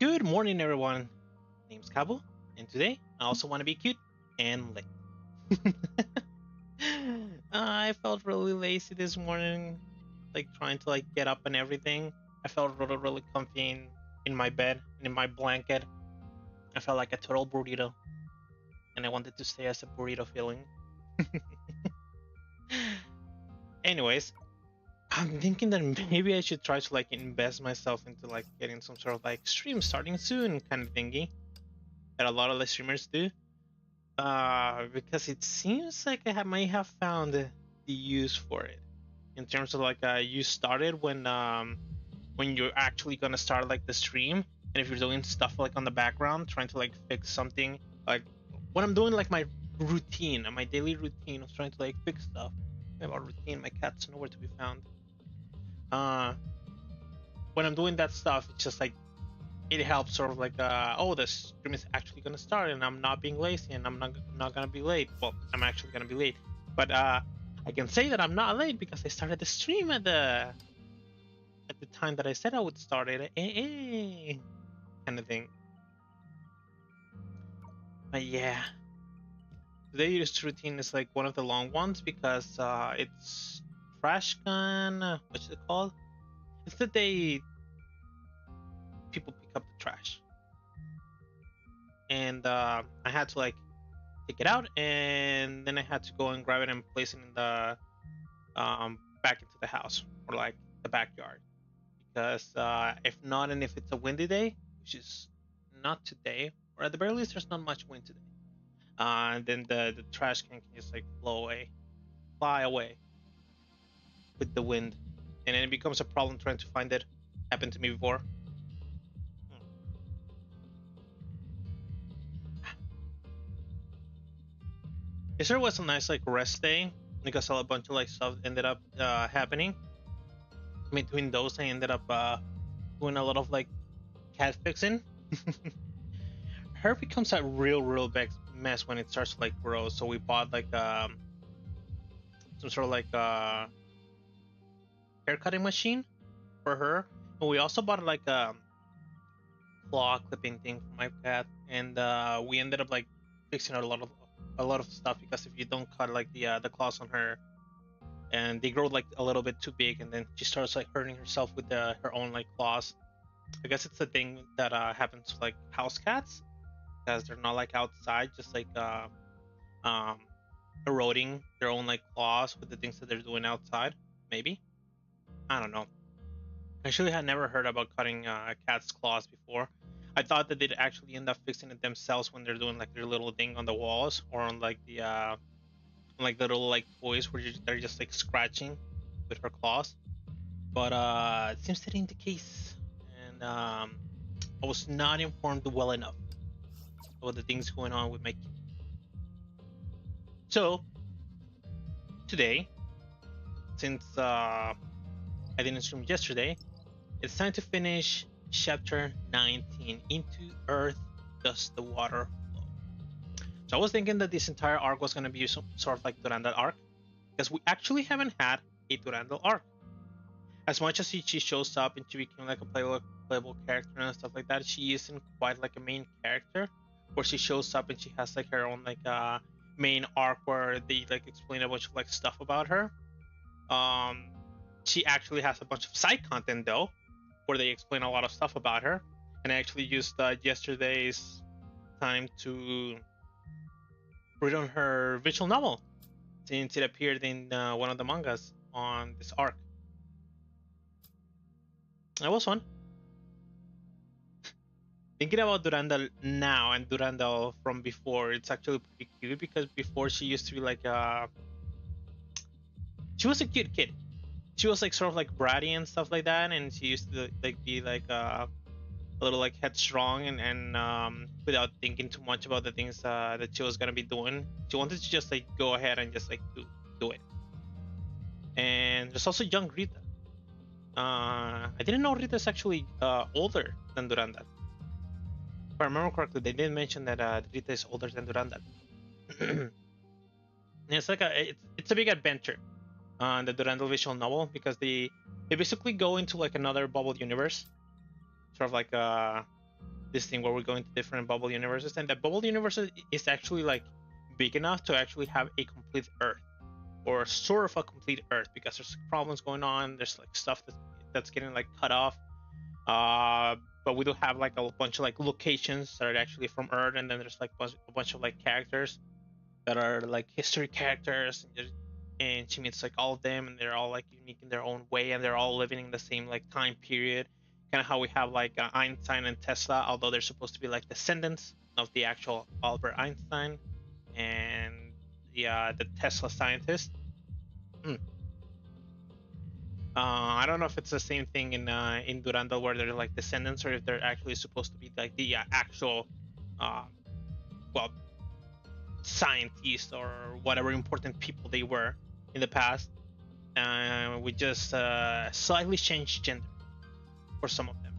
Good morning, everyone. My name's Cabo, and today I also want to be cute and late. I felt really lazy this morning, like trying to get up and everything. I felt really comfy in my bed and in my blanket. I felt like a total burrito, and I wanted to stay as a burrito feeling. Anyways, I'm thinking that maybe I should try to invest myself into getting some sort of stream starting soon kind of thingy that a lot of the streamers do. Because it seems like might have found the use for it in terms of you started when you're actually gonna start the stream, and if you're doing stuff on the background trying to fix something, like when I'm doing my routine, my daily routine of trying to fix stuff. About routine, my cat's nowhere to be found. uh when I'm doing that stuff, it's just it helps sort of oh, the stream is actually gonna start and I'm not being lazy and I'm not gonna be late. Well, I'm actually gonna be late, but I can say that I'm not late because I started the stream at the time that I said I would start it. Kind of thing. But yeah, today's routine is one of the long ones because it's trash can. What's it called? It's the day people pick up the trash, and I had to take it out, and then I had to go and grab it and place it in the back into the house or the backyard, because if not, and if it's a windy day, which is not today, or at the very least there's not much wind today, then the trash can just fly away with the wind, and then it becomes a problem trying to find it. Happened to me before. Yesterday was a nice rest day because a bunch of stuff ended up happening. Between those, I ended up doing a lot of cat fixing. Her becomes a real big mess when it starts to grow. So we bought some sort of hair cutting machine for her, and we also bought a claw clipping thing for my cat, and we ended up fixing a lot of stuff, because if you don't cut the claws on her, and they grow a little bit too big, and then she starts hurting herself with her own claws. I guess it's a thing that happens to house cats, because they're not outside, just um eroding their own claws with the things that they're doing outside. Maybe, I don't know. Actually, I had never heard about cutting a cat's claws before. I thought that they'd actually end up fixing it themselves when they're doing their little thing on the walls, or on the the little toys where they're just scratching with her claws. But it seems that ain't the case, and I was not informed well enough about the things going on with my kid. So today, since I didn't stream yesterday, it's time to finish chapter 19, Into Earth Does the Water Flow. So I was thinking that this entire arc was going to be some sort of Durandal arc, because we actually haven't had a Durandal arc. As much as she shows up and she became a playable character and stuff like that, she isn't quite a main character where she shows up and she has her own main arc where they explain a bunch of stuff about her. She actually has a bunch of side content though, where they explain a lot of stuff about her, and I actually used yesterday's time to read on her visual novel, since it appeared in one of the mangas on this arc. It was fun. Thinking about Durandal now and Durandal from before, it's actually pretty cute, because before she used to be she was a cute kid. She was sort of bratty and stuff like that, and she used to be a little headstrong, and without thinking too much about the things that she was gonna be doing. She wanted to just go ahead and just do it. And there's also young Rita. I didn't know Rita's actually older than Durandal. If I remember correctly, they did mention that Rita is older than Durandal. It's it's a big adventure on the Durandal visual novel, because they basically go into another bubble universe, sort of this thing where we're going to different bubble universes, and that bubble universe is actually like big enough to actually have a complete Earth, or sort of a complete Earth, because there's problems going on. There's like stuff that's getting like cut off. Uh, but we do have like a bunch of like locations that are actually from Earth, and then there's like a bunch of like characters that are like history characters, and she meets like all of them, and they're all like unique in their own way, and they're all living in the same like time period, kind of how we have like Einstein and Tesla, although they're supposed to be like descendants of the actual Albert Einstein and the Tesla scientist. Hmm. I don't know if it's the same thing in Durandal where they're like descendants, or if they're actually supposed to be like the actual, uh, well, scientists or whatever important people they were in the past. We just slightly changed gender for some of them,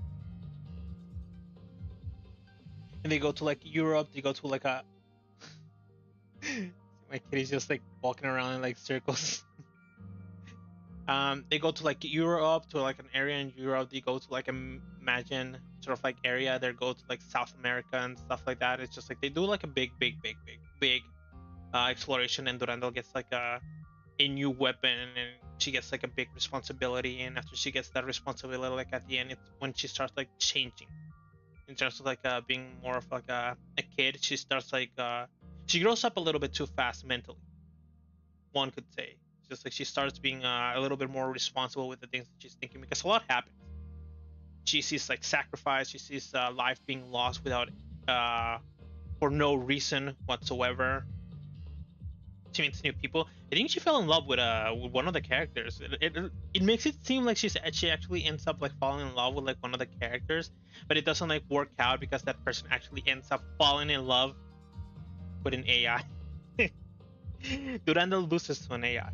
and they go to like Europe. They go to like a my kitty's just like walking around in like circles. They go to like Europe, to like an area in Europe. They go to like imagine sort of like area. They go to like South America and stuff like that. It's just like they do like a big exploration, and Durandal gets like a new weapon, and she gets like a big responsibility. And after she gets that responsibility, like at the end, it's when she starts like changing in terms of like being more of like a kid. She starts like she grows up a little bit too fast mentally, one could say. It's just like she starts being a little bit more responsible with the things that she's thinking, because a lot happens. She sees like sacrifice. She sees life being lost without for no reason whatsoever. She meets new people. I think she fell in love with one of the characters. It makes it seem like she actually ends up like falling in love with like one of the characters, but it doesn't like work out because that person actually ends up falling in love with an AI. Durandal loses to an AI,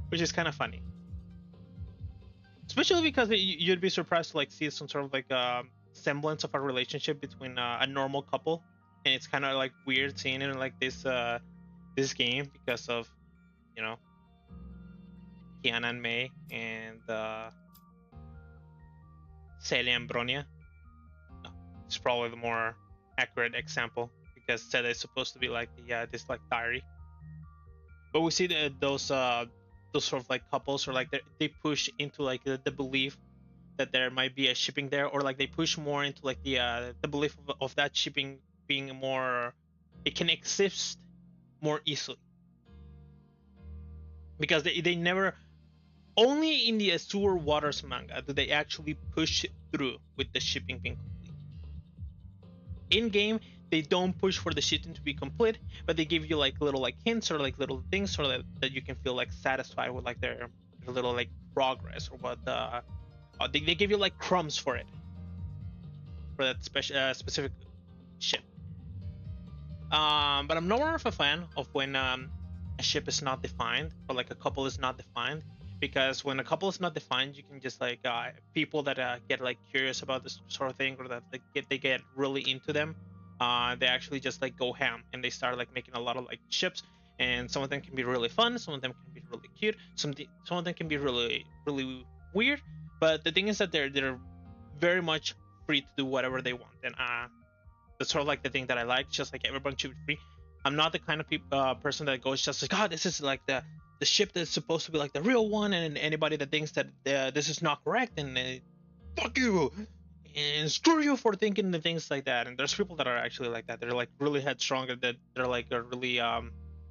which is kind of funny, especially because you'd be surprised to like see some sort of like semblance of a relationship between a normal couple, and it's kind of like weird seeing it in like this game because of, you know, Kiana and Mei, and Celia and Bronia. No, it's probably the more accurate example, because Celia is supposed to be like the this like diary. But we see those sort of like couples, or like they push into like the belief that there might be a shipping there, or like they push more into like the belief of that shipping being more, it can exist more easily, because they never, only in the Azure Waters manga do they actually push through with the shipping being complete. In game, they don't push for the shipping to be complete, but they give you like little like hints, or like little things, so that you can feel like satisfied with like their little like progress, or what they give you like crumbs for it, for that specific ship. But I'm no more of a fan of when a ship is not defined, or like a couple is not defined, because when a couple is not defined, you can just like people that get like curious about this sort of thing, or that they get really into them. They actually just like go ham, and they start like making a lot of like ships, and some of them can be really fun, some of them can be really cute, some of them can be really weird. But the thing is that they're very much free to do whatever they want, and that's sort of like the thing that I like. Just like everyone should be free. I'm not the kind of person that goes just like, this is like the ship that's supposed to be like the real one, and anybody that thinks that this is not correct, and fuck you, and screw you for thinking the things like that. And there's people that are actually like that. They're like really headstrong, and that they're like really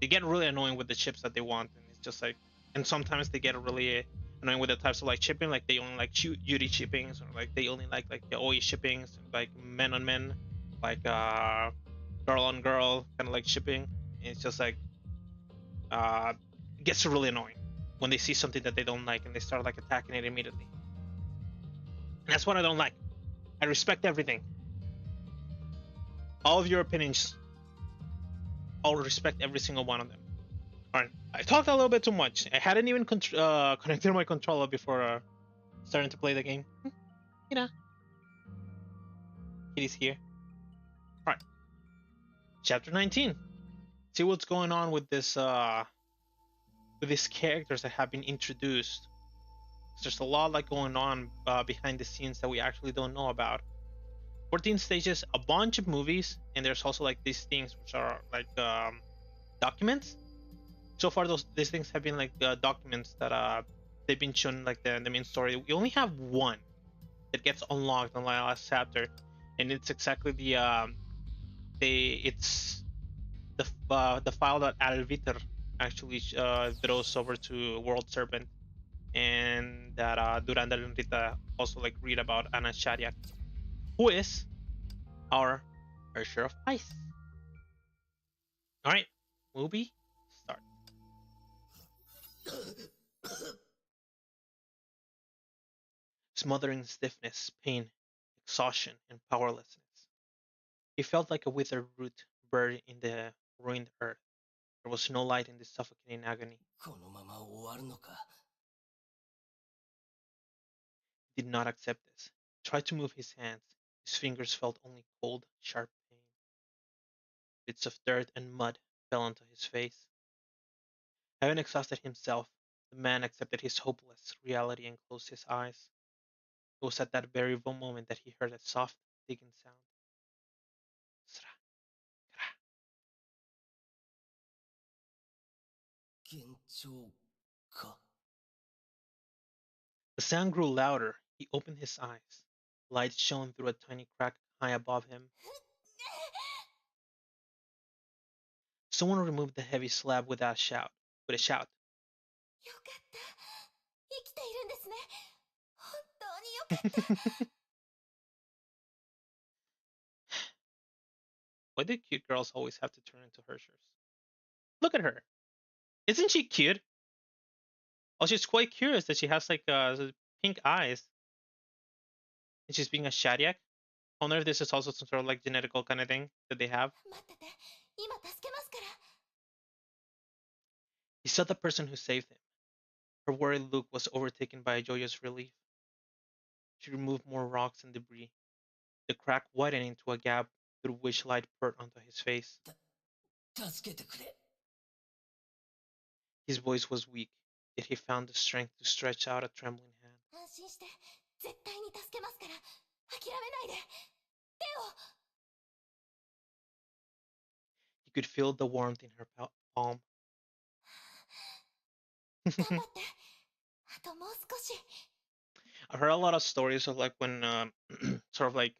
they get really annoying with the ships that they want, and it's just like, and sometimes they get really annoying with the types of like shipping, like they only like Yuri shippings, or like they only like the OE shippings, like men on men, like girl on girl kind of like shipping. And it's just like it gets really annoying when they see something that they don't like, and they start like attacking it immediately. And that's what I don't like. I respect everything, all of your opinions. I'll respect every single one of them. All right, I talked a little bit too much. I hadn't even connected my controller before starting to play the game. You know, it is here. All right, chapter 19. See what's going on with this with these characters that have been introduced There's a lot like going on behind the scenes that we actually don't know about. 14 stages, a bunch of movies, and there's also like these things which are like documents. So far, these things have been like documents that they've been shown like the main story. We only have one that gets unlocked on the last chapter, and it's exactly it's the file that Alviter actually throws over to World Serpent, and that Durandal and Rita also like read about Anna Shariak, who is our herrscher of ice. All right, movie start. Smothering stiffness, pain, exhaustion, and powerlessness. He felt like a withered root buried in the ruined earth. There was no light in this suffocating agony. He did not accept this. He tried to move his hands. His fingers felt only cold, sharp pain. Bits of dirt and mud fell onto his face. Having exhausted himself, the man accepted his hopeless reality and closed his eyes. It was at that very moment that he heard a soft, digging sound. The sound grew louder. He opened his eyes. Light shone through a tiny crack high above him. Someone removed the heavy slab with a shout. Why do cute girls always have to turn into hershers? Look at her. Isn't she cute? Oh, she's quite curious that she has like pink eyes. And she's being a Shadiak. I wonder if this is also some sort of like genetical kind of thing that they have. He saw the person who saved him. Her worried look was overtaken by a joyous relief. She removed more rocks and debris, the crack widening into a gap through which light poured onto his face. His voice was weak, yet he found the strength to stretch out a trembling hand. He could feel the warmth in her palm. I've heard a lot of stories of like when sort of like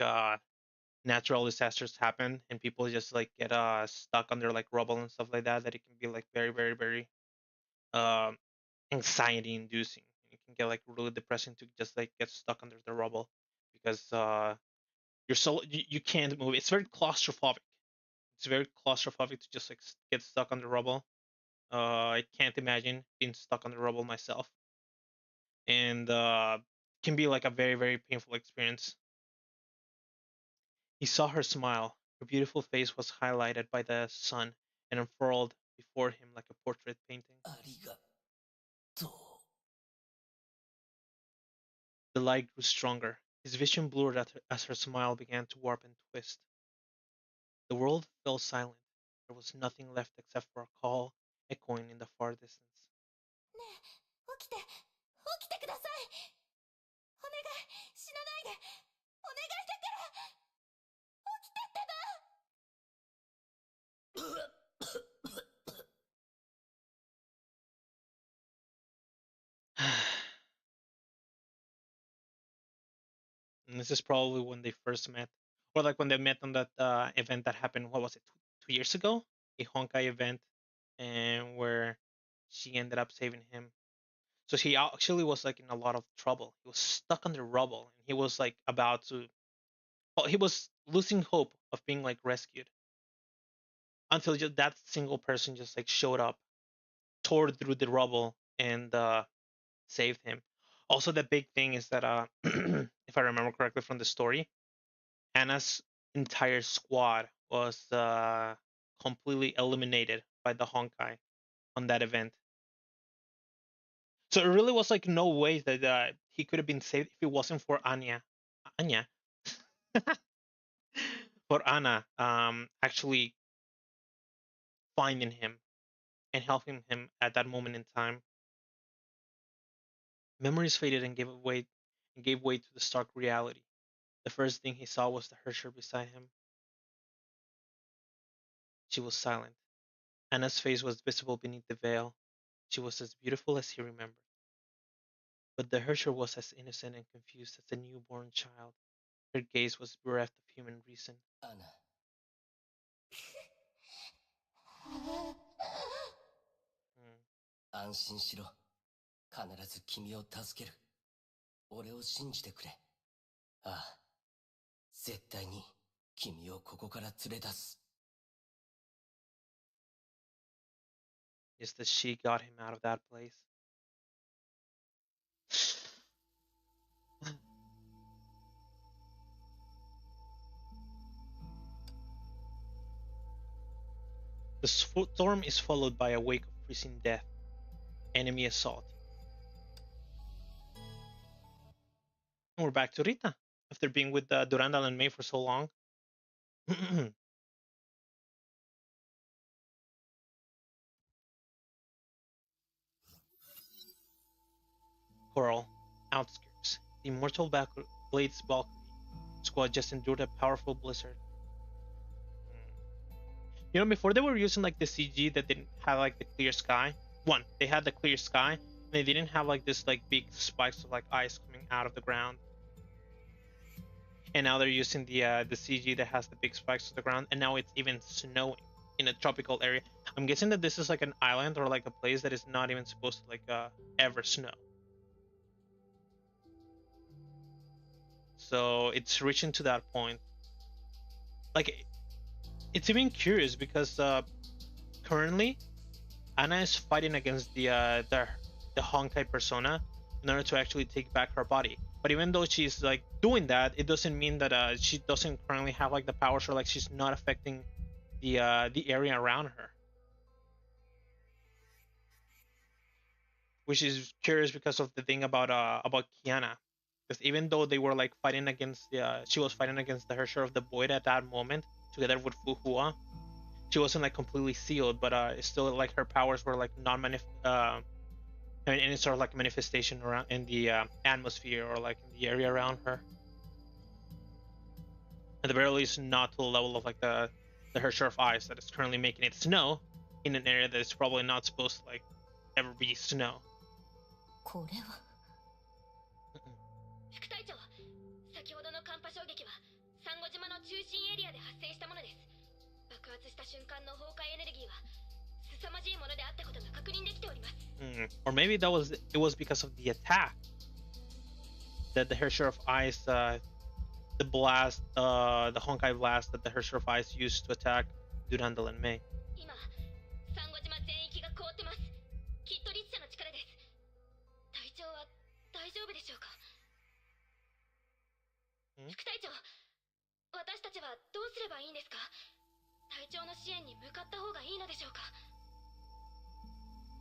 natural disasters happen and people just like get stuck under like rubble and stuff like that. That it can be like very, very, very um anxiety inducing. It can get like really depressing to just like get stuck under the rubble because you can't move. It's very claustrophobic. It's very claustrophobic to just like get stuck on the rubble. I can't imagine being stuck on the rubble myself, and can be like a very very painful experience. He saw her smile. Her beautiful face was highlighted by the sun and unfurled before him like a portrait painting. The light grew stronger. His vision blurred as her smile began to warp and twist. The world fell silent. There was nothing left except for a call echoing in the far distance. And this is probably when they first met, or like when they met on that event that happened. What was it? 2 years ago, a Honkai event, and where she ended up saving him. So he actually was like in a lot of trouble. He was stuck under rubble, and he was like about to. Well, he was losing hope of being like rescued until just that single person just like showed up, tore through the rubble, and saved him. Also, the big thing is that if I remember correctly from the story, Anna's entire squad was completely eliminated by the Honkai on that event. So it really was like no way that he could have been saved if it wasn't for Anya, for Anna actually finding him and helping him at that moment in time. Memories faded and gave way to the stark reality. The first thing he saw was the herrscher beside him. She was silent. Anna's face was visible beneath the veil. She was as beautiful as he remembered. But the herrscher was as innocent and confused as a newborn child. Her gaze was bereft of human reason. Anna. 安心しろ。必ず君を助ける。俺を信じてくれ。ああ。絶対に君をここから連れ出す。Just that she got him out of that place. The storm is followed by a wake of freezing death. Enemy assault. And we're back to Rita after being with Durandal and Mei for so long. Coral, outskirts. The immortal Blades Valkyrie squad just endured a powerful blizzard. You know, before they were using like the CG that didn't have like the clear sky. One, they had the clear sky, and they didn't have like this like big spikes of like ice coming out of the ground. And now they're using the CG that has the big spikes to the ground, and now it's even snowing in a tropical area. I'm guessing that this is like an island or like a place that is not even supposed to like ever snow. So it's reaching to that point. Like, it's even curious because currently Anna is fighting against the Honkai persona in order to actually take back her body. But even though she's like doing that, it doesn't mean that she doesn't currently have like the powers, or like she's not affecting the area around her. Which is curious because of the thing about Kiana. Because even though they were like fighting against she was fighting against the herrscher of the void at that moment, together with Fuhua, she wasn't like completely sealed, but it's still like her powers were like any sort of like manifestation around in the atmosphere or like in the area around her. At the very least, not to the level of like the herrscher of ice that is currently making it snow in an area that is probably not supposed to like ever be snow. これは副隊長、先ほどの寒波衝撃はサンゴ島の中心エリアで発生したものです。爆発した瞬間の崩壊エネルギーは凄まじいものであったことが確認できております。Or maybe it was because of the attack that the herrscher of ice, the blast, the Honkai blast that the herrscher of ice used to attack Durandal and Mei. 今、サンゴ島全域が凍ってます。きっと律者の力です。隊長は大丈夫でしょうか。副隊長、私たちはどうすればいいんですか。隊長の支援に向かった方がいいのでしょうか。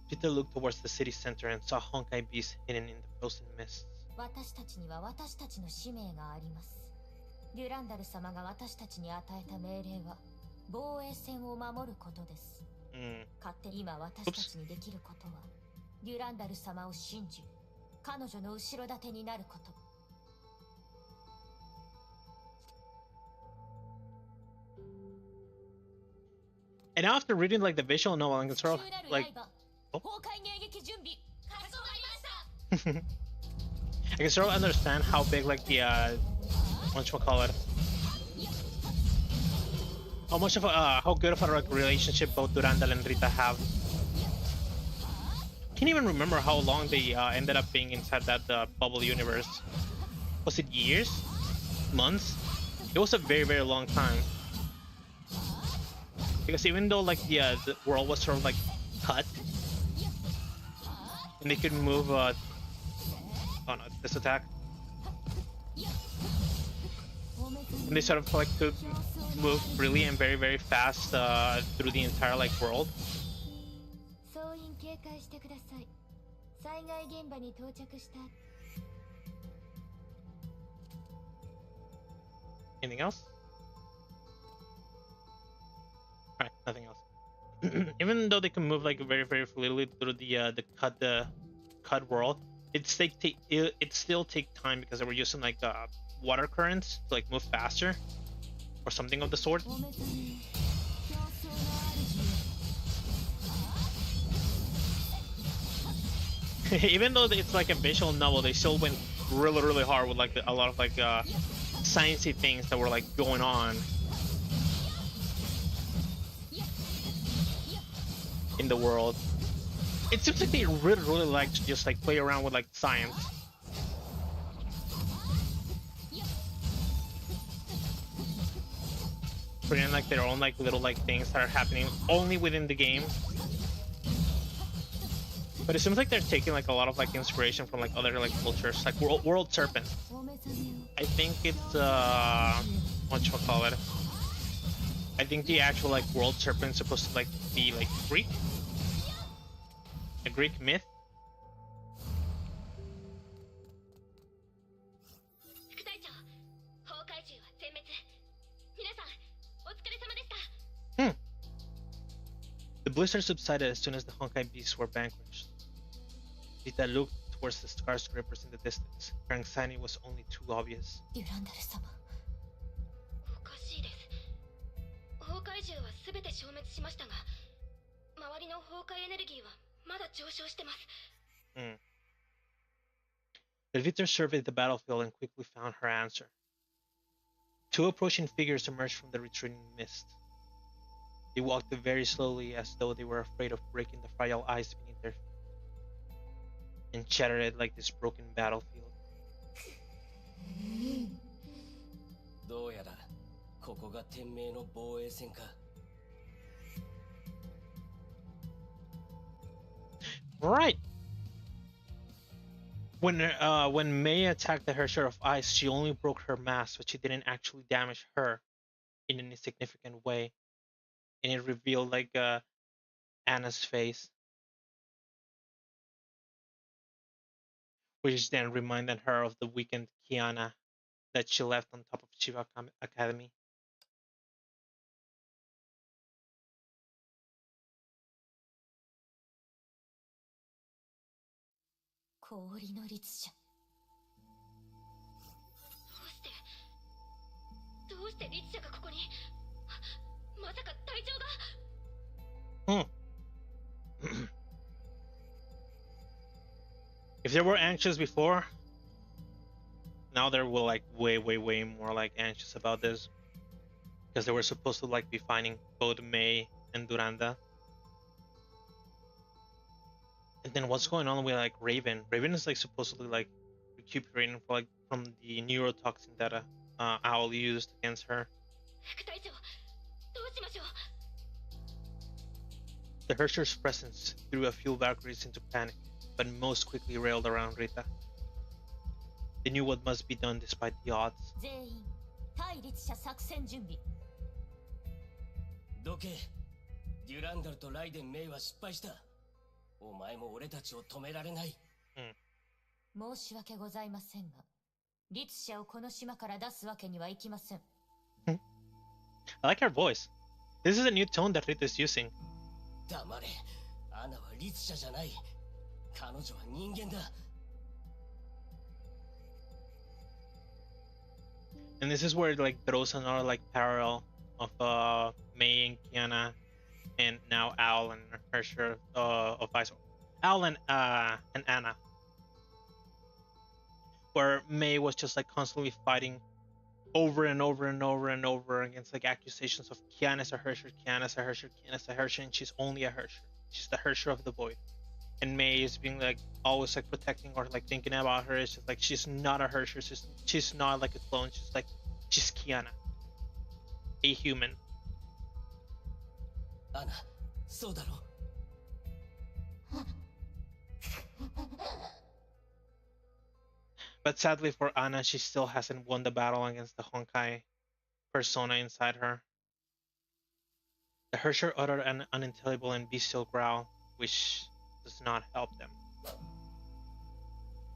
Peter looked towards the city center and saw Honkai beasts hidden in the frozen mists. 私たちには私たちの使命があります。デュランダル様が私たちに与えた命令は防衛線を守ることです。勝手に今私たちにできることはデュランダル様を信じ、彼女の後ろ盾になること。And now after reading like the visual novel, I can sort of like, I can sort of understand how big like the whatchamacallit, how much of how good of a like, relationship both Durandal and Rita have. Can't even remember how long they ended up being inside that bubble universe. Was it years? Months? It was a very, very long time. Because even though like the world was sort of like cut, and they could move oh no, this attack. And they sort of like could move really and very, very fast through the entire like world. Anything else? Alright, nothing else. Even though they can move like very, very fluidly through the cut world, it still take time because they were using like water currents to like move faster or something of the sort. Even though it's like a visual novel, they still went really hard with like a lot of like sciencey things that were like going on in the world. It seems like they really like to just like play around with like science. Putting like their own like little like things that are happening only within the game. But it seems like they're taking like a lot of like inspiration from like other like cultures, like World Serpent. I think it's what you call it? I think the actual like World Serpent is supposed to like be like Greek, a Greek myth. The blizzard subsided as soon as the Honkai beasts were vanquished. Rita looked towards the skyscrapers in the distance. Her anxiety was only too obvious. The Victor surveyed the battlefield and quickly found her answer. Two approaching figures emerged from the retreating mist. They walked very slowly as though they were afraid of breaking the fragile ice beneath their feet, and chattered like this broken battlefield. Right. When Mei attacked the herrscher of ice, she only broke her mask, but she didn't actually damage her in any significant way. And it revealed like Anna's face, which then reminded her of the weakened Kiana that she left on top of Shiva Academy. If they were anxious before, now they're like way more like anxious about this, because they were supposed to like be finding both Mei and Durandal. And then what's going on with like Raven? Raven is like supposedly like recuperating from the neurotoxin that Owl used against her. The Hersher's presence threw a few Valkyries into panic, but most quickly railed around Rita. They knew what must be done despite the odds. I like her voice. This is a new tone that Rita is using. And this is where it like throws another like parallel of Mei and Kiana, and now Owl and Hersher of Ice. Owl and Anna, where Mei was just like constantly fighting over and over against like accusations of Kiana's a Hersher, Kiana's a Hersher, Kiana's a Hersher, and she's only a Hersher. She's the Hersher of the void. And Mei is being like always like protecting or like thinking about her. It's just like she's not a Hersher. She's not like a clone. She's Kiana, a human. Anna, so daro. But sadly for Anna, she still hasn't won the battle against the Honkai persona inside her. The Hersher uttered an unintelligible and bestial growl, which does not help them.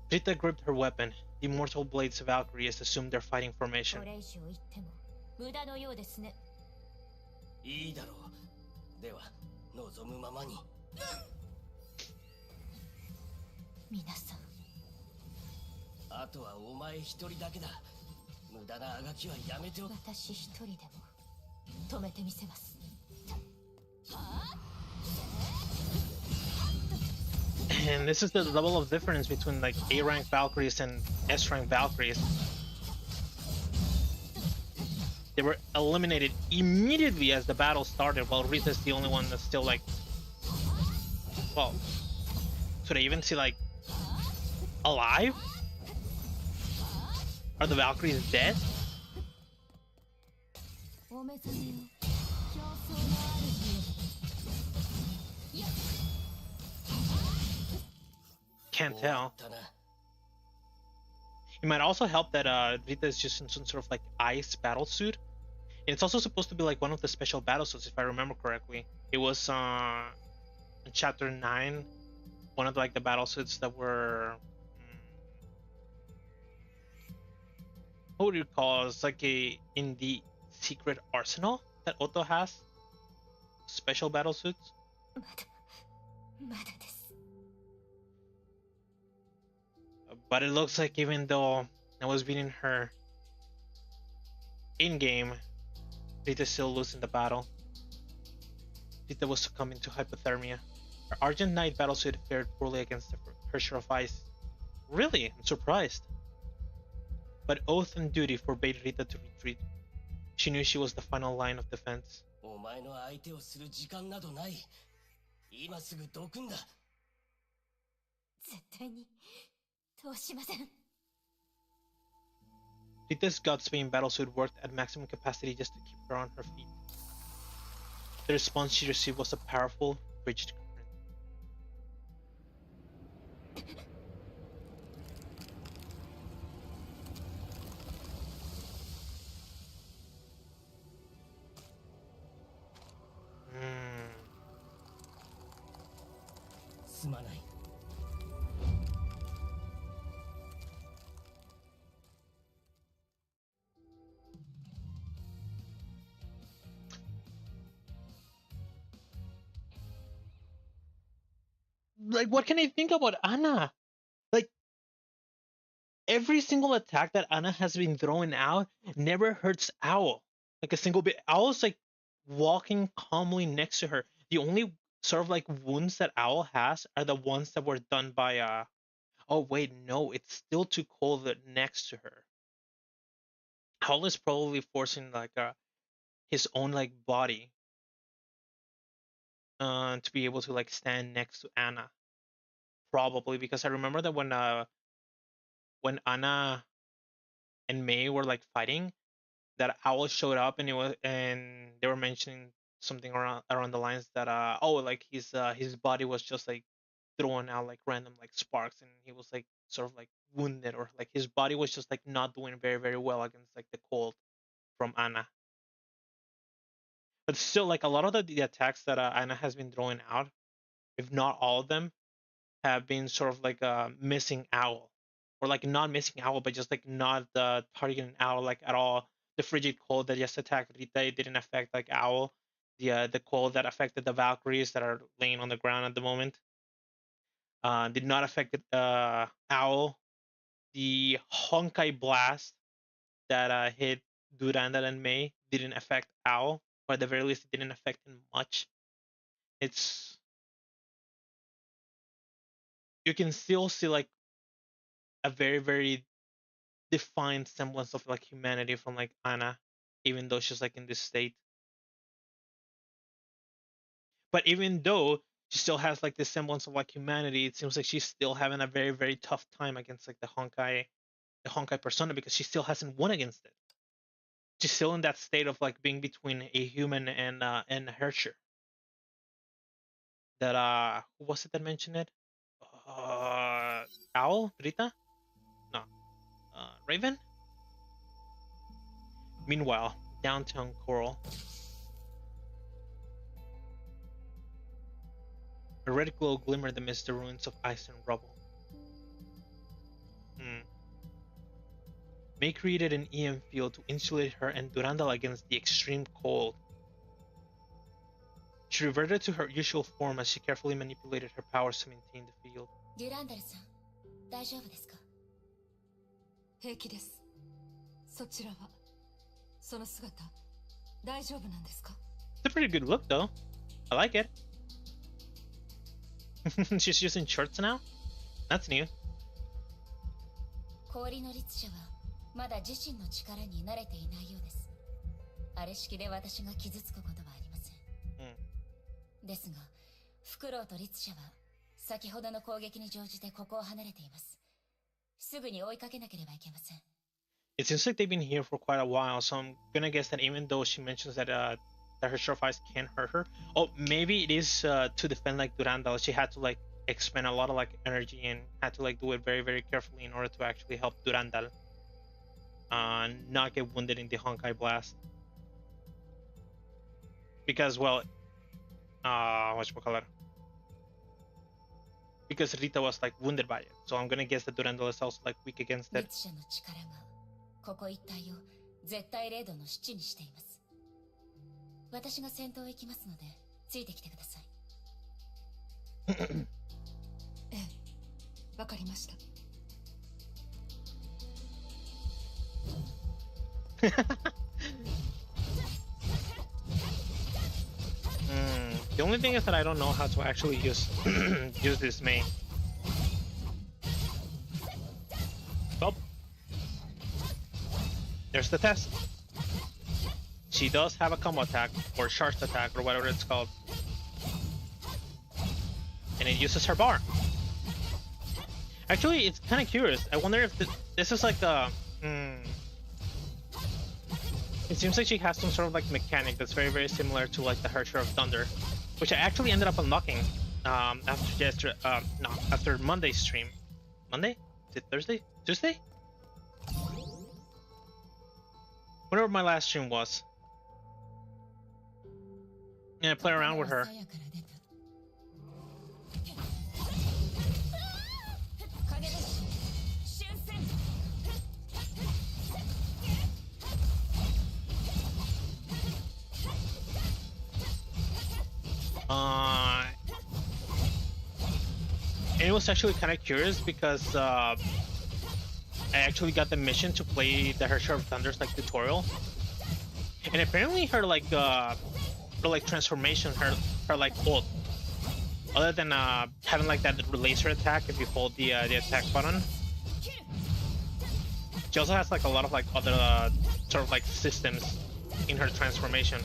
Rita gripped her weapon. The immortal blades of Valkyries assumed their fighting formation. あとはお前一人だけだ。無駄なあがきはやめておく。私一人でも止めてみせます。 And this is the level of difference between like A rank Valkyries and S rank Valkyries. They were eliminated immediately as the battle started, while Rita's the only one that's still like, well, should I even see like alive? Are the Valkyries dead? Can't tell. It might also help that Rita is just in some sort of like ice battle suit. And it's also supposed to be like one of the special battle suits, if I remember correctly. It was in chapter 9, one of like the battle suits that were what would you call it? It's like a in the secret arsenal that Otto has. Special battle suits. But it looks like even though I was beating her in-game, Rita still losing the battle. Rita was succumbing to hypothermia. Her Argent Knight battlesuit fared poorly against the Herrscher of Ice. Really? I'm surprised. But oath and duty forbade Rita to retreat. She knew she was the final line of defense. Rita's Godsbane battlesuit worked at maximum capacity just to keep her on her feet. The response she received was a powerful, rigid current. Like, what can I think about Anna? Like, every single attack that Anna has been throwing out never hurts Owl. Like, a single bit. Owl's, like, walking calmly next to her. The only sort of, like, wounds that Owl has are the ones that were done by, oh, wait, no. It's still too cold next to her. Owl is probably forcing, like, his own, like, body to be able to, like, stand next to Anna. Probably, because I remember that when Anna and Mei were like fighting, that Owl showed up and they were mentioning something around the lines that oh, like his body was just like throwing out like random like sparks, and he was like sort of like wounded, or like his body was just like not doing very, very well against like the cold from Anna. But still, like a lot of the attacks that Anna has been throwing out, if not all of them, have been sort of like missing Owl, or like not missing Owl, but just like not targeting Owl like at all. The frigid cold that just attacked Rita, it didn't affect like Owl. The cold that affected the Valkyries that are laying on the ground at the moment did not affect Owl. The Honkai blast that hit Durandal and Mei didn't affect Owl, or at the very least, it didn't affect him much. You can still see like a very, very defined semblance of like humanity from like Anna, even though she's like in this state. But even though she still has like this semblance of like humanity, it seems like she's still having a very, very tough time against like the Honkai persona, because she still hasn't won against it. She's still in that state of like being between a human and a herrscher. That who was it that mentioned it? Owl? Rita? No. Raven? Meanwhile, downtown Coral. A red glow glimmered amidst the ruins of ice and rubble. Mei created an EM field to insulate her and Durandal against the extreme cold. She reverted to her usual form as she carefully manipulated her powers to maintain the field. 平気です。そちらはその姿大丈夫なんですか? It's a pretty good look though. I like it. She's using shorts now? That's new. 氷の律者はまだ自身の力に慣れていないようです。あれ式で私が傷つくことはありません。ですが、フクロウと律者は先ほどの攻撃に乗じてここを離れています。すぐに追いかけなければいけません。It seems like they've been here for quite a while, so I'm gonna guess that even though she mentions that that her short fights can't hurt her, oh, maybe it is to defend like Durandal. She had to like expend a lot of like energy and had to like do it very, very carefully in order to actually help Durandal not get wounded in the Honkai blast. Because, well, whatchamacallit? Because Rita was like wounded by it, so I'm gonna guess that Durandal is also like weak against it. ここ一帯を絶対零度の七にしています。私が先頭へ行きますので、ついてきてください。ええ、わかりました。The only thing is that I don't know how to actually use use this Mei. Oh. There's the test. She does have a combo attack, or charged attack, or whatever it's called. And it uses her bar. Actually, it's kind of curious. I wonder if this is like a... It seems like she has some sort of like mechanic that's very, very similar to like the Herrscher of Thunder, which I actually ended up unlocking after Monday's stream. Monday? Is it Thursday? Tuesday? Whatever my last stream was. Yeah, I play around with her. And it was actually kind of curious because I actually got the mission to play the Herrscher of Thunder's like tutorial, and apparently her transformation, her like ult, other than having like that laser attack if you hold the attack button, she also has like a lot of like other sort of like systems in her transformation.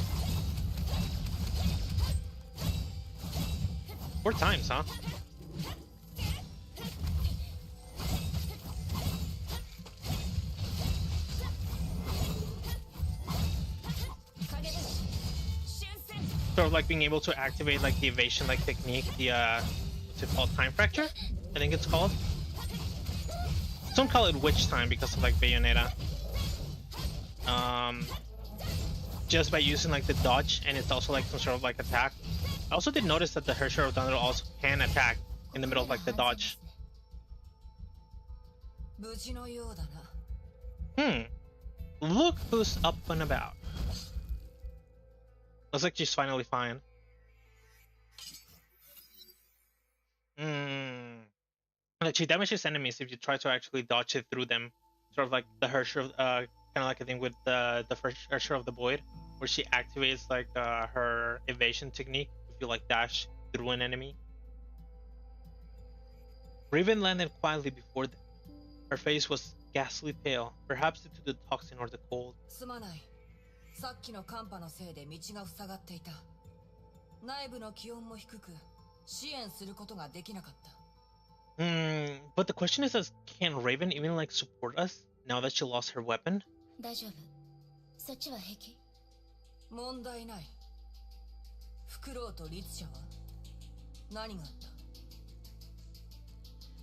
4 times, huh? Sort of like being able to activate like the evasion like technique, the what's it called, time fracture, I think it's called. Some call it witch time because of like Bayonetta. Just by using like the dodge, and it's also like some sort of like attack. I also did notice that the Herrscher of Thunder also can attack in the middle of like the dodge. Look who's up and about. Looks like she's finally fine. Like she damages enemies if you try to actually dodge it through them. Sort of like the Herrscher, kind of like a thing with the first Herrscher of the Void, where she activates like her evasion technique if you like dash through an enemy. Raven landed quietly before them. Her face was ghastly pale, perhaps due to the toxin or the cold. But the question is, can Raven even like support us now that she lost her weapon?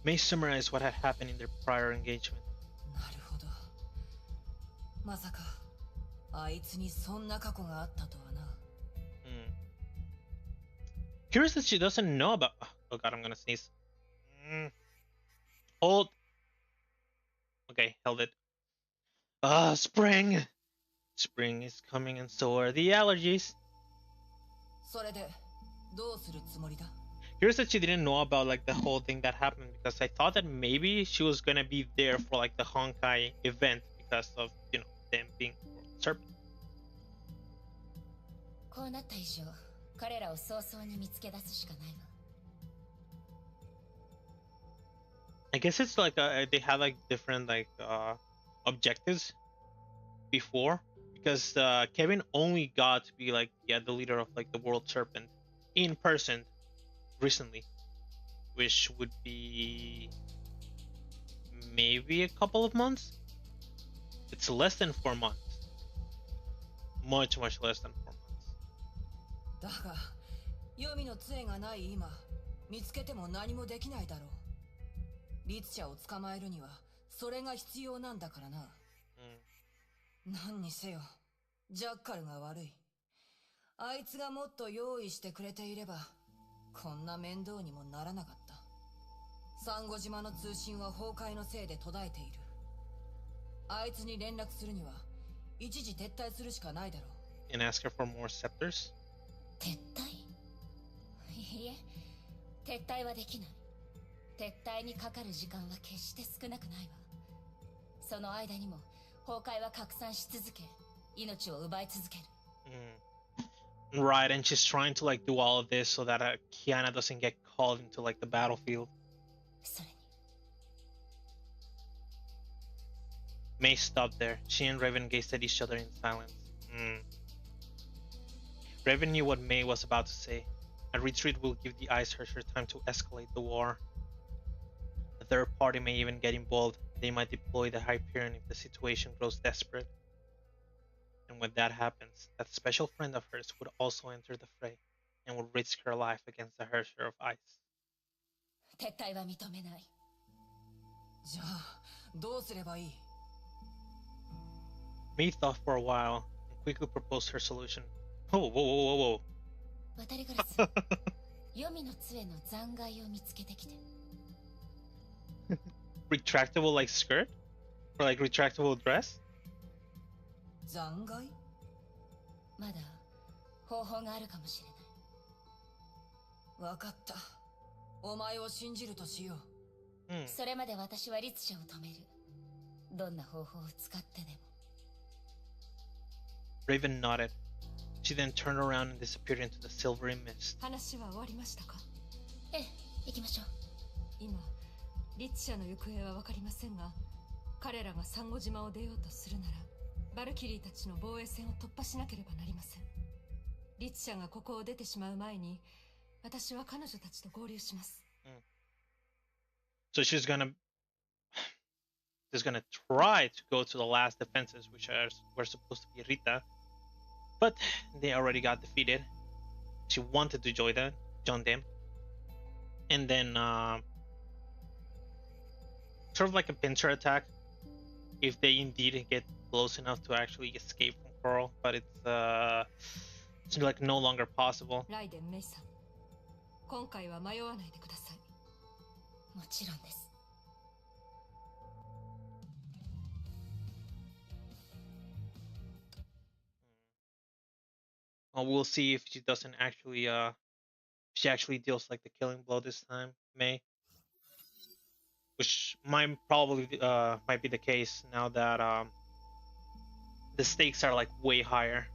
Mei summarized what had happened in their prior engagement. Curious that she doesn't know about... Oh god, I'm gonna sneeze. Hold. Okay, held it. Spring! Spring is coming and so are the allergies. Curious that she didn't know about like the whole thing that happened, because I thought that maybe she was gonna be there for like the Honkai event because of, you know, them being World Serpent. こうなった以上、彼らを早々に見つけ出すしかないわ。I guess it's like they had like different like objectives before, because Kevin only got to be like the leader of like the World Serpent in person recently, which would be maybe a couple of months. It's less than 4 months. Much less than 4 months. だが、黄泉の杖がない今、見つけても何もできないだろう。律者を捕まえるにはそれが必要なんだからな。何にせよ、ジャッカルが悪い。あいつがもっと用意してくれていれば、こんな面倒にもならなかった。サンゴ島の通信は崩壊のせいで途絶えている。あいつに連絡するには一時撤退するしかないだろう。And ask her for more scepters? 撤退？いいえ、撤退はできない。撤退にかかる時間は決して少なくないわ。その間にも崩壊は拡散し続け、命を奪い続ける。Right, and she's trying to like do all of this so that Kiana doesn't get called into like the battlefield. それに。Mei stopped there. She and Raven gazed at each other in silence. Raven knew what Mei was about to say. A retreat will give the Ice Herrscher time to escalate the war. A third party may even get involved. They might deploy the Hyperion if the situation grows desperate. And when that happens, that special friend of hers would also enter the fray and would risk her life against the Herrscher of Ice. 撤退は認めない。じゃあ、どうすればいい？ Mei thought for a while and quickly proposed her solution. Whoa. 渡りガラス、黄泉の杖の残骸を見つけてきて。Retractable like skirt? Or like retractable dress? 残骸？まだ方法があるかもしれない。わかった。お前を信じるとしよう。それまで私は律者を止める。どんな方法を使ってでも。Raven nodded. She then turned around and disappeared into the silvery mist. 話は終わりましたか？ええ、行きましょう。今、律者の行方はわかりませんが、彼らがサンゴ島を出ようとするなら、バルキリーたちの防衛線を突破しなければなりません。律者がここを出てしまう前に、私は彼女たちと合流します。So she's gonna try to go to the last defenses, which were supposed to be Rita, but they already got defeated. She wanted to join them, and then sort of like a pincer attack if they indeed get close enough to actually escape from Coral, but it's like no longer possible. ライデン・メイさん、今回は迷わないでください。もちろんです。We'll see if she doesn't actually she actually deals like the killing blow this time, Mei, which might be the case now that the stakes are like way higher.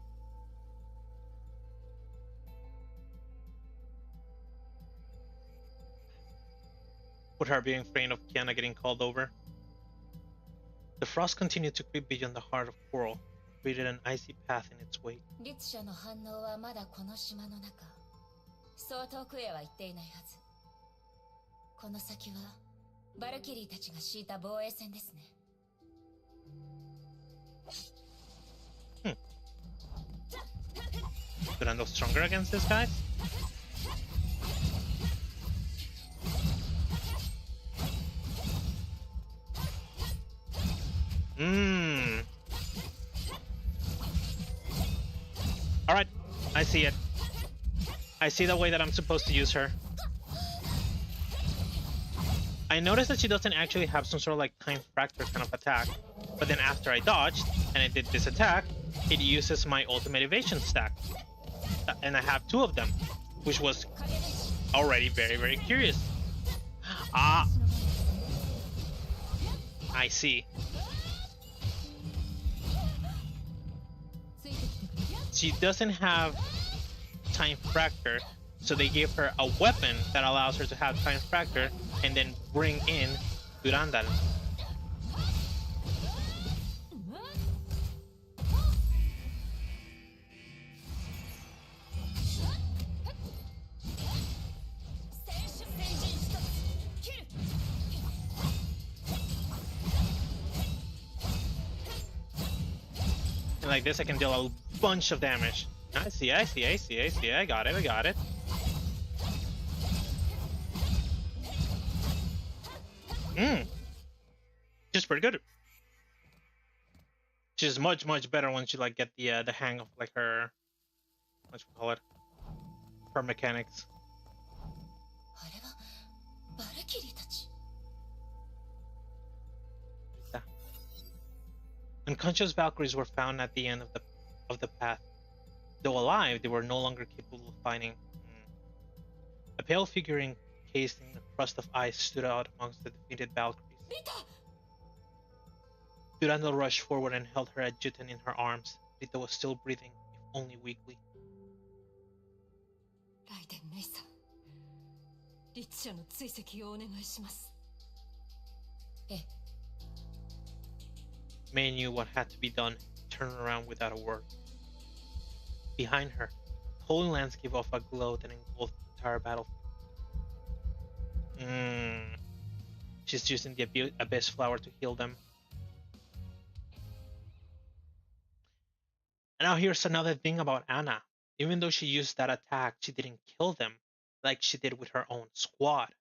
With her being afraid of Kiana getting called over. The frost continued to creep beyond the heart of Coral, created an icy path in its wake. 律者の反応はまだこの島の中。そう遠くへは行っていないはず。この先はバルキリーたちが敷いた防衛線ですね。Durandal stronger against this guy? Alright, I see it. I see the way that I'm supposed to use her. I noticed that she doesn't actually have some sort of like time fracture kind of attack. But then after I dodged and I did this attack, it uses my ultimate evasion stack. And I have 2 of them, which was already very, very curious. Ah, I see. She doesn't have time fracture, so they gave her a weapon that allows her to have time fracture and then bring in Durandal. And like this, I can deal a bunch of damage. I see, I see, I see, I see. I got it, I got it. She's pretty good. She's much, much better once you like get the hang of like her, what you call it, her mechanics. Unconscious Valkyries were found at the end of the path. Though alive, they were no longer capable of fighting. A pale figure encased in a crust of ice stood out amongst the defeated Valkyries. Durandal rushed forward and held her adjutant in her arms. Rita was still breathing, if only weakly. Mei knew what had to be done, turned around without a word. Behind her, the whole landscape gave off a glow that engulfed the entire battlefield. She's using the Abyss Flower to heal them. And now here's another thing about Anna. Even though she used that attack, she didn't kill them like she did with her own squad.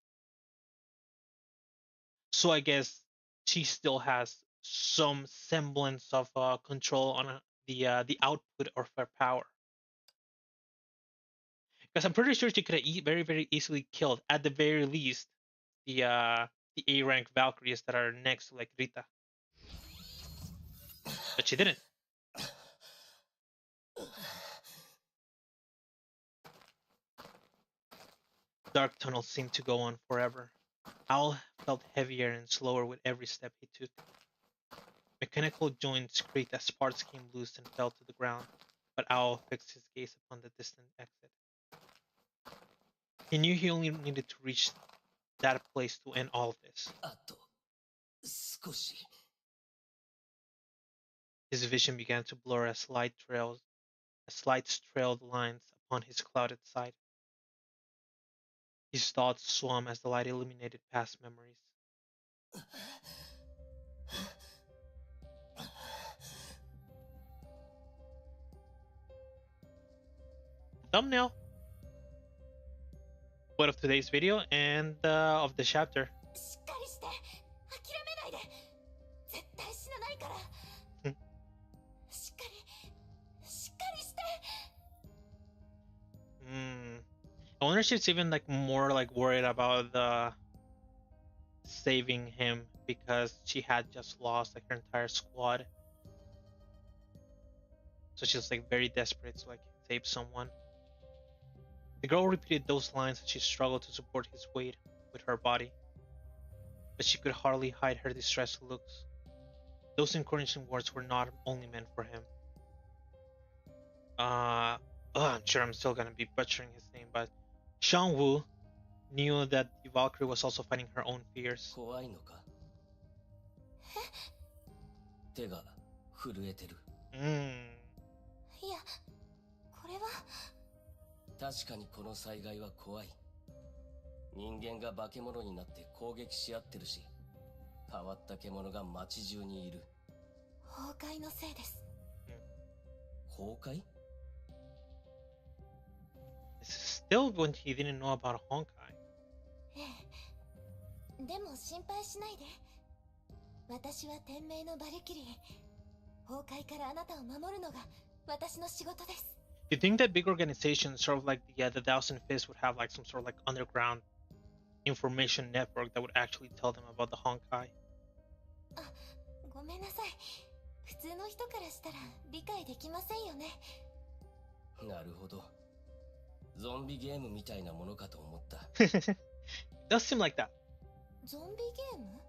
So I guess she still has some semblance of control on the output of her power. Because I'm pretty sure she could have very, very easily killed, at the very least, the A rank Valkyries that are next to like Rita. But she didn't. Dark tunnels seemed to go on forever. Owl felt heavier and slower with every step he took. Mechanical joints creaked as sparks came loose and fell to the ground, but Owl fixed his gaze upon the distant exit. He knew he only needed to reach that place to end all of this. His vision began to blur as light trailed lines upon his clouded sight. His thoughts swam as the light illuminated past memories. Thumbnail of today's video and of the chapter. I wonder if she's even like more like worried about saving him because she had just lost like her entire squad. So she's like very desperate to like save someone. The girl repeated those lines as she struggled to support his weight with her body, but she could hardly hide her distressed looks. Those encouraging words were not only meant for him. I'm sure I'm still gonna be butchering his name, but Xiangwu knew that the Valkyrie was also fighting her own fears. Yeah, 確かにこの災害は怖い。人間が化け物になって攻撃し合ってるし、変わった獣が街中にいる。崩壊のせいです。崩壊 Still when he didn't know about Honkai. でも心配しないで。私は天命のバリキリー。崩壊からあなたを守るのが私の仕事です。Do you think that big organizations, sort of like the Thousand Fists, would have like some sort of like underground information network that would actually tell them about the Honkai? ごめんなさい。普通の人からしたら理解できませんよね。なるほど。ゾンビゲームみたいなものかと思った。Does seem like that. ゾンビゲーム？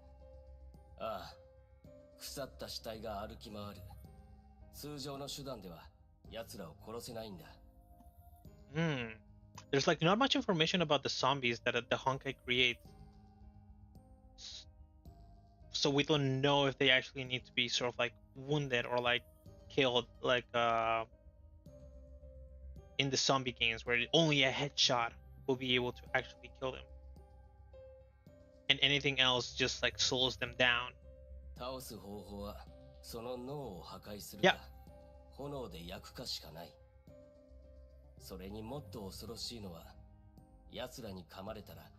ああ、腐った死体が歩き回る。通常の手段では奴らを殺せないんだ。There's like not much information about the zombies that the Honkai creates. So we don't know if they actually need to be sort of like wounded or like killed, like in the zombie games where only a headshot will be able to actually kill them, and anything else just like slows them down. 倒す方法はその脳を破壊するか、炎で焼くかしかない。それにもっと恐ろしいのは、奴らに噛まれたら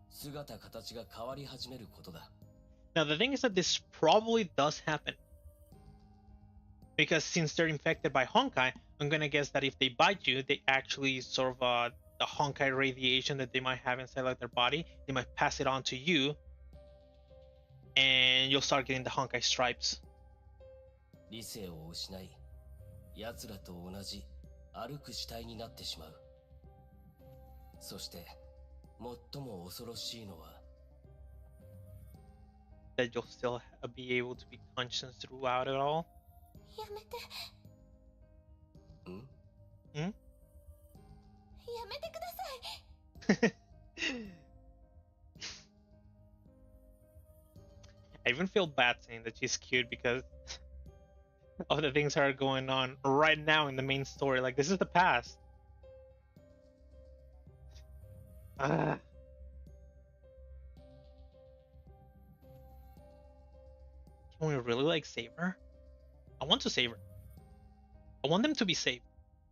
姿形が変わり始めることだ。Now the thing is that this probably does happen. Because since they're infected by Honkai, I'm gonna guess that if they bite you, they actually sort of the Honkai radiation that they might have inside like their body, they might pass it on to you, and you'll start getting the Honkai stripes. 理性を失い、奴らと同じ歩く死体になってしまう。そして最も恐ろしいのは、that you'll still be able to be conscious throughout it all. やめて。やめてください。I even feel bad saying that she's cute because of the things that are going on right now in the main story. Like, this is the past. Can we really like save her? I want to save her. I want them to be saved.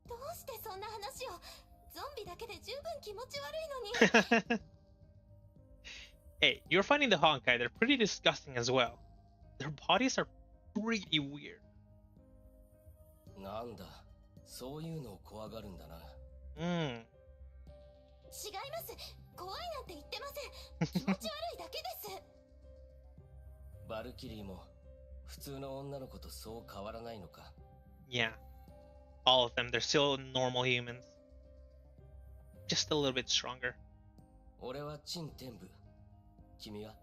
どうしてそんな話を？ゾンビだけで十分気持ち悪いのに。Hey, you're fighting the Honkai. They're pretty disgusting as well. Their bodies are pretty weird. なんだ、そういうのを怖がるんだな。違います。怖いなんて言ってません。気持ち悪いだけです。バルキリーも普通の女の子とそう変わらないのか。Yeah, all of them. They're still normal humans. Just a little bit stronger. 俺は陳天部。君は？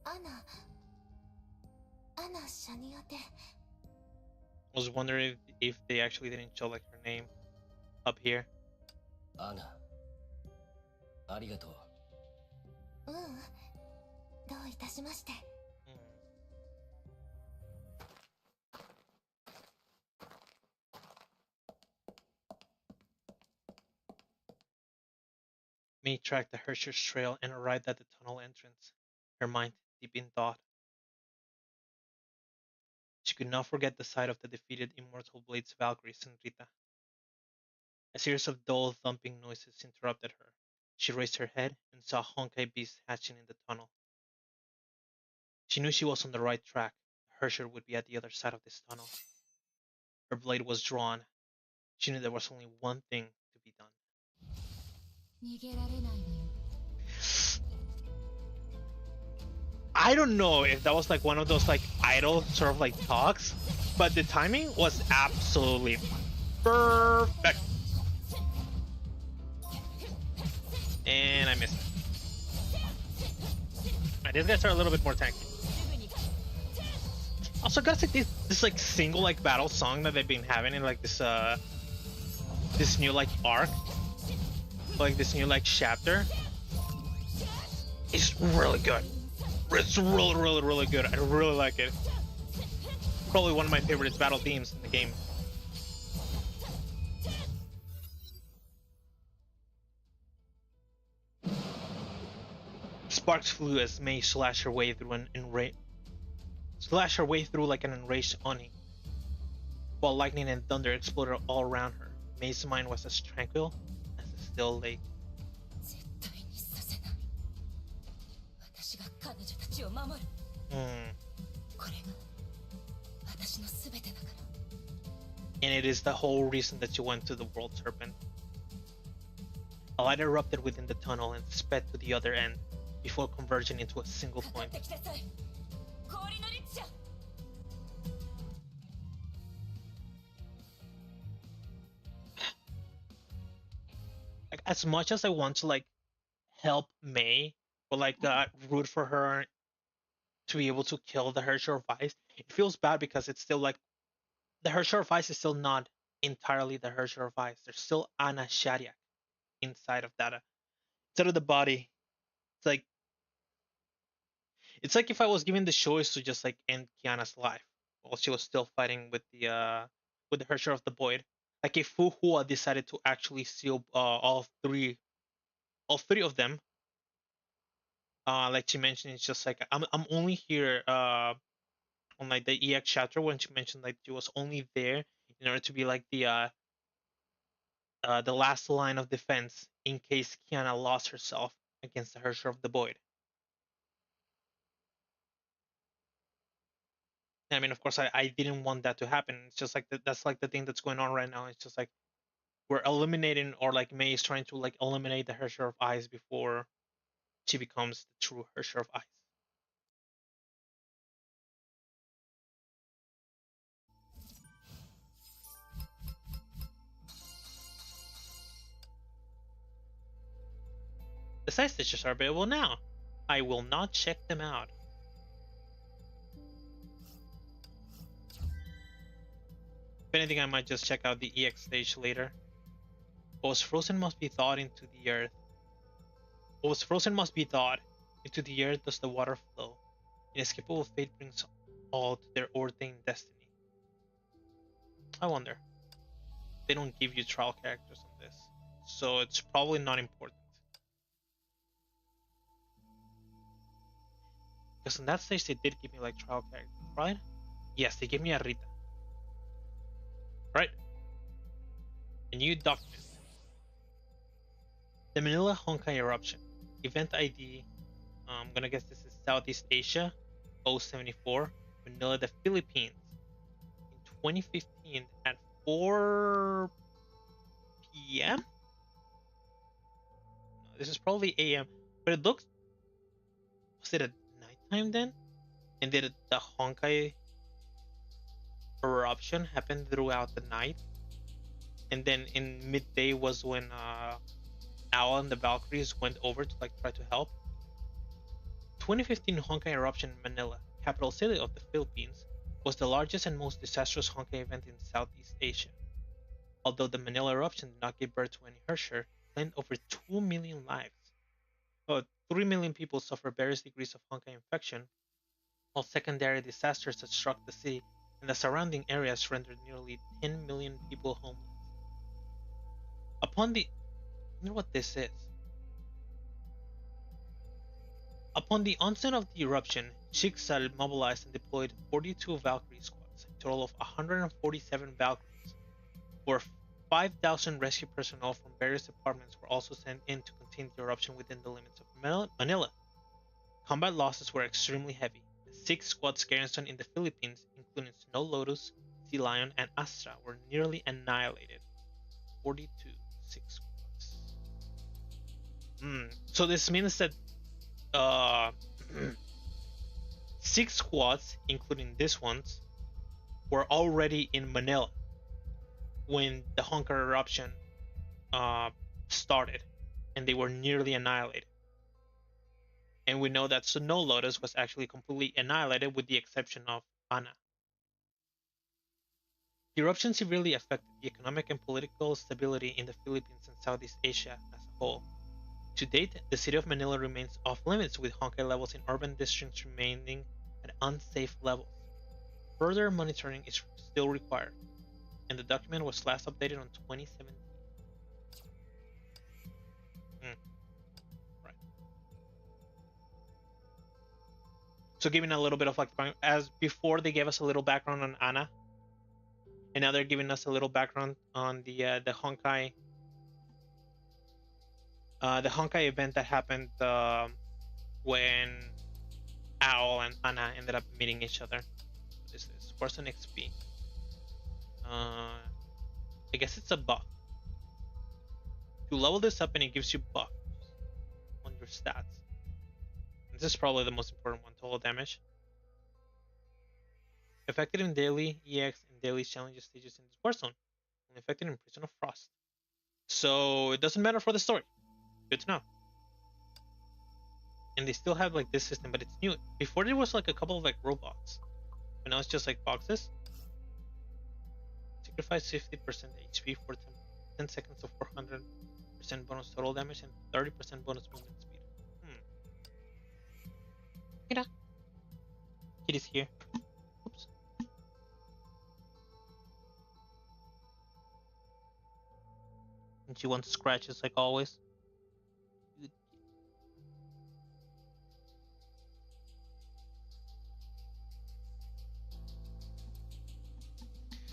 アナシャニアテ。I was wondering if they actually didn't show like her name up here. アナ、ありがとう。どういたしまして。Mei tracked the Herscher's trail and arrived at the tunnel entrance, her mind deep in thought. She could not forget the sight of the defeated Immortal Blade's Valkyrie, Senrita. A series of dull thumping noises interrupted her. She raised her head and saw Honkai beasts hatching in the tunnel. She knew she was on the right track. The herrscher would be at the other side of this tunnel. Her blade was drawn. She knew there was only one thing to be done. I don't know if that was like one of those like idle sort of like talks, but the timing was absolutely perfect. And I missed it. Alright, these guys are a little bit more tanky. Also, gotta say this like single like battle song that they've been having in like this this new like arc, like this new like chapter, is really good. It's really good. I really like it. Probably one of my favorite battle themes in the game. Sparks flew as Mei slashed her way through like an enraged Oni. While lightning and thunder exploded all around her, Mei's mind was as tranquil as a still lake. And it is the whole reason that you went to the World Serpent. A light erupted within the tunnel and sped to the other end, before converging into a single point. as much as I want to like help Mei or like root for her to be able to kill the herrscher of ice, it feels bad because it's still like the herrscher of ice is still not entirely the herrscher of ice. There's still Anna Shariak inside of that, instead of the body. It's like if I was given the choice to just like end Kiana's life while she was still fighting with the herrscher of the void. Like if Fu Hua decided to actually seal all three of them, like she mentioned, it's just like I'm only here on like the EX chapter when she mentioned like she was only there in order to be like the last line of defense in case Kiana lost herself against the herrscher of the void. I mean, of course, I didn't want that to happen. It's just like that's like the thing that's going on right now. It's just like we're eliminating, or like Mei is trying to like eliminate the herrscher of ice before she becomes the true herrscher of ice. The side stitches are available now. I will not check them out. If anything, I might just check out the EX stage later. What was frozen must be thawed into the earth. What was frozen must be thawed. Into the earth does the water flow. Inescapable fate brings all to their ordained destiny. I wonder. They don't give you trial characters on this, so it's probably not important. Because in that stage they did give me like trial characters, right? Yes, they gave me a Rita. Right? A new document. The Manila Honkai eruption. Event ID. I'm gonna guess this is Southeast Asia. 074. Manila, the Philippines. In 2015 at 4 p.m. No, this is probably a.m. But it looks. Was it at nighttime then? And did the Honkai eruption happen throughout the night? And then in midday was when Owl and the Valkyries went over to like try to help. 2015 Honkai eruption in Manila, capital city of the Philippines, was the largest and most disastrous Honkai event in Southeast Asia. Although the Manila eruption did not give birth to any herrscher, it claimed over 2 million lives. About 3 million people suffered various degrees of Honkai infection, while secondary disasters that struck the city and the surrounding areas rendered nearly 10 million people homeless. Upon the I wonder what this is. Upon the onset of the eruption, Schicksal mobilized and deployed 42 Valkyrie squads. A total of 147 Valkyries, or 5,000 rescue personnel from various departments were also sent in to contain the eruption within the limits of Manila. Combat losses were extremely heavy. The 6 squads garrisoned in the Philippines, including Snow Lotus, Sea Lion, and Astra, were nearly annihilated. 42 6 squads. So this means that 6 squads, including this ones, were already in Manila when the Honkai eruption started, and they were nearly annihilated. And we know that Snow Lotus was actually completely annihilated with the exception of Anna. The eruption severely affected the economic and political stability in the Philippines and Southeast Asia as a whole. To date, the city of Manila remains off-limits, with Honkai levels in urban districts remaining at unsafe levels. Further monitoring is still required, and the document was last updated on 2017. Right. So giving a little bit of like, as before they gave us a little background on Anna, and now they're giving us a little background on the Honkai event that happened when Owl and Anna ended up meeting each other. What is this? Person XP. I guess it's a buff. You level this up and it gives you buffs on your stats. This is probably the most important one. Total damage. Affected in daily EX and daily challenges stages in this war zone. Only affected in Prison of Frost. So it doesn't matter for the story. Good to know. And they still have like this system, but it's new. Before there was like a couple of like robots, but now it's just like boxes. Sacrifice 50% HP for 10 seconds of 400% bonus total damage and 30% bonus movement speed. Mira. It is here. Oops. And she wants scratches like always.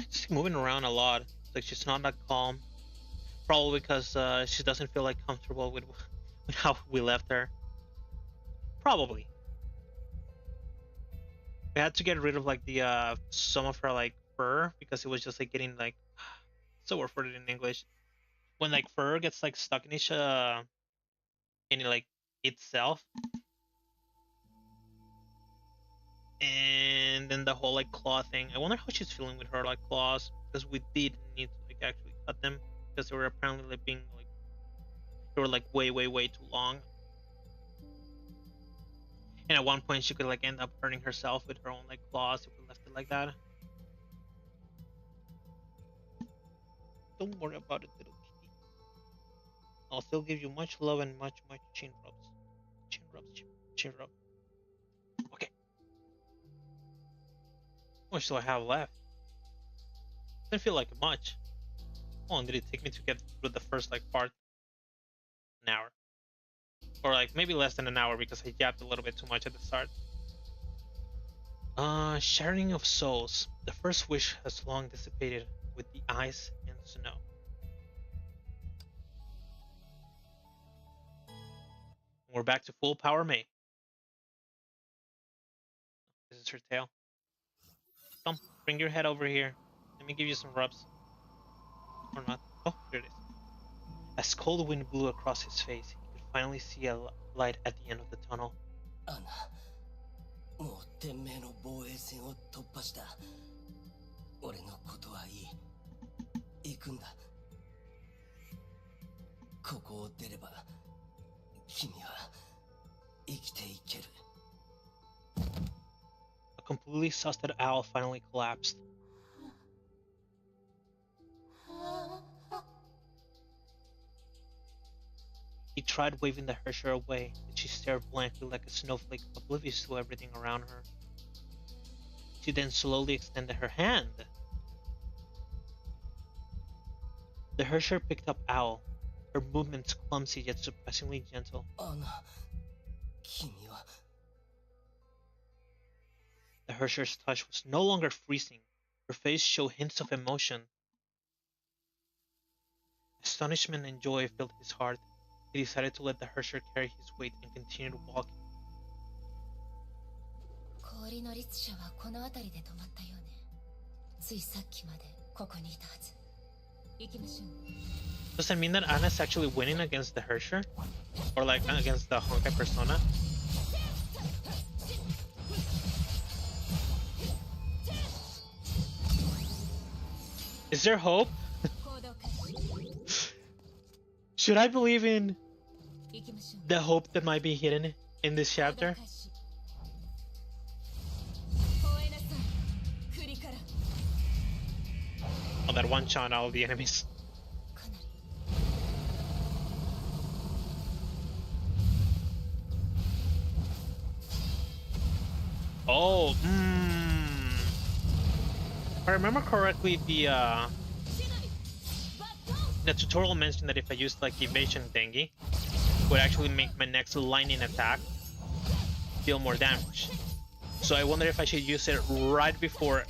She's moving around a lot. Like she's not that calm. Probably because she doesn't feel like comfortable with how we left her. Probably. We had to get rid of like the some of her like fur because it was just like getting like so word for it in English. When like fur gets like stuck in like itself. And then the whole like claw thing. I wonder how she's feeling with her like claws, because we did need to like actually cut them because they were apparently like being like they were like way too long. And at one point she could like end up hurting herself with her own like claws if we left it like that. Don't worry about it, little kitty. I'll still give you much love and much chin rubs. Chin rub. Okay. How much do I have left? Doesn't feel like much. How long did it take me to get through the first like part? An hour. Or like maybe less than an hour because I yapped a little bit too much at the start. Sharing of souls. The first wish has long dissipated with the ice and snow. We're back to full power Mei. This is her tail. Come, bring your head over here. Let me give you some rubs. Or not. Oh, here it is. As cold wind blew across his face, he could finally see a light at the end of the tunnel. A completely exhausted owl finally collapsed. He tried waving the herrscher away, but she stared blankly like a snowflake, oblivious to everything around her. She then slowly extended her hand. The herrscher picked up Owl, her movements clumsy yet surprisingly gentle. The herrscher's touch was no longer freezing. Her face showed hints of emotion. Astonishment and joy filled his heart. He decided to let the herrscher carry his weight and continued walking. Does that mean that Anna's actually winning against the herrscher? Or like against the Honkai persona? Is there hope? Should I believe in the hope that might be hidden in this chapter? Oh, that one shot all the enemies. Oh, if I remember correctly, the tutorial mentioned that if I used like evasion thingy, would actually make my next lightning attack deal more damage. So I wonder if I should use it right before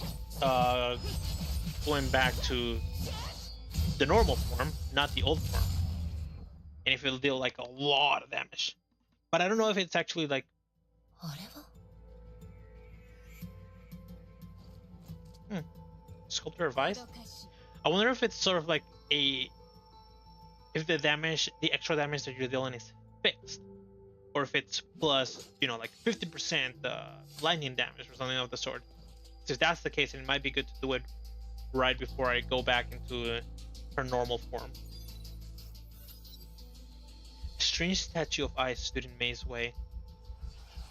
going back to the normal form, not the old form, and if it'll deal like a lot of damage. But I don't know if it's actually like Sculptor Advice. I wonder if it's sort of like if the damage, the extra damage that you're dealing is fixed, or if it's plus, you know, like 50% lightning damage or something of the sort. So if that's the case, it might be good to do it right before I go back into her normal form. strange statue of ice stood in Mei's way.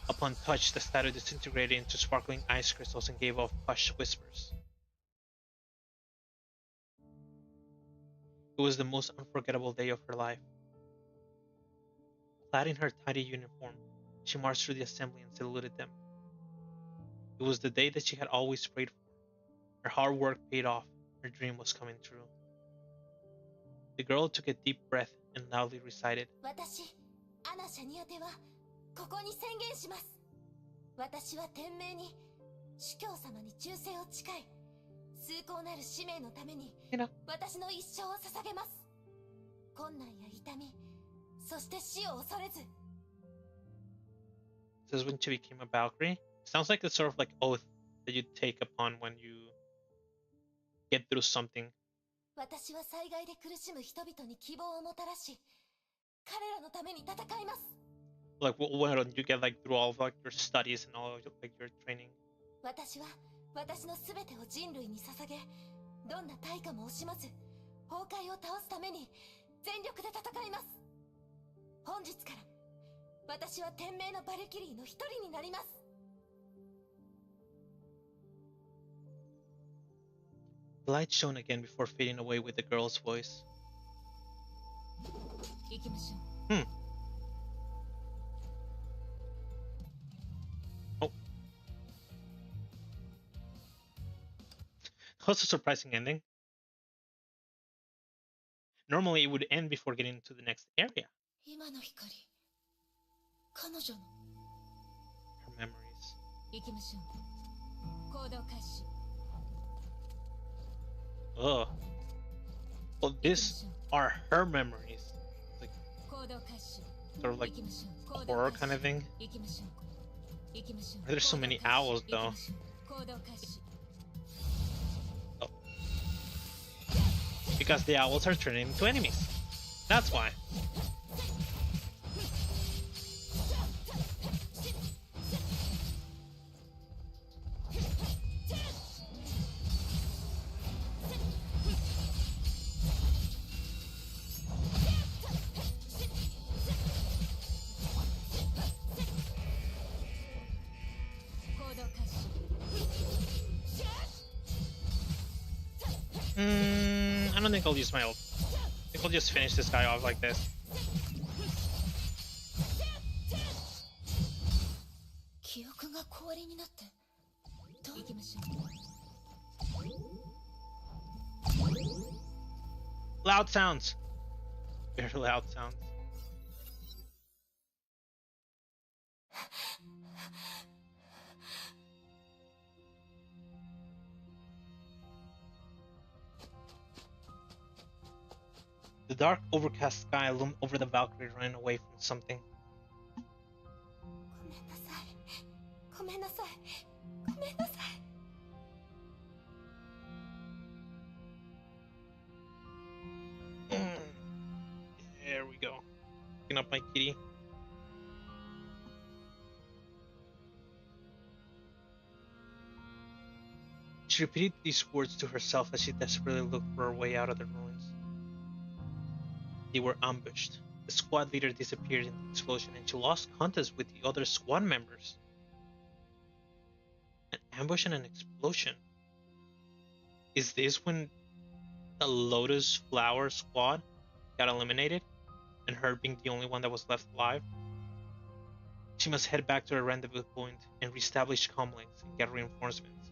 Upon touch, the statue disintegrated into sparkling ice crystals and gave off hushed whispers. It was the most unforgettable day of her life. Clad in her tidy uniform, she marched through the assembly and saluted them. It was the day that she had always prayed for. Her hard work paid off. Her dream was coming true. The girl took a deep breath and loudly recited, 私、アナ・シャニアテはここに宣言します。私は天命に主教様に忠誠を誓い、崇高なる使命のために私の一生を捧げます。困難や痛み、そして死を恐れず。This is when she became a Valkyrie. Sounds like a sort of like oath that you take upon when you get through something. 私は災害で苦しむ人々に希望をもたらし、彼らのために戦います。Like when you get like through all of like your studies and all of like your training. 私は私のすべてを人類に捧げ、どんな対価も惜しまず、崩壊を倒すために全力で戦います。本日から私は天命のバルキリーの一人になります。The light shone again before fading away with the girl's voice. 行きましょう。Oh. That was a surprising ending. Normally it would end before getting to the next area. 今の光、彼女の。Her memories. 行きましょう。行動開始。Ugh. Well, these are her memories. Like, sort of like horror kind of thing. There's so many owls though. Oh. Because the owls are turning into enemies. That's why. I don't think I'll use my ult. I think I'll just finish this guy off like this. Loud sounds. Very loud sounds. The dark, overcast sky loomed over the Valkyrie running away from something. There we go. Picking up my kitty. She repeated these words to herself as she desperately looked for her way out of the ruins. They were ambushed. The squad leader disappeared in the explosion and she lost contact with the other squad members. An ambush and an explosion. Is this when the Lotus Flower squad got eliminated and her being the only one that was left alive? She must head back to her rendezvous point and reestablish comm links and get reinforcements.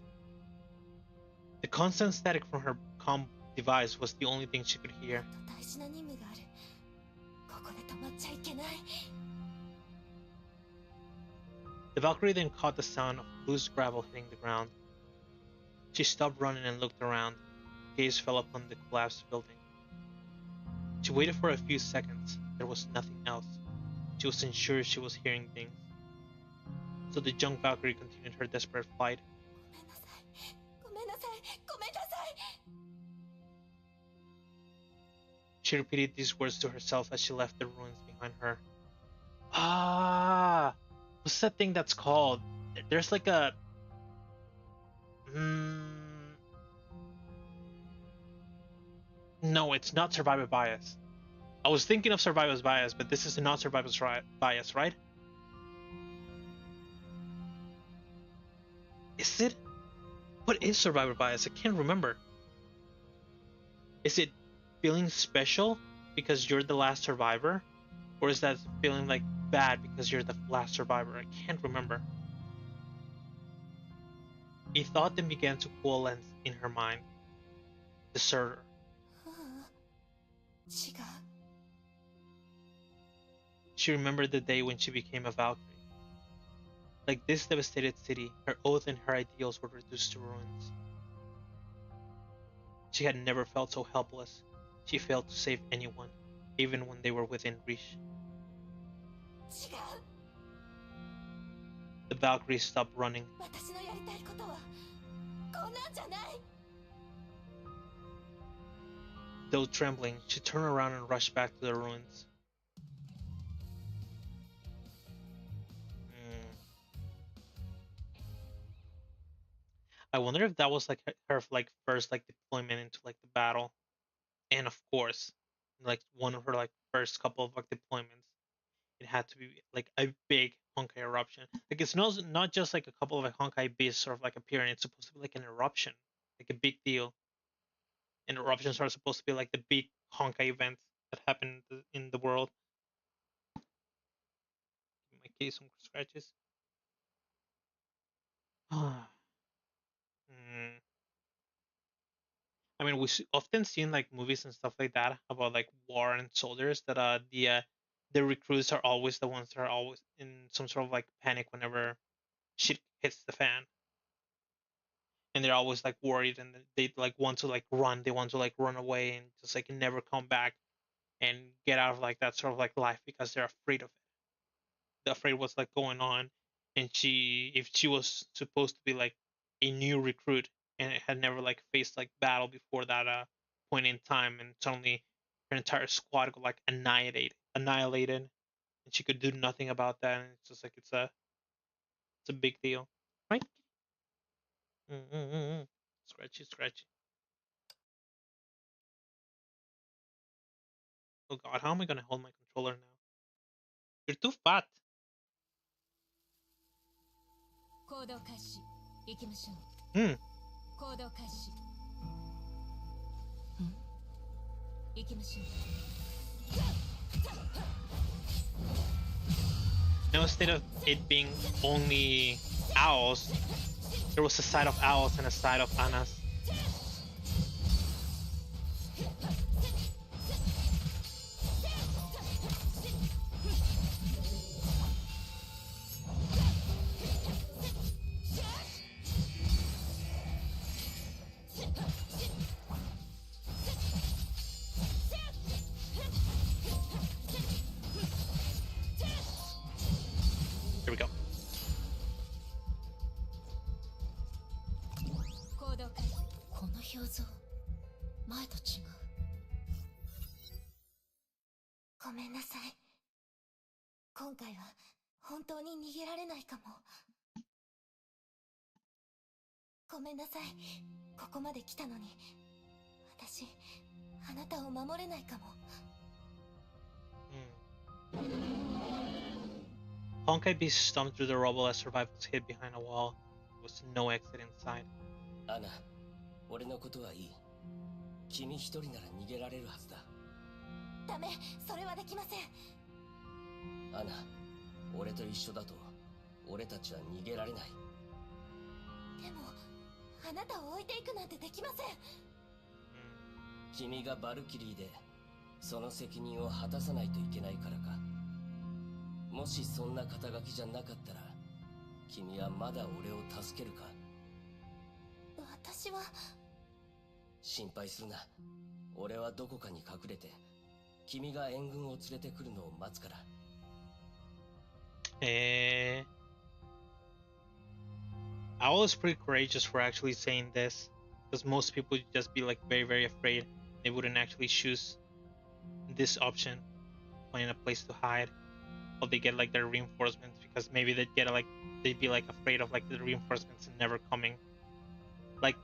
The constant static from her comm device was the only thing she could hear. The Valkyrie then caught the sound of loose gravel hitting the ground. She stopped running and looked around. Gaze fell upon the collapsed building. She waited for a few seconds. There was nothing else. She wasn't sure she was hearing things. So the young Valkyrie continued her desperate flight. She repeated these words to herself as she left the ruins behind her. Ah! What's that thing that's called? There's like a... No, it's not survivor bias. I was thinking of survivor's bias, but this is not survivor's bias, right? Is it? What is survivor bias? I can't remember. Is it feeling special because you're the last survivor? Or is that feeling like bad because you're the last survivor? I can't remember. A thought then began to coalesce in her mind. Deserter. She remembered the day when she became a Valkyrie. Like this devastated city, her oath and her ideals were reduced to ruins. She had never felt so helpless. She failed to save anyone, even when they were within reach. The Valkyrie stopped running. Though trembling, she turned around and rushed back to the ruins. I wonder if that was like her like first like deployment into like the battle, and of course, like one of her like first couple of like deployments, it had to be like a big Honkai eruption. Like it's not just like a couple of like Honkai beasts sort of like appearing. It's supposed to be like an eruption, like a big deal. And eruptions are supposed to be like the big Honkai events that happen in the world. In my case, some scratches. I mean, we often see in like movies and stuff like that about like war and soldiers that the recruits are always the ones that are always in some sort of like panic whenever shit hits the fan, and they're always like worried and they like want to like run, they want to like run away and just like never come back and get out of like that sort of like life because they're afraid of it. They're afraid what's like going on, and if she was supposed to be like a new recruit and had never like faced like battle before that point in time, and suddenly her entire squad got like annihilated, and she could do nothing about that, and it's just like it's a big deal, right? Mm-mm-mm. Scratchy, scratchy. Oh god, how am I gonna hold my controller now? You're too fat. Hmm. Now instead of it being only owls, there was a side of owls and a side of Annas. Here we go. Honkai Beast stomped through the rubble as survivors hid behind a wall. There was no exit inside. Anna, 俺のことはいい。君一人なら逃げられるはずだ。ダメ、それはできません。アナ、俺と一緒だと俺たちは逃げられない。でも、あなたを置いていくなんてできません。君がバルキリーでその責任を果たさないといけないからか。もしそんな肩書きじゃなかったら、君はまだ俺を助けるか？私は心配するな。俺はどこかに隠れて、君が援軍を連れてくるのを待つから。I was pretty courageous for actually saying this, because most people would just be like very, very afraid. They wouldn't actually choose this option, find a place to hide, or they get like their reinforcements, because maybe they'd be like afraid of like the reinforcements and never coming. Like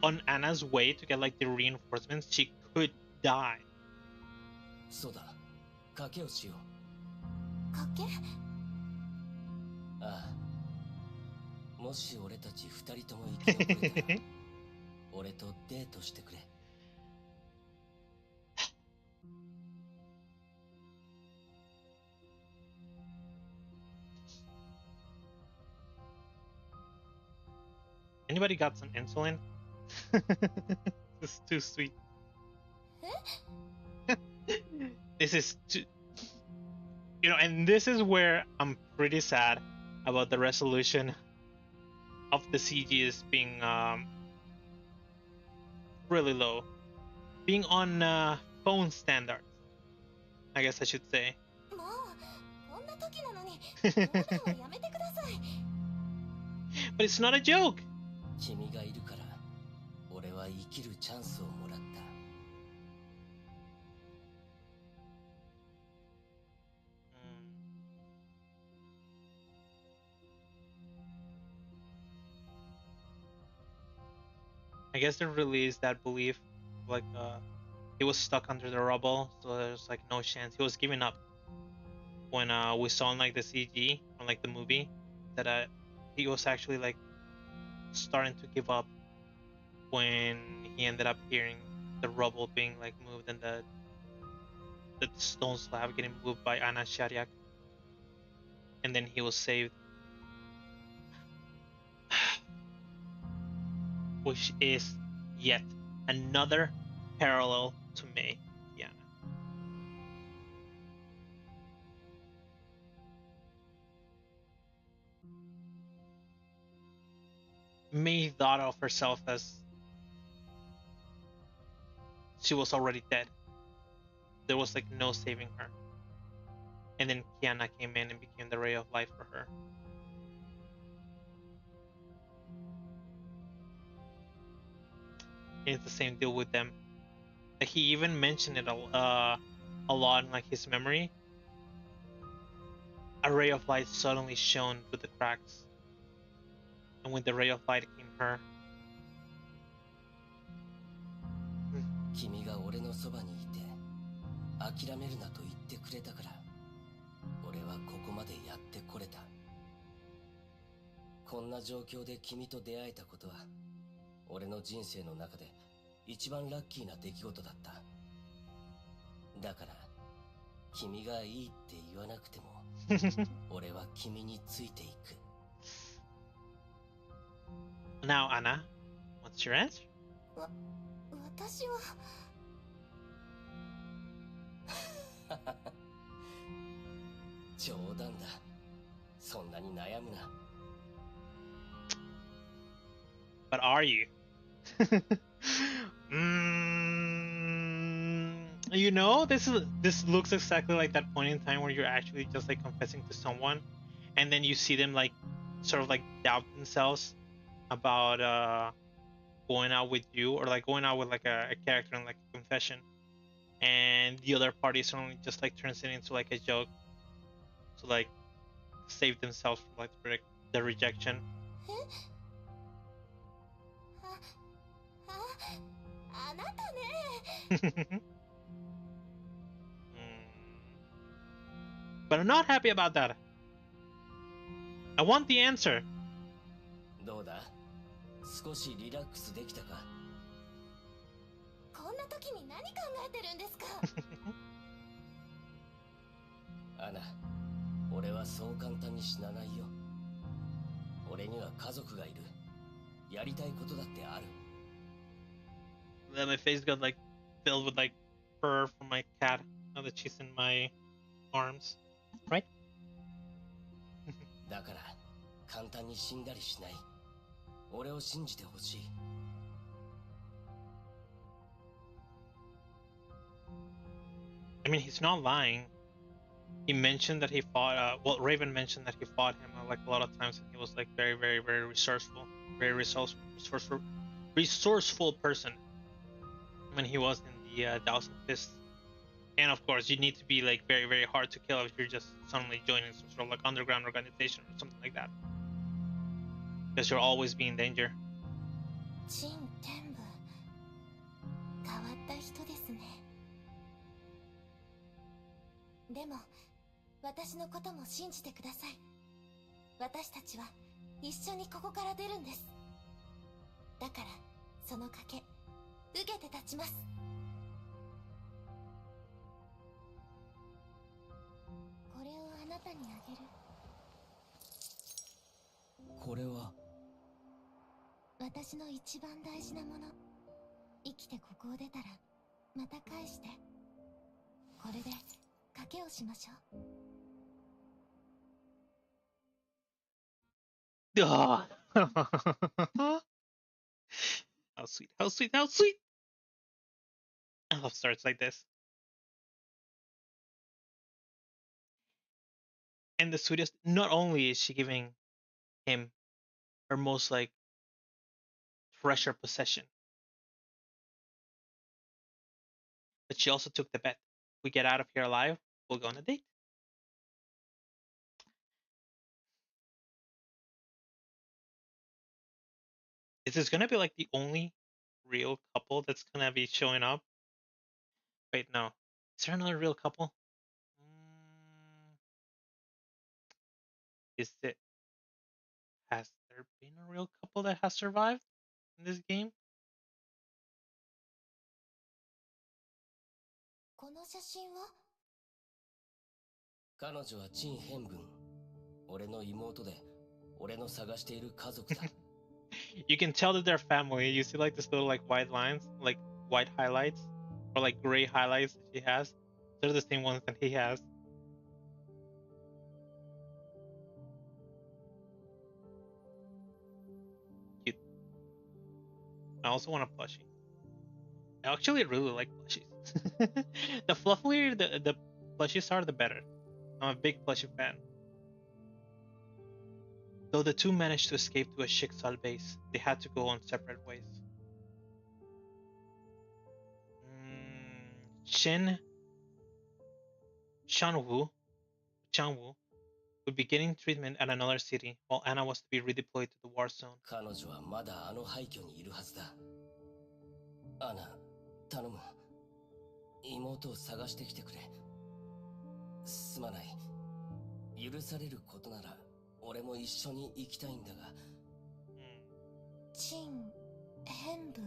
on Anna's way to get like the reinforcements, she could die そうだ、賭けをしよう。賭け？ああ、もし俺たち二人とも生き残れたら俺とデートしてくれ。Anybody got some insulin? This is too sweet. This is too, you know, and this is where I'm pretty sad about the resolution of the CGs being really low, being on phone standards, I guess I should say. But it's not a joke. 君がいるから俺は生きるチャンスをもらった。I guess there really is that belief, like he was stuck under the rubble, so there's like no chance. He was giving up. When we saw in like the CG on like the movie, that he was actually like starting to give up when he ended up hearing the rubble being like moved and the stone slab getting moved by Anna Shariak, and then he was saved. Which is yet another parallel to Mei. Yeah. Mei thought of herself as she was already dead. There was like no saving her. And then Kiana came in and became the ray of life for her. It's the same deal with them. He even mentioned it a lot in like his memory. A ray of light suddenly shone through the cracks, and with the ray of light came her. 君が俺のそばにいて諦めるなと言ってくれたから俺はここまでやってこれた。こんな状況で君と出会えたことは俺の人生の中で一番ラッキーな出来事だった。だから君がいいって言わなくても俺は君についていく。Now, Anna, what's your answer? 私は冗談だ。そんなに悩むな。But are you? You know, this looks exactly like that point in time where you're actually just like confessing to someone, and then you see them like sort of like doubt themselves about going out with you, or like going out with like a character in like a confession, and the other party suddenly just like turns it into like a joke to like save themselves from like the rejection. But I'm not happy about that. I want the answer. どうだ？少しリラックスできたか？こんな時に何考えてるんですか？アナ、俺はそう簡単に死なないよ。俺には家族がいる。やりたいことだってある。Then my face got like filled with like fur from my cat now that she's in my arms, right? だから簡単に死んだりしない。俺を信じてほしい。I mean, he's not lying. He mentioned that he fought. Well, Raven mentioned that he fought him like a lot of times, and he was like very, very, very resourceful, very resourceful person when he was in the Thousand Fists. And of course, you need to be like very, very hard to kill if you're just suddenly joining some sort of like underground organization or something like that, because you'll always be in danger. 陳天部変わった人ですね。でも私のことも信じてください。私たちは一緒にここから出るんです。だからその賭け受けて立ちます。これをあなたにあげる。これは私の一番大事なもの。生きてここを出たらまた返して。これで賭けをしましょう。How sweet, how sweet, how sweet! I love starts like this. And the sweetest, not only is she giving him her most like treasure possession, but she also took the bet. We get out of here alive, we'll go on a date. Is this gonna be like the only real couple that's gonna be showing up? Wait, no. Is there another real couple? Is it? Has there been a real couple that has survived in this game? この写真は？彼女は陳変文。俺の妹で、俺の探している家族だ。You can tell that they're family. You see like this little like white lines, like white highlights, or like gray highlights that she has. They're the same ones that he has. Cute. I also want a plushie. I actually really like plushies. The fluffier the plushies are, the better. I'm a big plushie fan. Though the two managed to escape to a Schicksal base, they had to go on separate ways. Shanwu would be getting treatment at another city, while Anna was to be redeployed to the war zone. 彼女はまだあの廃墟にいるはずだ。アナ、頼む。妹を探してきてくれ。すまない。許されることなら、俺も一緒に行きたいんだが。陳変文。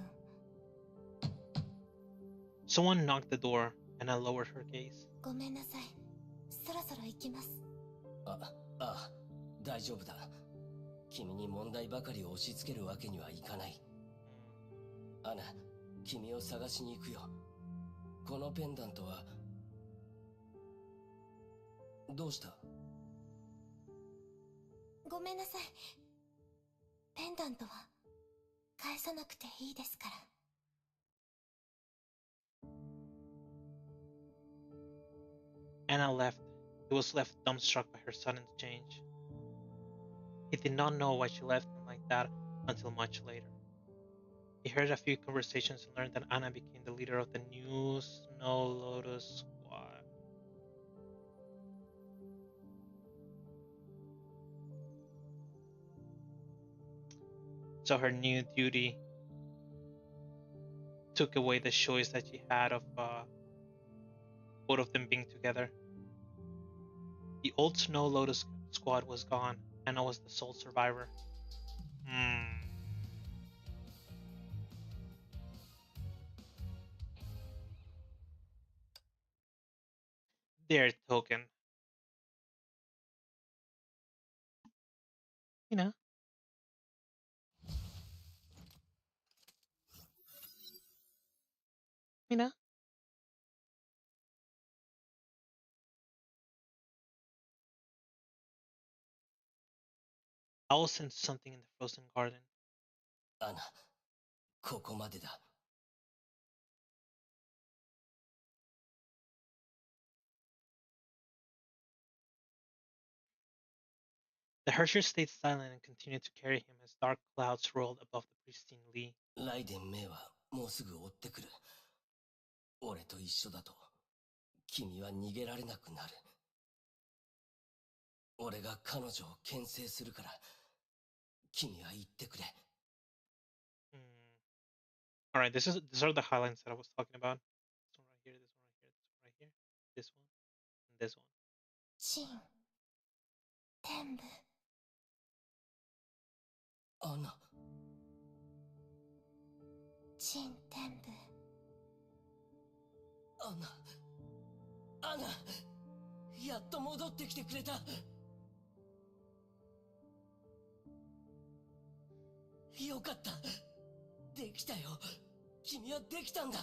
Someone knocked the door, and I lowered her gaze. ごめんなさい。そろそろ行きます。大丈夫だ。君に問題ばかり押し付けるわけにはいかない。アナ、君を探しに行くよ。このペンダントはどうした？ごめんなさい。ペンダントは返さなくていいですから。Anna left. He was left dumbstruck by her sudden change. He did not know why she left him like that until much later. He heard a few conversations and learned that Anna became the leader of the new Snow Lotus Squad. So her new duty took away the choice that she had of both of them being together. The old Snow Lotus Squad was gone. Anna was the sole survivor. Their token. You know. You know. I will sense something in the frozen garden. アナ、ここまでだ。The herrscher stayed silent and continued to carry him as dark clouds rolled above the pristine Lee. ライデン・メイはもうすぐ追ってくる。俺と一緒だと、君は逃げられなくなる。俺が彼女を牽制するから、君は言ってくれ。Alright, these are the highlights that I was talking about. This one right here, this one right here, this one right here, this one, this one. 陳天部アナ。陳天部アナ、やっと戻ってきてくれた。よかった。できたよ。君はできたんだ。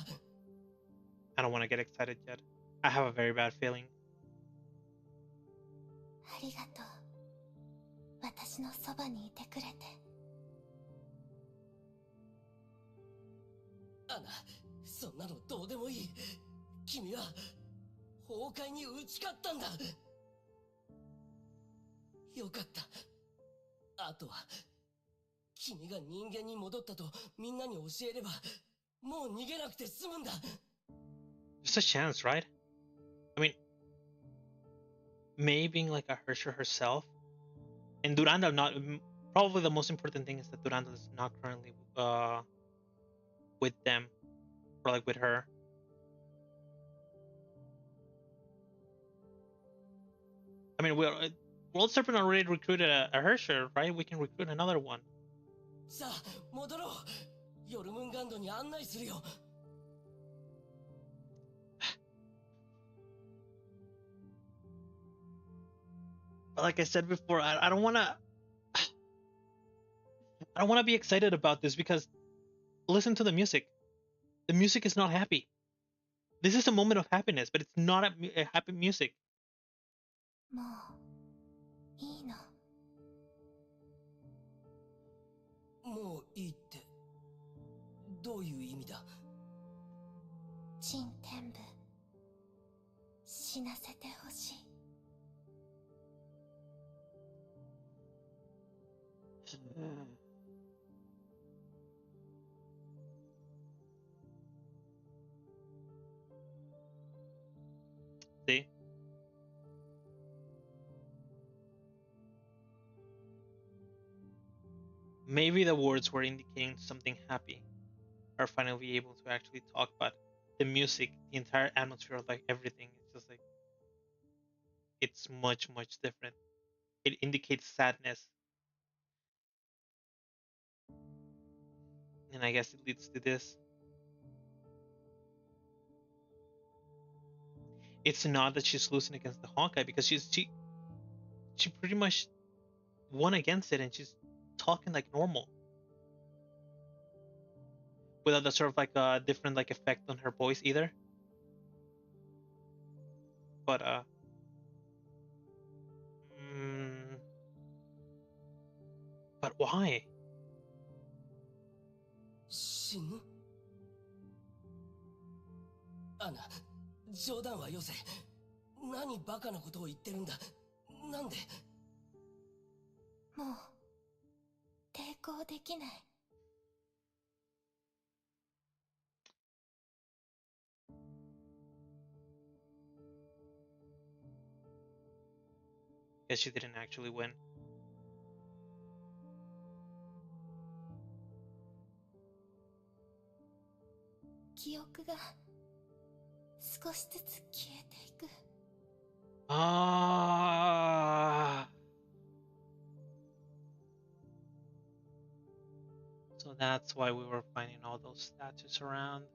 I don't want to get excited yet. I have a very bad feeling. ありがとう。私のそばにいてくれて。アナ、そんなのどうでもいい。君は崩壊に打ち勝ったんだ。よかった。あとは君が人間に戻ったとみんなに教えれば、もう逃げなくて済むんだ。Just a chance, right? I mean, Mei being like a herrscher herself, and Durandal not. Probably the most important thing is that Durandal is not currently with them, or like with her. I mean, World Serpent already recruited a herrscher, right? We can recruit another one. さあ、戻ろう。ヨルムンガンドに案内するよ。But like I said before, I don't want to. I don't want to be excited about this because listen to the music. The music is not happy. This is a moment of happiness, but it's not a happy music. もういいの。もういいって、どういう意味だ？陳天部死なせてほしい。See? Maybe the words were indicating something happy, are finally able to actually talk, but the music, the entire atmosphere, like everything, it's just like it's much different. It indicates sadness, and I guess it leads to this. It's not that she's losing against the Honkai because she pretty much won against it, and she's talking like normal without the sort of like a different like effect on her voice either. But but why? 死ぬ？アナ、冗談はよせ。何バカなことを言ってるんだ。なんで？もう抵抗できない。Guess she didn't actually win. 記憶が少しずつ消えていく。So that's why we were finding all those statues around.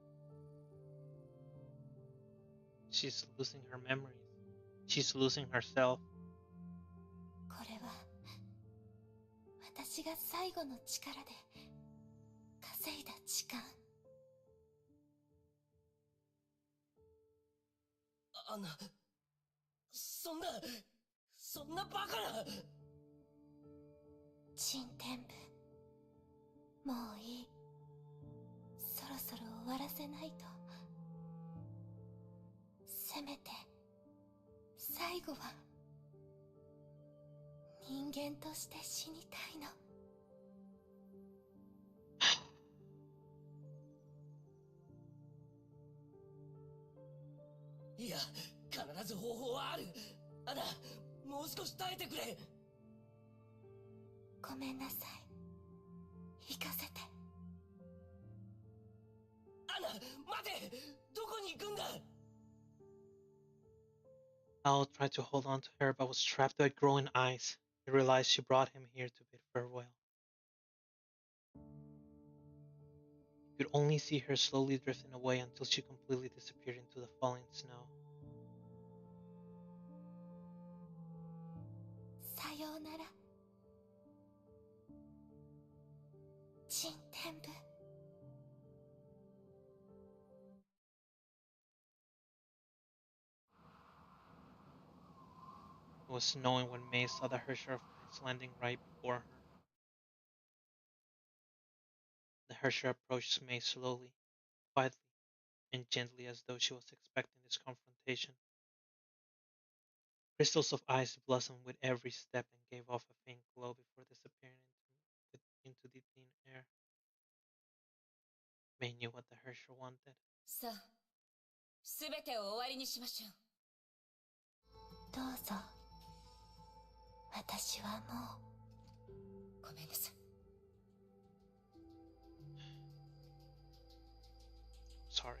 She's losing her memories. She's losing herself. これは私が最後の力で稼いだ時間。アナ、そんなバカな。陳天部、もういい。そろそろ終わらせないと。せめて最後は人間として死にたいの。いや、必ず方法はある。アナ、もう少し耐えてくれ。ごめんなさい。行かせて。アナ、待て。どこに行くんだ？ Owl tried to hold on to her, but was trapped by growing eyes. He realized she brought him here to bid farewell. He could only see her slowly drifting away until she completely disappeared into the falling snow. Sayonara. Jintenbu. It was snowing when Mei saw the herrscher of ice landing right before her. The herrscher approached Mei slowly, quietly, and gently as though she was expecting this confrontation. Crystals of ice blossomed with every step and gave off a faint glow before disappearing into the thin air. Mei knew what the herrscher wanted. さあ、すべてを終わりにしましょう。どうぞ。私はもう。ごめんなさい。Sorry.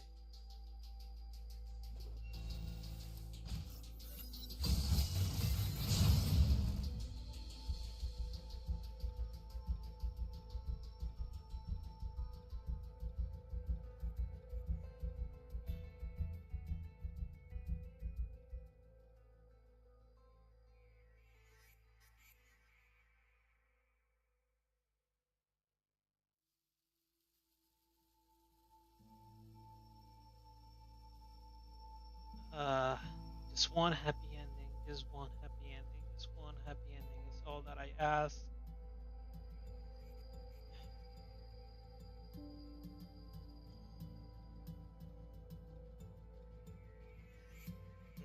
Just one happy ending. Just one happy ending. Just one happy ending is all that I ask.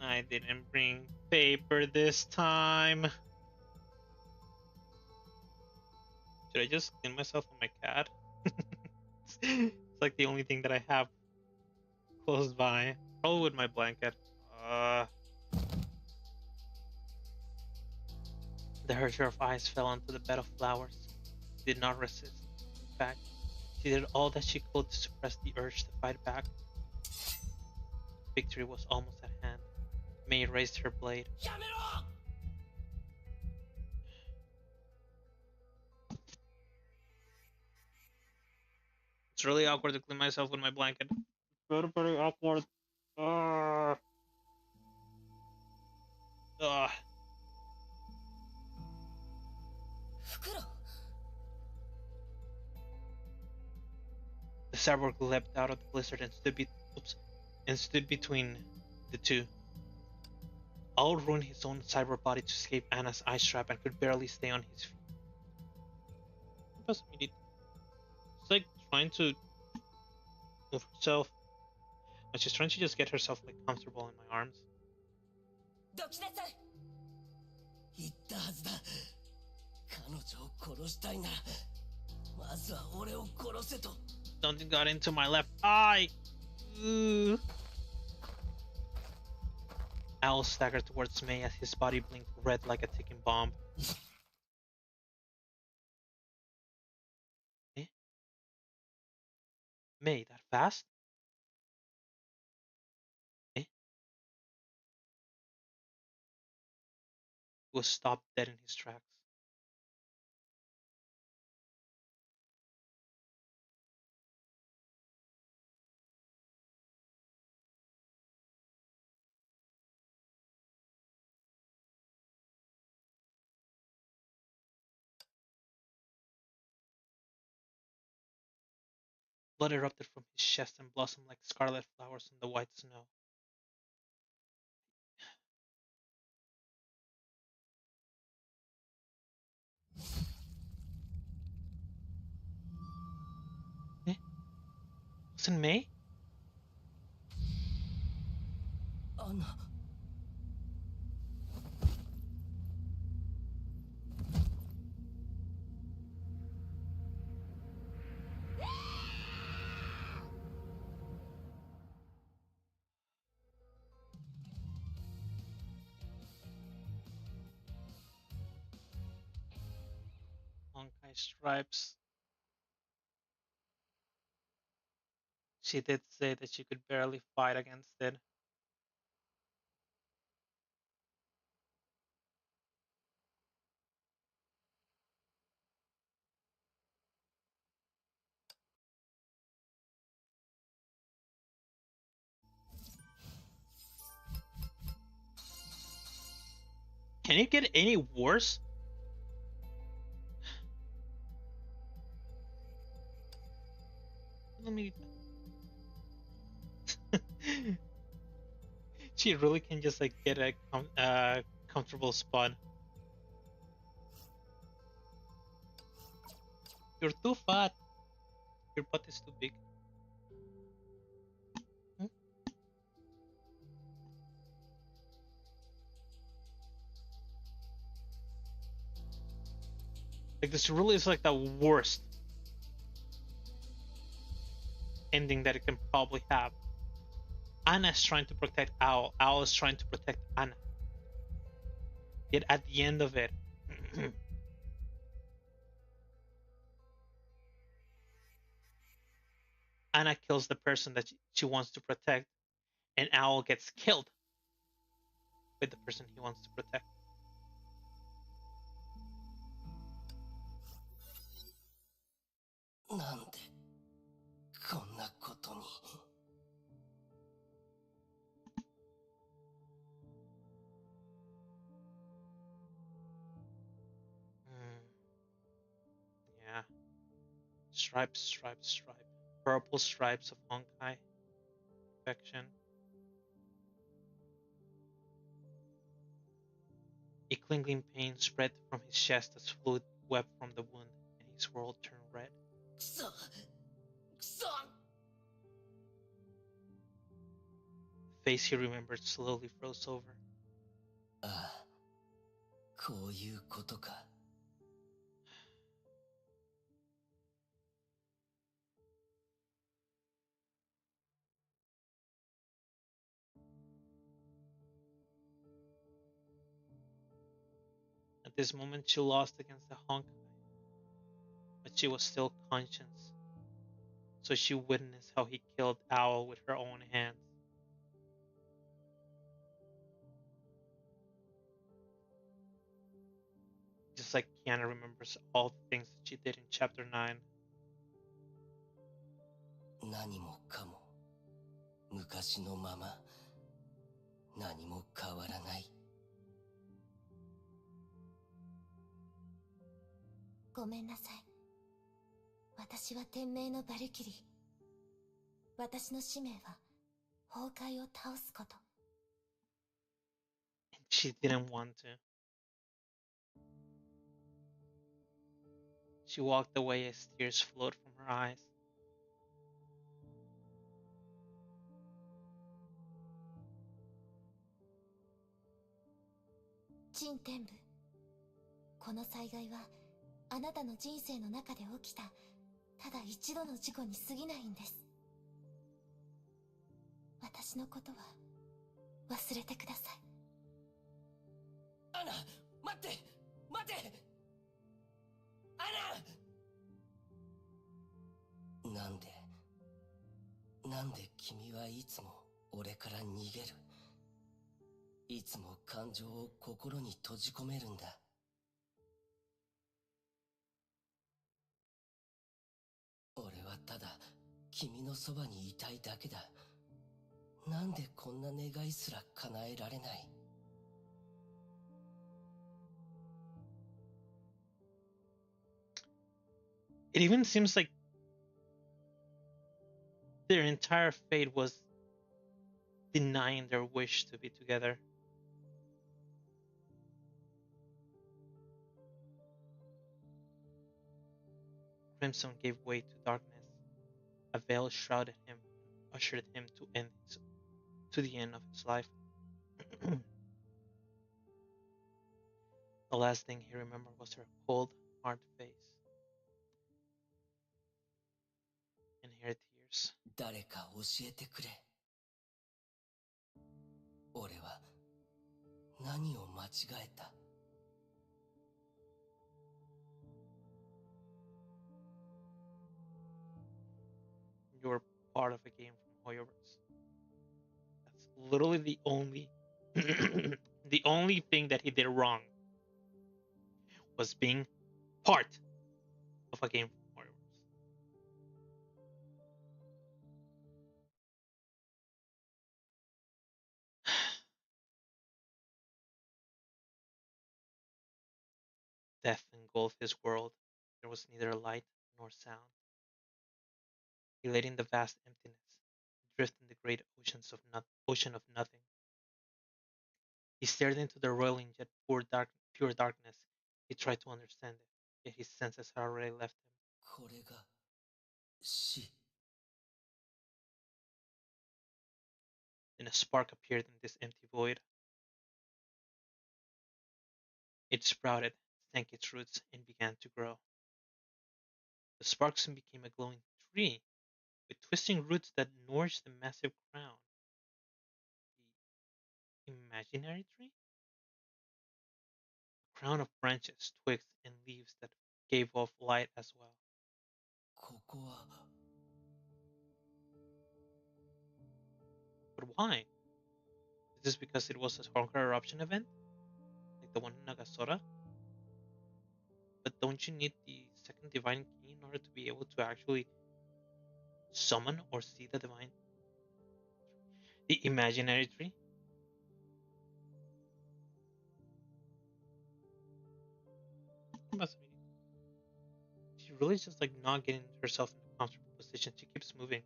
I didn't bring paper this time. Should I just clean myself with my cat? It's like the only thing that I have close by. Probably with my blanket. The herrscher of ice fell onto the bed of flowers. She did not resist. In fact, she did all that she could to suppress the urge to fight back. Victory was almost at hand. Mei raised her blade. It's really awkward to clean myself with my blanket. Very, very awkward. Ugh. Ugh. The cyborg leapt out of the blizzard and stood between the two. Owl ruined his own cyber body to escape Anna's ice trap and could barely stay on his feet. It's like trying to move herself, but she's trying to just get herself like comfortable in my arms. Something got into my left eye. Owl staggered towards Mei as his body blinked red like a ticking bomb. Eh? Mei, that fast? Eh? He was stopped dead in his tracks. Blood erupted from his chest and blossomed like scarlet flowers in the white snow. Eh? Wasn't Mei? Anna. Honkai stripes. She did say that she could barely fight against it. Can it get any worse? Let me. She really can just like get a comfortable spot. You're too fat. Your butt is too big. Hmm? Like this really is like the worst ending that it can probably have. Anna is trying to protect Owl. Owl is trying to protect Anna. Yet at the end of it, Anna kills the person that she wants to protect, and Owl gets killed with the person he wants to protect. Yeah. Stripes, stripes, stripe. Purple stripes of Honkai affection. A clinging pain spread from his chest as fluid wept from the wound, and his world turned red. The face he remembered slowly froze over. At this moment, she lost against the Honkai, but she was still conscious, so she witnessed how he killed Owl with her own hands. Just like Kiana remembers all the things that she did in chapter 9. 何もかも昔のまま何も変わらない。ごめんなさい。私は天命のバルキリー。私の使命は崩壊を倒すこと。She didn't want to. She walked away as tears flowed from her eyes. 陳天部、この災害はあなたの人生の中で起きたただ一度の事故に過ぎないんです。私のことは忘れてください。アナ、待って待て。アナ。なんで君はいつも俺から逃げる。いつも感情を心に閉じ込めるんだ。俺はただ君のそばにいたいだけだ。なんでこんな願いすら叶えられない。It even seems like their entire fate was denying their wish to be together. Crimson gave way to darkness. A veil shrouded him, ushered him to the end of his life. The last thing he remembered was her cold, hard face and her tears. 誰か教えてくれ。俺は何を間違えた。You're part of a game from Hoyoverse. That's literally the only the only thing that he did wrong was being part of a game from Hoyoverse. Death engulfed his world. There was neither light nor sound. He lay in the vast emptiness, adrift in the great ocean of nothing. He stared into the roiling yet pure darkness. He tried to understand it, yet his senses had already left him. これが死。 Then a spark appeared in this empty void. It sprouted, sank its roots, and began to grow. The spark soon became a glowing tree, with twisting roots that nourished the massive crown. The imaginary tree? A crown of branches, twigs, and leaves that gave off light as well. ここは But why? Is this because it was a Honkai eruption event? Like the one in Nagasora? But don't you need the second divine key in order to be able to actually summon or see the imaginary tree? She really just like not getting herself in a comfortable position. She keeps moving.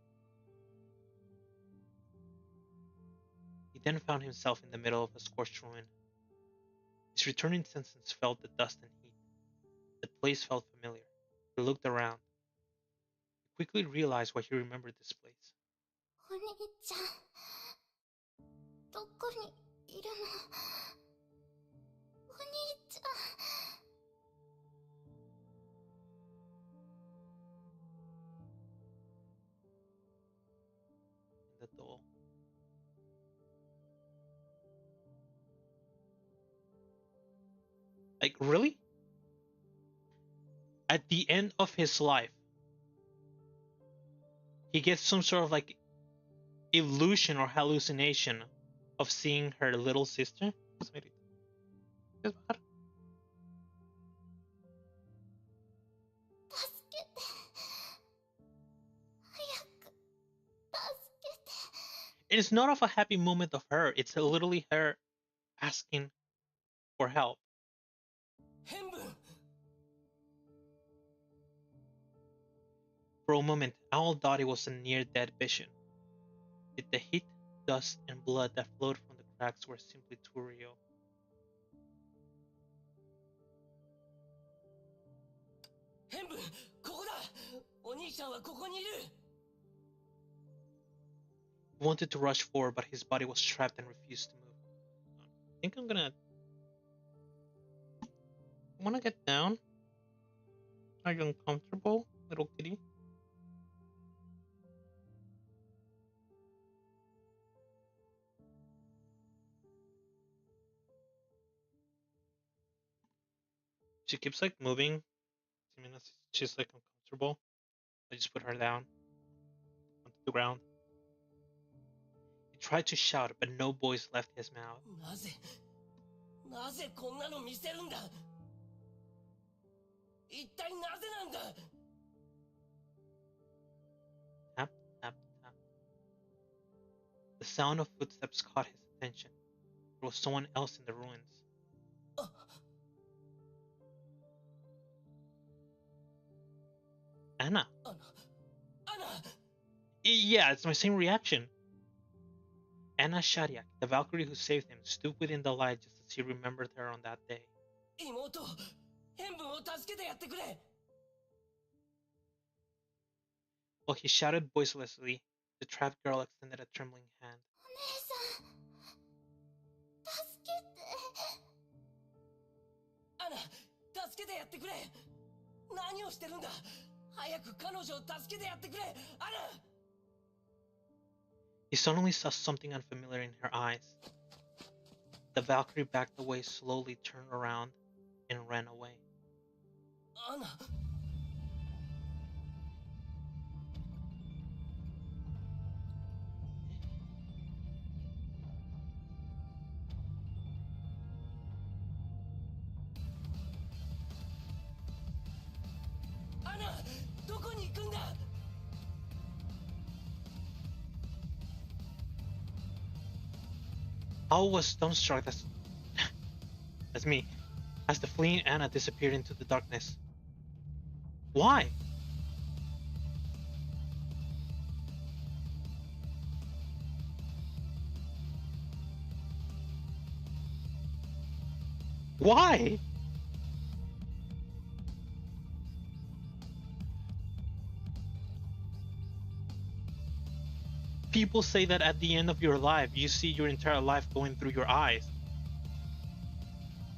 He then found himself in the middle of a scorched ruin. His returning senses felt the dust and heat. The place felt familiar. He looked around. He quickly realized why he remembered this place. お兄ちゃん、どこにいるの？お兄ちゃん。The doll. Like, really? At the end of his life, he gets some sort of like illusion or hallucination of seeing her little sister. It's not of a happy moment of her. It's literally her asking for help. For a moment, Owl thought it was a near-dead vision. Yet the heat, dust, and blood that flowed from the cracks were simply too real. He wanted to rush forward, but his body was trapped and refused to move. I think I'm gonna get down. Are you uncomfortable, little kitty? She keeps like moving. I mean, she's like uncomfortable. I just put her down onto the ground. He tried to shout, but no voice left his mouth. なぜこんなの見せるんだ。一体なぜなんだ。 Tap, tap, tap. The sound of footsteps caught his attention. There was someone else in the ruins. Anna. Anna. Yeah, it's my same reaction. Anna Shariak, the Valkyrie who saved him, stood within the light just as he remembered her on that day. 妹、変分を助けてやってくれ。 While he shouted voicelessly, the trapped girl extended a trembling hand. お姉さん、助けて。アナ、助けてやってくれ。何をしてるんだ。早く彼女を助けてやってくれ。アナ。 He suddenly saw something unfamiliar in her eyes. The Valkyrie backed away slowly, turned around, and ran away. Anna. Anna, どこに行くんだ。 Owl was dumbstruck. That's me. as the fleeing Anna disappeared into the darkness. Why? Why? People say that at the end of your life, you see your entire life going through your eyes.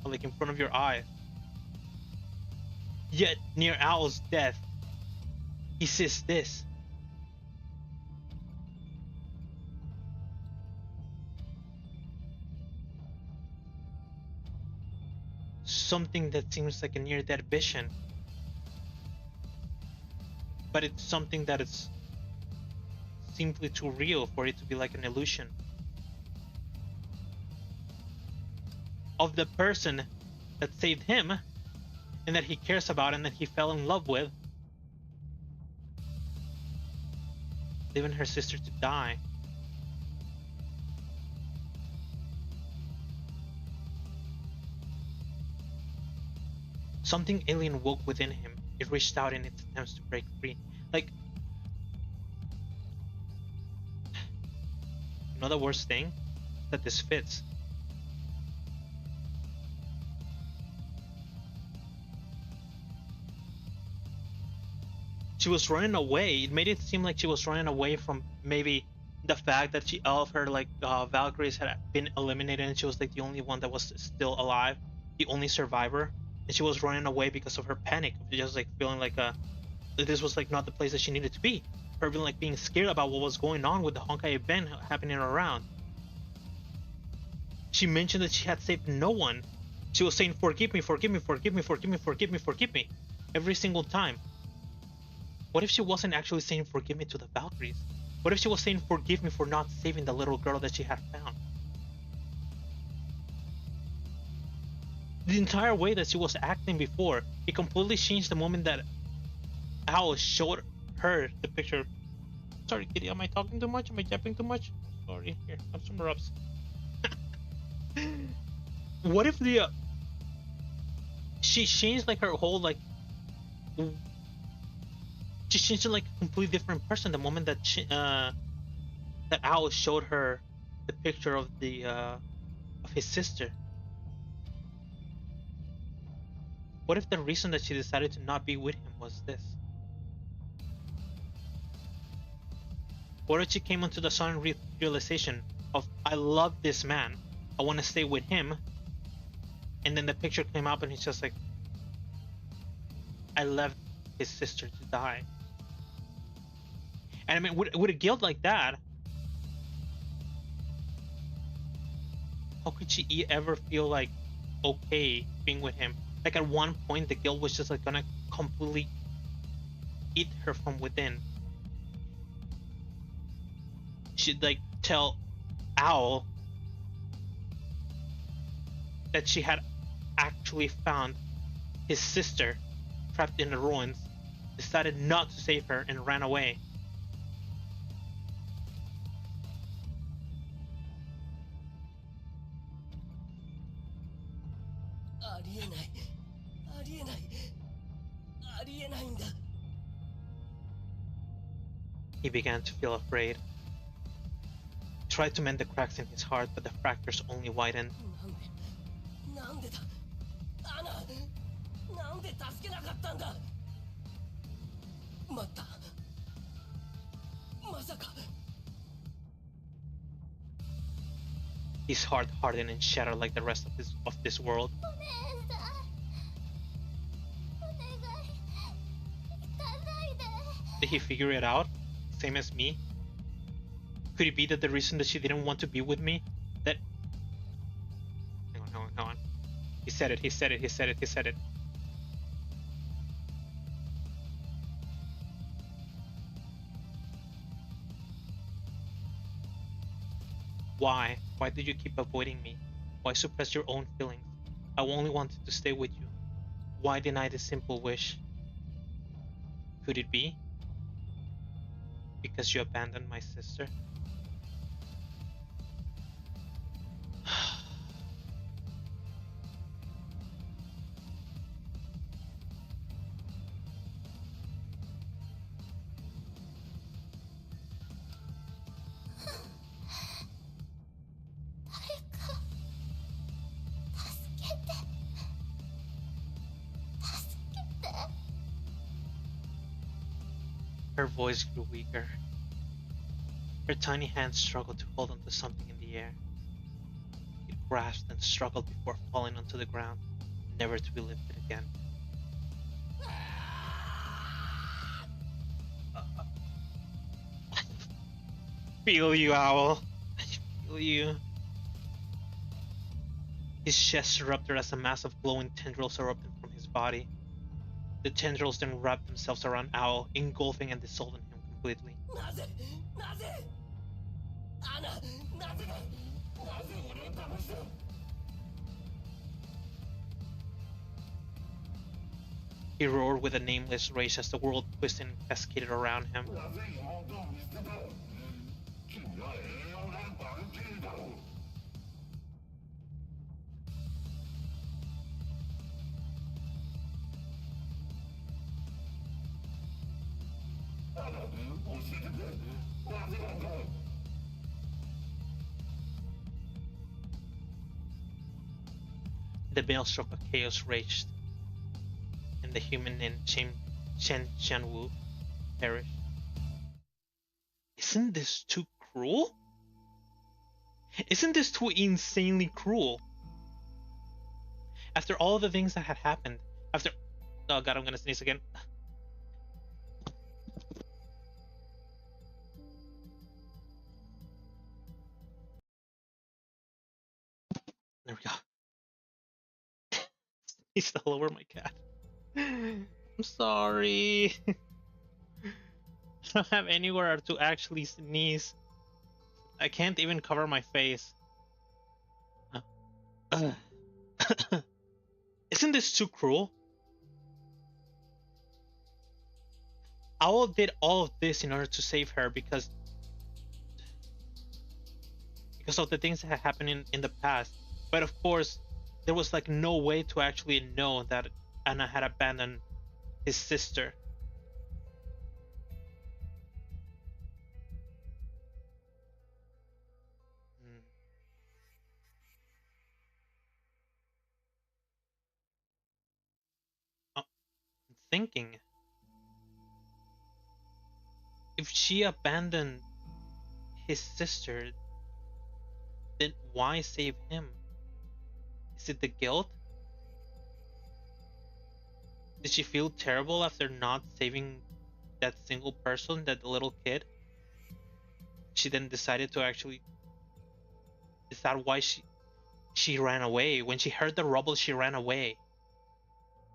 Or like in front of your eyes. Yet, near Owl's death, he says this. Something that seems like a near-death vision. But it's something that is simply too real for it to be like an illusion. Of the person that saved him, and that he cares about, and that he fell in love with, leaving her sister to die. Something alien woke within him. It reached out in its attempts to break free. Like, you know the worst thing? That this fits. She was running away. It made it seem like she was running away from maybe the fact that all of her like Valkyries had been eliminated, and she was like the only one that was still alive, the only survivor. And she was running away because of her panic, of just like feeling like this was like not the place that she needed to be. Her being scared about what was going on with the Honkai event happening around. She mentioned that she had saved no one. She was saying, "Forgive me, forgive me, forgive me, forgive me, forgive me, forgive me," every single time. What if she wasn't actually saying forgive me to the Valkyries? What if she was saying forgive me for not saving the little girl that she had found? The entire way that she was acting before, it completely changed the moment that Owl showed her the picture. Sorry, Kitty, am I talking too much? Am I yapping too much? Sorry, here, have some rubs. What if the she changed like her whole like she changed to like a completely different person the moment that that Owl showed her the picture of the of his sister. What if the reason that she decided to not be with him was this? What if she came onto the sudden realization of, I love this man, I want to stay with him, and then the picture came up and he's just like, I left his sister to die. And I mean, with a guilt like that, how could she ever feel like okay being with him? Like at one point, the guilt was just like gonna completely eat her from within. She'd like tell Owl that she had actually found his sister trapped in the ruins, decided not to save her, and ran away. He began to feel afraid. He tried to mend the cracks in his heart, but the fractures only widened. His heart hardened and shattered like the rest of this world. Did he figure it out? Same as me? Could it be that the reason that she didn't want to be with me, that... Hang on. He said it. Why? Why did you keep avoiding me? Why suppress your own feelings? I only wanted to stay with you. Why deny this simple wish? Could it be? Because you abandoned my sister? Her voice grew weaker. Her tiny hands struggled to hold onto something in the air. It grasped and struggled before falling onto the ground, never to be lifted again. Feel you, Owl. I feel you. His chest erupted as a mass of glowing tendrils erupted from his body. The tendrils then wrapped themselves around Owl, engulfing and dissolving him completely. He roared with a nameless rage as the world twisted and cascaded around him. The maelstrom of chaos raged, and the human named Chen Xianwu perished. Isn't this too cruel? Isn't this too insanely cruel? After all the things that had happened, after... Oh god, I'm gonna sneeze again. There we go. He's all over my cat. I'm sorry. I don't have anywhere to actually sneeze. I can't even cover my face. Isn't this too cruel? Owl did all of this in order to save her because of the things that had happened in the past. But of course, there was like no way to actually know that Anna had abandoned his sister. I'm thinking, if she abandoned his sister, then why save him? Is it the guilt? Did she feel terrible after not saving that single person, that little kid? She then decided to actually... Is that why she ran away? When she heard the rubble, she ran away.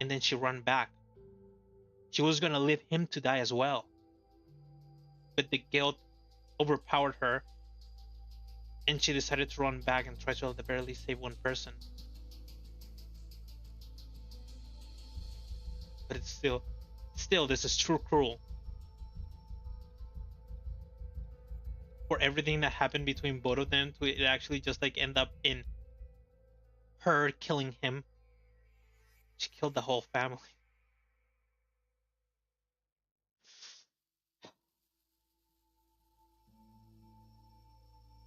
And then she ran back. She was gonna leave him to die as well. But the guilt overpowered her, and she decided to run back and try to at the very least save one person. But it's still, this is too cruel. For everything that happened between both of them to it actually just like end up in her killing him. She killed the whole family.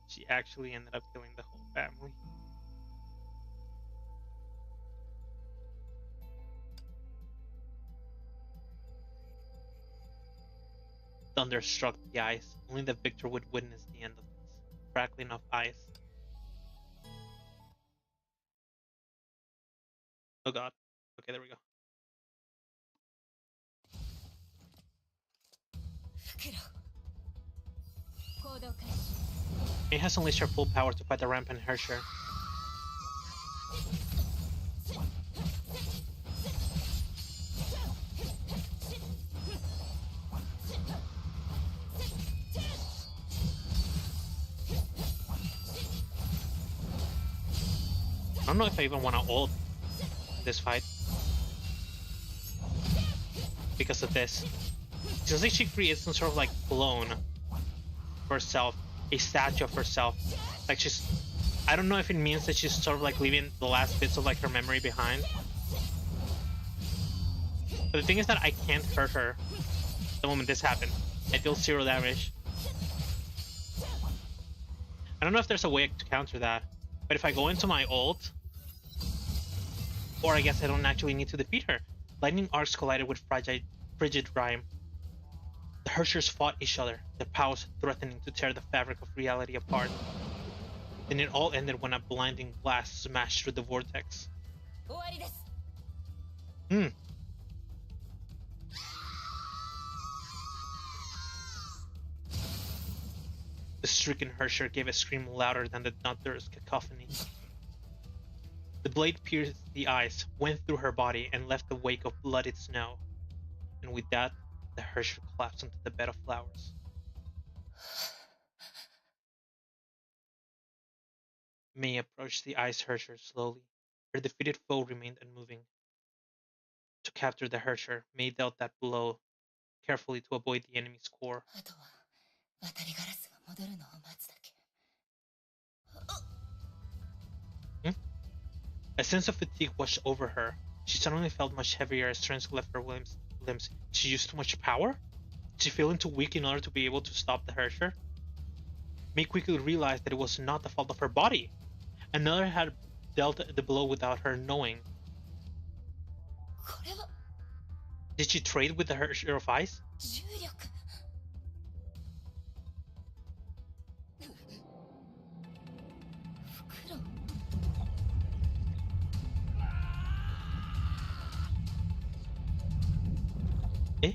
She actually ended up killing the whole family. Thunder struck the ice. Only the victor would witness the end of this crackling of ice. Oh god. Okay, there we go. Mei has unleashed her full power to fight the rampant herrscher. I don't know if I even want to ult this fight because of this. It's just like she creates some sort of like clone for herself, a statue of herself. Like she's, I don't know if it means that she's sort of like leaving the last bits of like her memory behind. But the thing is that I can't hurt her the moment this happened. I deal 0 damage. I don't know if there's a way to counter that, but if I go into my ult, or I guess I don't actually need to defeat her. Lightning arcs collided with frigid rhyme. The herschers fought each other, their powers threatening to tear the fabric of reality apart. Then it all ended when a blinding blast smashed through the vortex. Hmm. The stricken herrscher gave a scream louder than the thunderous cacophony. The blade pierced the ice, went through her body, and left a wake of bloodied snow. And with that, the herrscher collapsed onto the bed of flowers. Mei approached the ice herrscher slowly. Her defeated foe remained unmoving. To capture the herrscher, Mei dealt that blow carefully to avoid the enemy's core. A sense of fatigue washed over her. She suddenly felt much heavier as strength left her limbs. She used too much power? Did she feel too weak in order to be able to stop the herrscher? Mei quickly realized that it was not the fault of her body. Another had dealt the blow without her knowing. Did she trade with the herrscher of ice? Eh?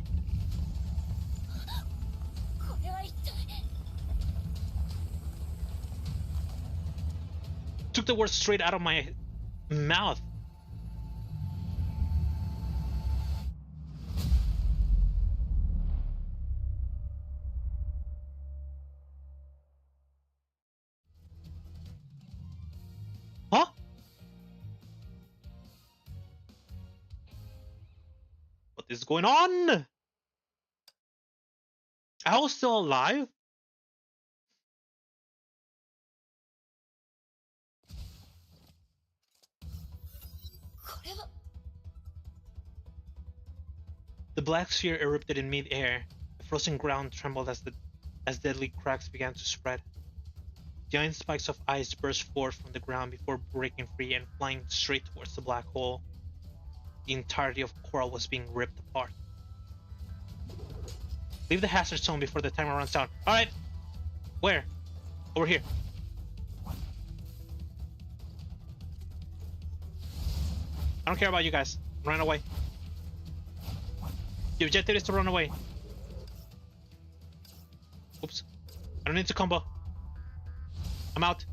Took the words straight out of my mouth. Huh? What is going on? I was still alive? The black sphere erupted in mid-air. The frozen ground trembled as deadly cracks began to spread. Giant spikes of ice burst forth from the ground before breaking free and flying straight towards the black hole. The entirety of Coral was being ripped apart. Leave the hazard zone before the timer runs out. Alright! Where? Over here. I don't care about you guys. Run away. The objective is to run away. Oops. I don't need to combo. I'm out.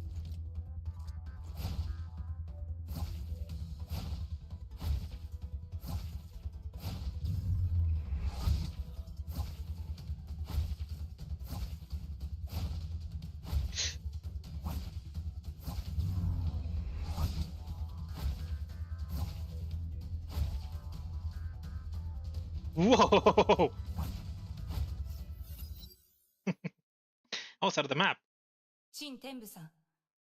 Whoa! I was out of the map. 陳天武さん、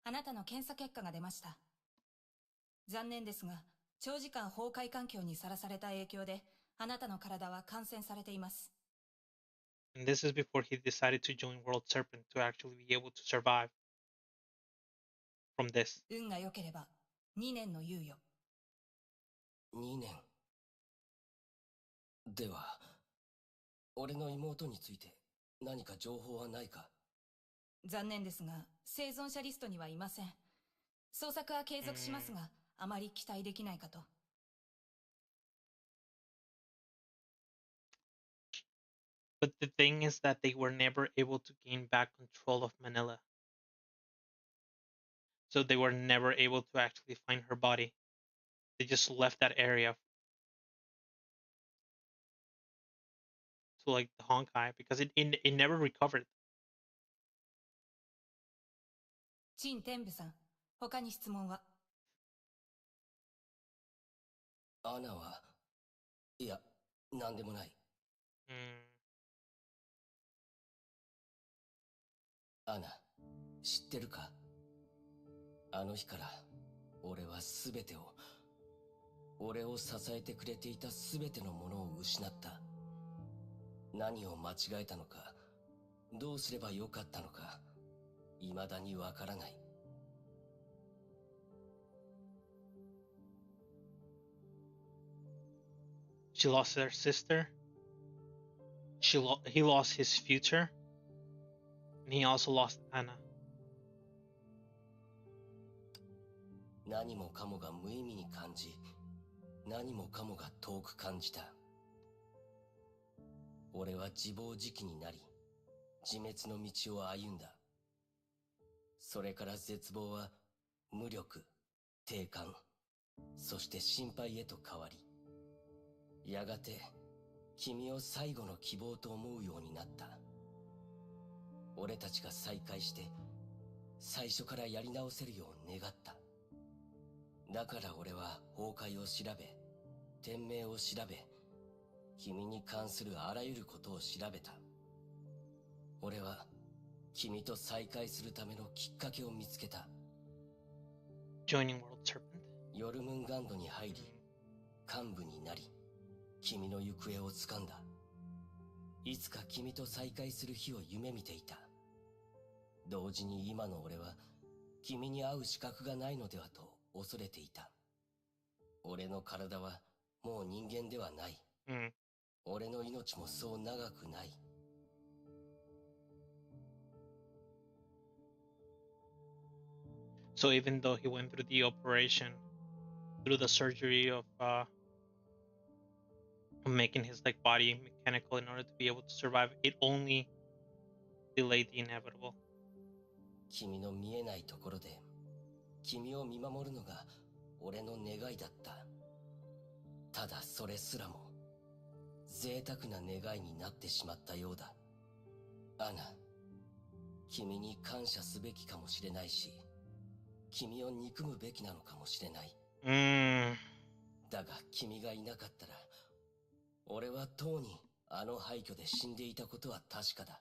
あなたの検査結果が出ました。残念ですが、長時間崩壊環境にさらされた影響で、あなたの体は感染されています。And this is before he decided to join World Serpent to actually be able to survive from this. 運が良ければ、2年の猶予。2年。では、俺の妹について何か情報はないか？残念ですが、生存者リストにはいません。捜索は継続しますが、あまり期待できないかと。But the thing is that they were never able to gain back control of Manila. So they were never able to actually find her body. They just left that area to like the Honkai because it never recovered. 陳天武さん、他に質問は？アナは、いや、なんでもない。アナ、知ってるか？あの日から、俺は全てを、俺を支えてくれていた全てのものを失った。何を間違えたのか、どうすればよかったのか、未だにわからない。She lost her sister. he lost his future, and he also lost Anna. 何もかもが無意味に感じ、何もかもが遠く感じた。俺は自暴自棄になり、自滅の道を歩んだ。それから絶望は無力、低感、そして心配へと変わり、やがて君を最後の希望と思うようになった。俺たちが再会して、最初からやり直せるよう願った。だから俺は崩壊を調べ、天命を調べ、君に関するあらゆることを調べた。俺は君と再会するためのきっかけを見つけた。Joining World Serpent. ヨルムンガンドに入り、幹部になり、君の行方を掴んだ。いつか君と再会する日を夢見ていた。同時に今の俺は君に会う資格がないのではと恐れていた。俺の体はもう人間ではない。俺の命もそう長くない。So even though he went through the operation, through the surgery of making his like body mechanical in order to be able to survive, it only delayed the inevitable. 君の見えないところで君を見守るのが俺の願いだった。ただそれすらも贅沢な願いになってしまったようだ。アナ、君に感謝すべきかもしれないし、君を憎むべきなのかもしれない。だが君がいなかったら、俺はとうにあの廃墟で死んでいたことは確かだ。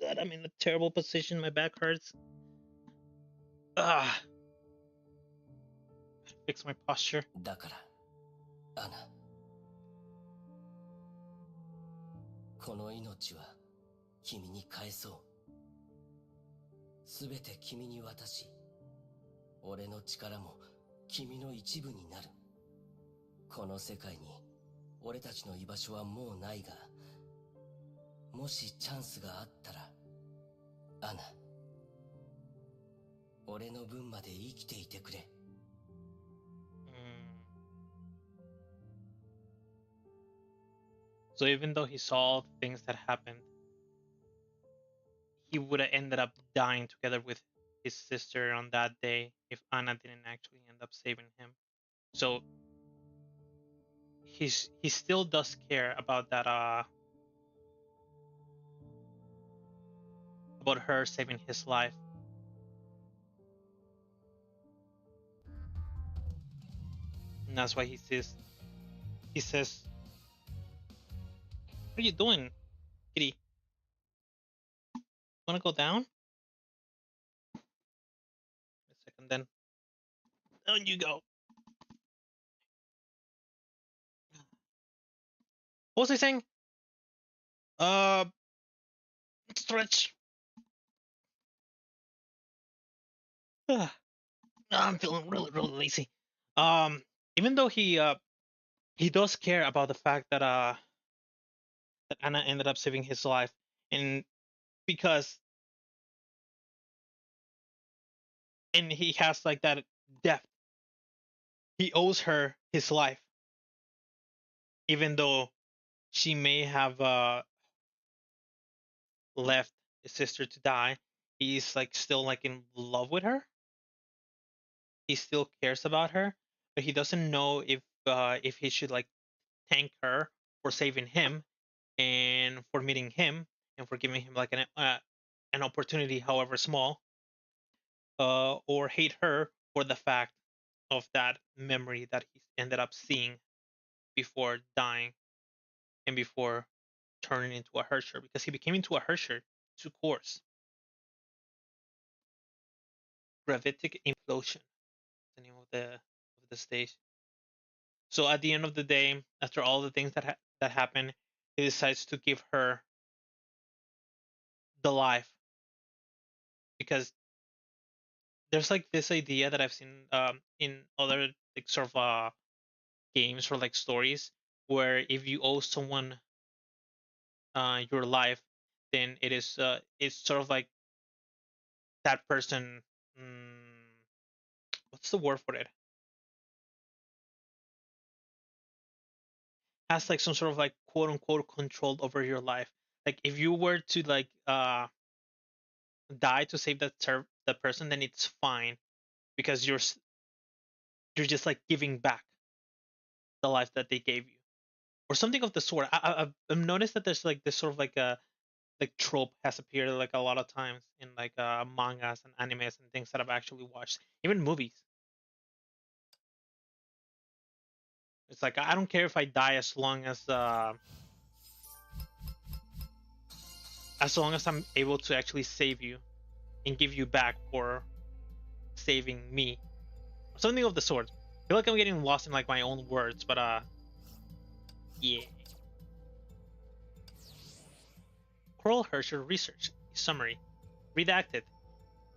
God, I'm in a terrible position. My back hurts. Fix my posture. だから、アナ、この命は君に返そう。すべて君に渡し、俺の力も君の一部になる。この世界に俺たちの居場所はもうないが、もしチャンスがあったら、アナ、俺の分まで生きていてくれ。So even though he saw things that happened, he would have ended up dying together with his sister on that day if Anna didn't actually end up saving him. So he still does care about that about her saving his life. And that's why he says, what are you doing, kitty? Wanna go down? A second then. Down you go. What was I saying? Stretch. I'm feeling really lazy. Even though he does care about the fact that that Anna ended up saving his life, and because he has like that depth, he owes her his life, even though she may have left his sister to die. He's like still like in love with her. He still cares about her, but he doesn't know if he should like thank her for saving him and for meeting him and for giving him like an opportunity, however small, or hate her for the fact of that memory that he ended up seeing before dying and before turning into a herrscher, because he became into a herrscher to course. Gravitic implosion, the name of the stage. So at the end of the day, after all the things that happen, he decides to give her the life, because there's like this idea that I've seen in other like sort of games or like stories, where if you owe someone your life, then it's sort of like that person. What's the word for it? Has like some sort of like quote unquote control over your life. Like if you were to like die to save the person, then it's fine because you're just like giving back the life that they gave you or something of the sort. I've noticed that there's like this sort of like a like trope has appeared like a lot of times in like mangas and animes and things that I've actually watched, even movies. It's like I don't care if I die as long as I'm able to actually save you and give you back for saving me, or something of the sort. I feel like I'm getting lost in like my own words, but yeah. Coral Herrscher research summary. Redacted.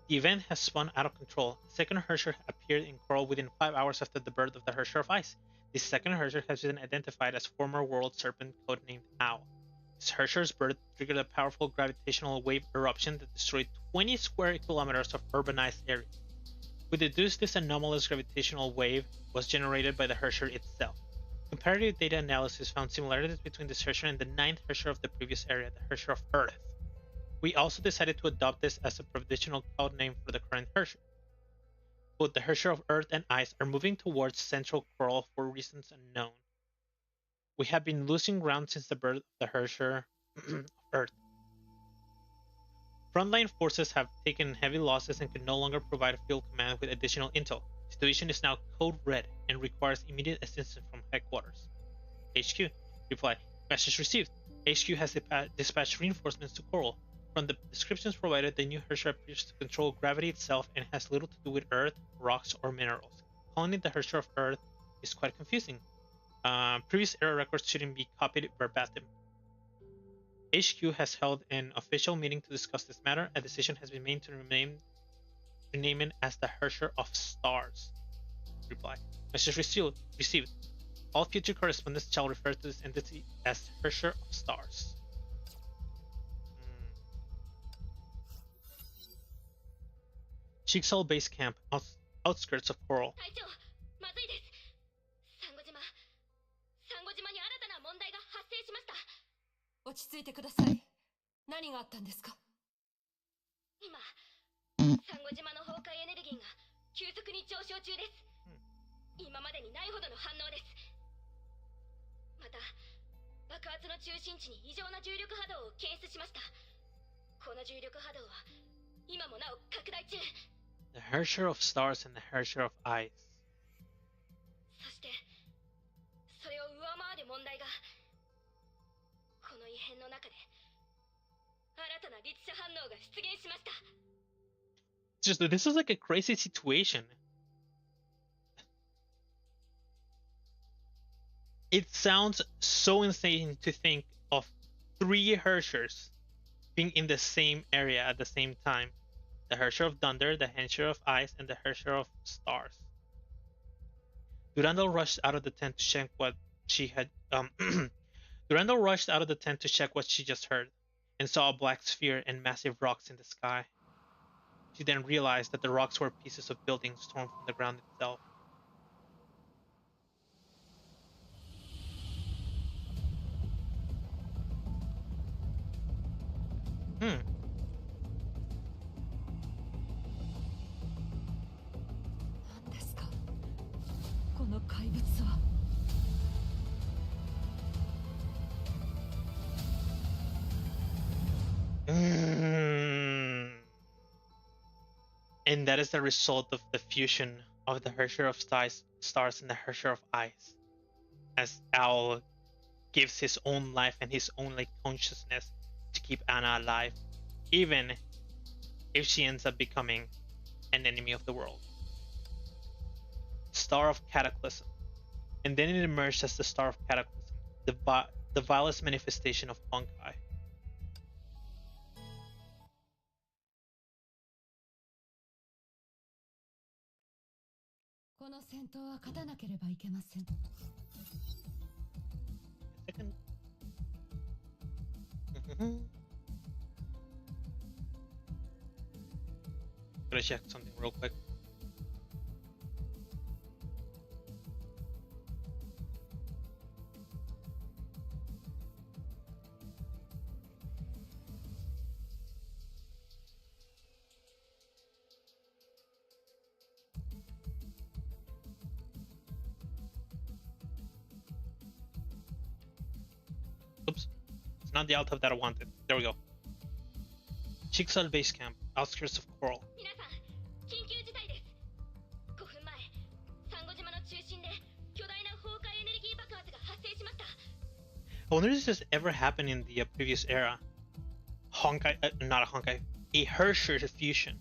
The event has spun out of control. The second herrscher appeared in Coral within 5 hours after the birth of the herrscher of ice. This second herrscher has been identified as former World Serpent codenamed Owl. This herrscher's birth triggered a powerful gravitational wave eruption that destroyed 20 square kilometers of urbanized area. We deduce this anomalous gravitational wave was generated by the herrscher itself. Comparative data analysis found similarities between this herrscher and the ninth herrscher of the previous area, the herrscher of Earth. We also decided to adopt this as a provisional code name for the current herrscher. Both the herrscher of Earth and Ice are moving towards central Coral for reasons unknown. We have been losing ground since the birth of the herrscher of Earth. Frontline forces have taken heavy losses and can no longer provide field command with additional intel. The situation is now code red and requires immediate assistance from headquarters. HQ. Reply. Message received. HQ has dispatched reinforcements to Coral. From the descriptions provided, the new herrscher appears to control gravity itself and has little to do with earth, rocks, or minerals. Calling it the herrscher of Earth is quite confusing. Previous era records shouldn't be copied verbatim. HQ has held an official meeting to discuss this matter. A decision has been made to rename it as the Herrscher of Stars. Reply. Message received. All future correspondence shall refer to this entity as Herrscher of Stars. Schicksal Base Camp, outskirts of Coral. 隊長、まずいです。サンゴ島に新たな問題が発生しました。落ち着いてください。何があったんですか？今、サンゴ島の崩壊エネルギーが急速に上昇中です。今までにないほどの反応です。また、爆発の中心地に異常な重力波動を検出しました。この重力波動は今もなお拡大中。The Herrscher of Stars and the Herrscher of Ice. そして、それを上回る問題が、この異変の中で、新たな律者反応が出現しました。This is like a crazy situation. It sounds so insane to think of 3 Herrschers being in the same area at the same time. The Herrscher of Thunder, the Herrscher of Ice, and the Herrscher of Stars. Durandal rushed out of the tent to check what she had. Durandal rushed out of the tent to check what she just heard, and saw a black sphere and massive rocks in the sky. She then realized that the rocks were pieces of buildings torn from the ground itself. Hmm. 何ですか？この怪物は。And that is the result of the fusion of the Herrscher of Stars and the Herrscher of Ice. As Owl gives his own life and his own like consciousness to keep Anna alive, even if she ends up becoming an enemy of the world. Star of Cataclysm. And then it emerged as the Star of Cataclysm, the vilest manifestation of Honkai. この戦闘は勝たなければいけません。Gotta check something real quick. Oops. It's not the outfit that I wanted. There we go. Schicksal Base Camp, outskirts of Coral. I wonder if this has ever happened in the previous era. Honkai, not a Honkai, a herrscher fusion.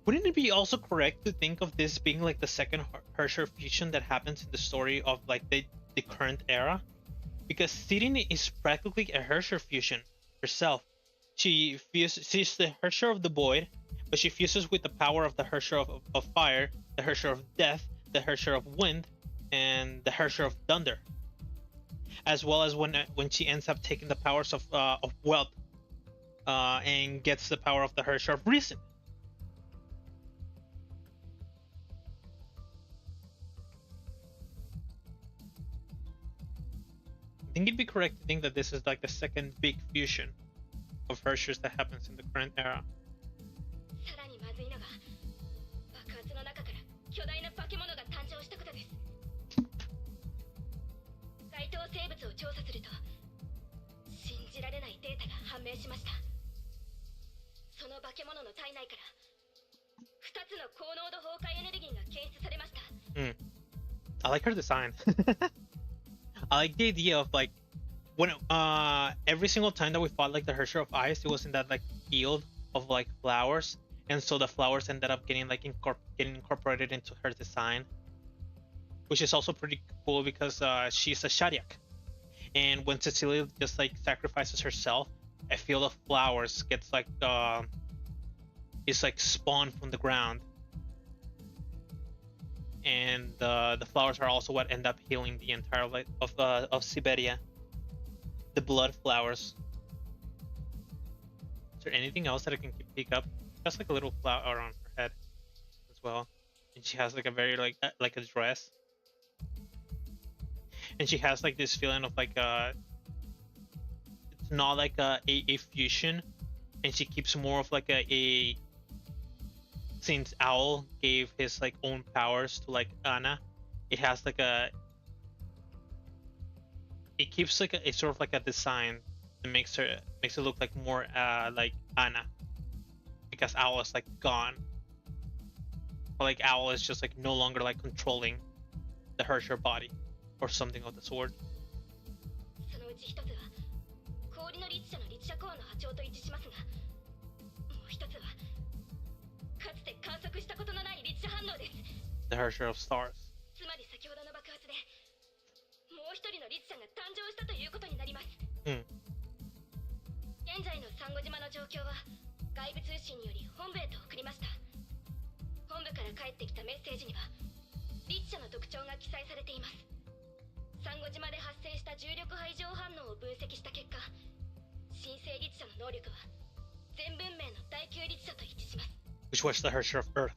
Wouldn't it be also correct to think of this being like the second herrscher fusion that happens in the story of like the current era? Because Sirin is practically a herrscher fusion herself. She's the herrscher of the void, but she fuses with the power of the herrscher of fire, the herrscher of death, the herrscher of wind, and the herrscher of thunder. As well as when she ends up taking the powers of wealth and gets the power of the herrscher of reason. I think it'd be correct to think that this is like the second big fusion of herrschers that happens in the current era. I like her design. I like the idea of like when every single time that we fought like the herrscher of ice, it was in that like field of like flowers, and so the flowers ended up getting like incorporated into her design, which is also pretty cool because she's a Shariak, and when Cecilia just like sacrifices herself, a field of flowers gets like is like spawned from the ground, and the flowers are also what end up healing the entire life of Siberia. The blood flowers. Is there anything else that I can pick up? That's like a little flower on her head as well, and she has like a very like a dress, and she has like this feeling of like it's not like a fusion, and she keeps more of like a since Owl gave his like own powers to like Anna, it has like it keeps like a sort of like a design that makes it look like more like Anna, because Owl is like gone, or like Owl is just like no longer like controlling the herrscher body or something of the sort. The herrscher of stars. Which was the herrscher of Earth.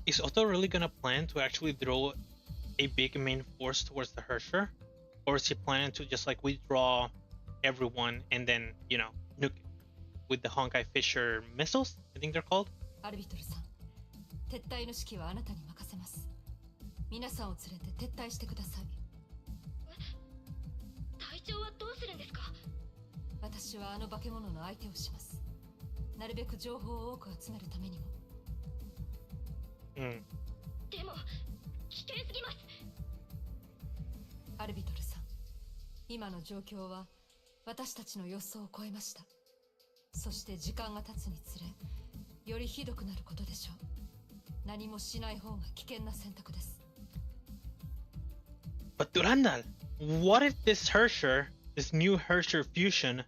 Is Otto really gonna plan to actually throw a big main force towards the herrscher, or is he planning to just like withdraw everyone and then, you know, nuke it with the Honkai Fisher missiles? I think they're called. でも危険すぎます。アルビトルさん、今の状況は私たちの予想を超えました。そして時間が経つにつれよりひどくなることでしょう。何もしない方が危険な選択です。 But Durandal, what if this herrscher, this new herrscher fusion,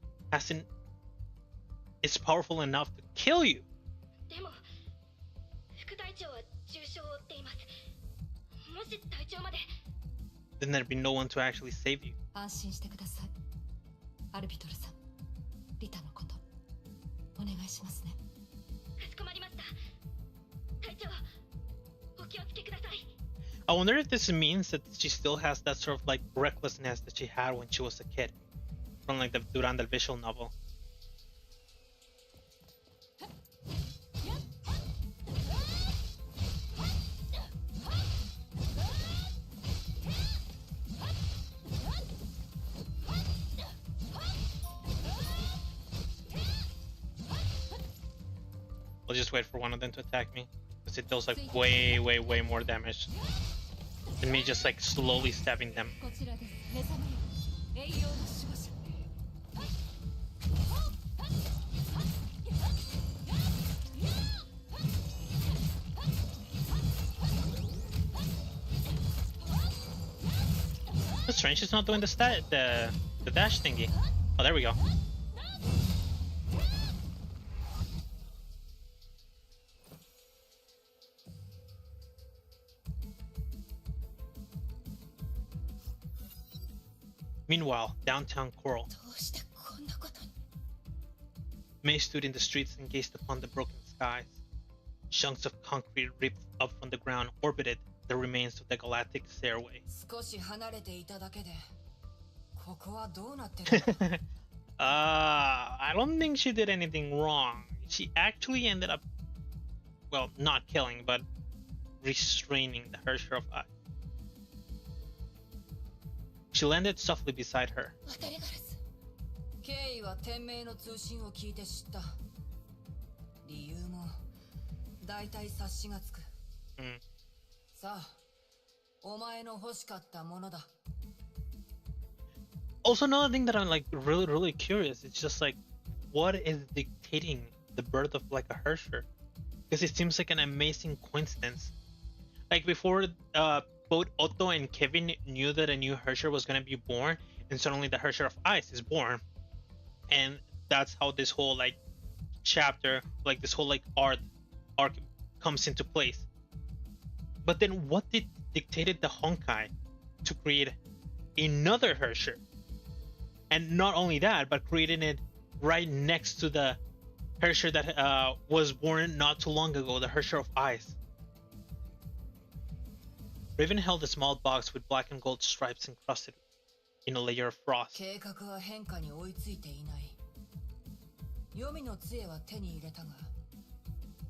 is powerful enough to kill you? でも副隊長は重傷を負っています。もし隊長まで Then there'd be no one to actually save you. 安心してください。アルビトルさん、リタのことお願いしますね。かしこまりました。隊長、お気をつけください。I wonder if this means that she still has that sort of like recklessness that she had when she was a kid, from like the Durandal visual novel. I'll just wait for one of them to attack me, because it does like way more damage than me just like slowly stabbing them. That's strange, she's not doing the dash thingy. Oh, there we go. Meanwhile, downtown Coral, Mei stood in the streets and gazed upon the broken skies. Chunks of concrete ripped up from the ground orbited the remains of the galactic stairway. I don't think she did anything wrong. She actually ended up, well, not killing, but restraining the herrscher of Ice. She landed softly beside her. 経緯は天命の通信を聞いて知った。理由も大体察しがつく。さあ、お前の欲しかったものだ。Also, another thing that I'm like really curious, it's just like, what is dictating the birth of like a herrscher? Because it seems like an amazing coincidence. Like before, both Otto and Kevin knew that a new herrscher was going to be born, and suddenly the herrscher of Ice is born, and that's how this whole like chapter, like this whole like arc comes into place. But then what dictated the Honkai to create another herrscher? And not only that, but creating it right next to the herrscher that was born not too long ago, the herrscher of Ice. Raven held a small box with black and gold stripes encrusted in a layer of frost. 計画は変化に追いついていない。黄泉の杖は手に入れたが、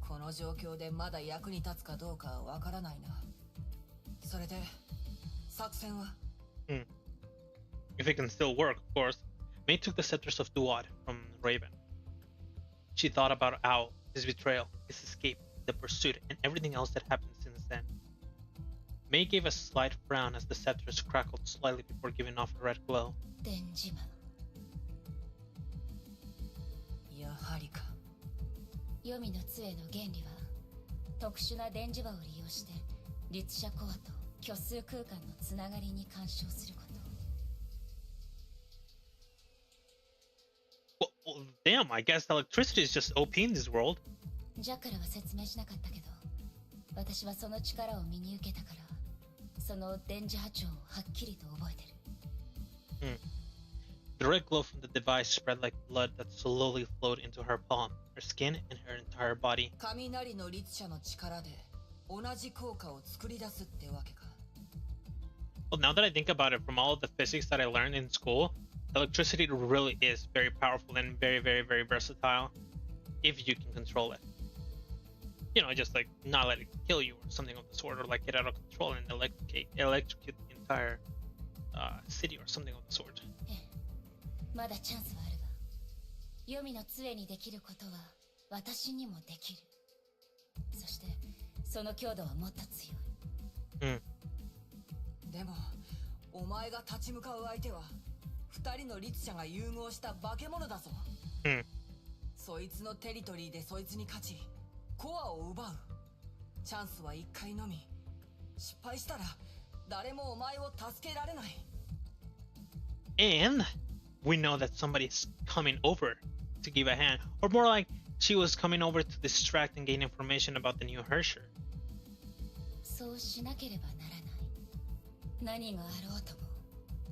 この状況でまだ役に立つかどうかはわからないな。それで作戦は？ If it can still work, of course. Mei took the scepters of Duat from Raven. She thought about Owl, his betrayal, his escape, the pursuit, and everything else that happened since then. Mei gave a slight frown as the scepters crackled slightly before giving off a red glow. やはりか。黄泉の杖の原理は特殊な電磁場を利用して律者コアと虚数空間のつながりに干渉すること。Well, damn, I guess electricity is just OP in this world. ジャッカラは説明しなかったけど、私はその力を身に受けたから、その電磁波長をはっきりと覚えてる。The red glow from the device spread like blood that slowly flowed into her palm, her skin, and her entire body. 雷の律者の力で同じ効果を作り出すってわけか。Well, now that I think about it, from all of the physics that I learned in school, electricity really is very powerful and very versatile if you can control it. You know, just like not let it kill you or something of the sort, or like get out of control and electrocute the entire city or something of the sort. まだチャンスはあるわ。黄泉の杖にできることは私にもできる。そしてその強度はもっと強い。でもお前が立ち向かう相手は二人の律者が融合した化け物だぞ。そいつのテリトリーでそいつに勝ちコアを奪う。チャンスは一回のみ。失敗したら誰もお前を助けられない。 And we know that somebody's coming over to give a hand, or more like she was coming over to distract and gain information about the new herrscher. そうしなければならない。何があろうとも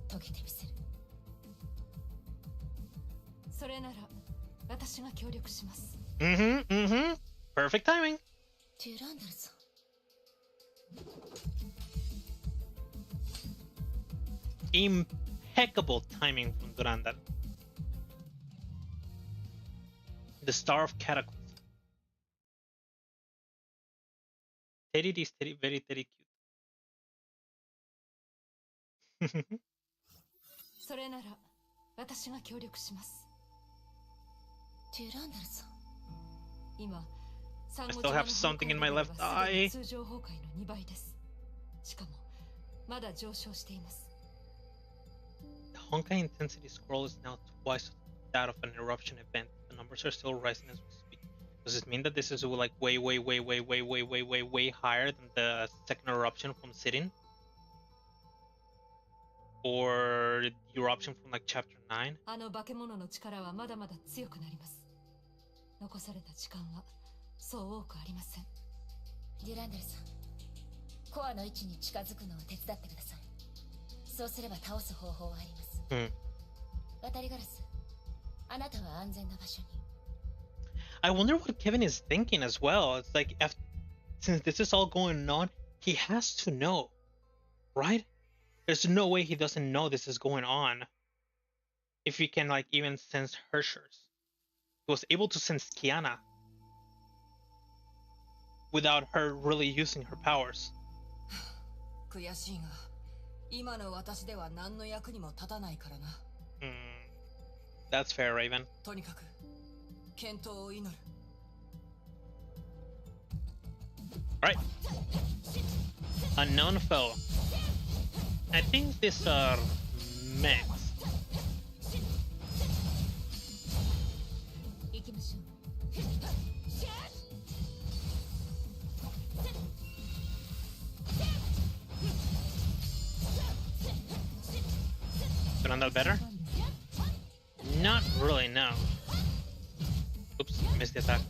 解けてみせる。それなら私が協力します。Perfect timing. デュランダルさん。Impeccable timing from Durandal. The star of Cataclysm. Teddy is very cute. それなら私が協力します。デュランダルさん。今、I still have something in my left eye. 通常崩壊の2倍です。しかもまだ上昇しています。The Honkai intensity scroll is now twice that of an eruption event. The numbers are still rising as we speak. Does it mean that this is like way higher than the second eruption from Sitting? Or the eruption from like chapter 9? あの化け物の力はまだまだ強くなります。残された時間はそう多くありません。デュランダルさん、コアの位置に近づくのを手伝ってください。そうすれば倒す方法はあります。渡りガラス、あなたは安全な場所に。I wonder what Kevin is thinking as well. It's like, since this is all going on, he has to know, right? There's no way he doesn't know this is going on. If he can like even sense herrschers. He was able to sense Kiana without her really using her powers. 悔しいが、今の私では何の役にも立たないからな。That's fair, Raven. とにかく健闘を祈る。Alright. Unknown foe. I think these are mechs. 行きましょう。Durandal better? Not really, no. Oops, missed the attack.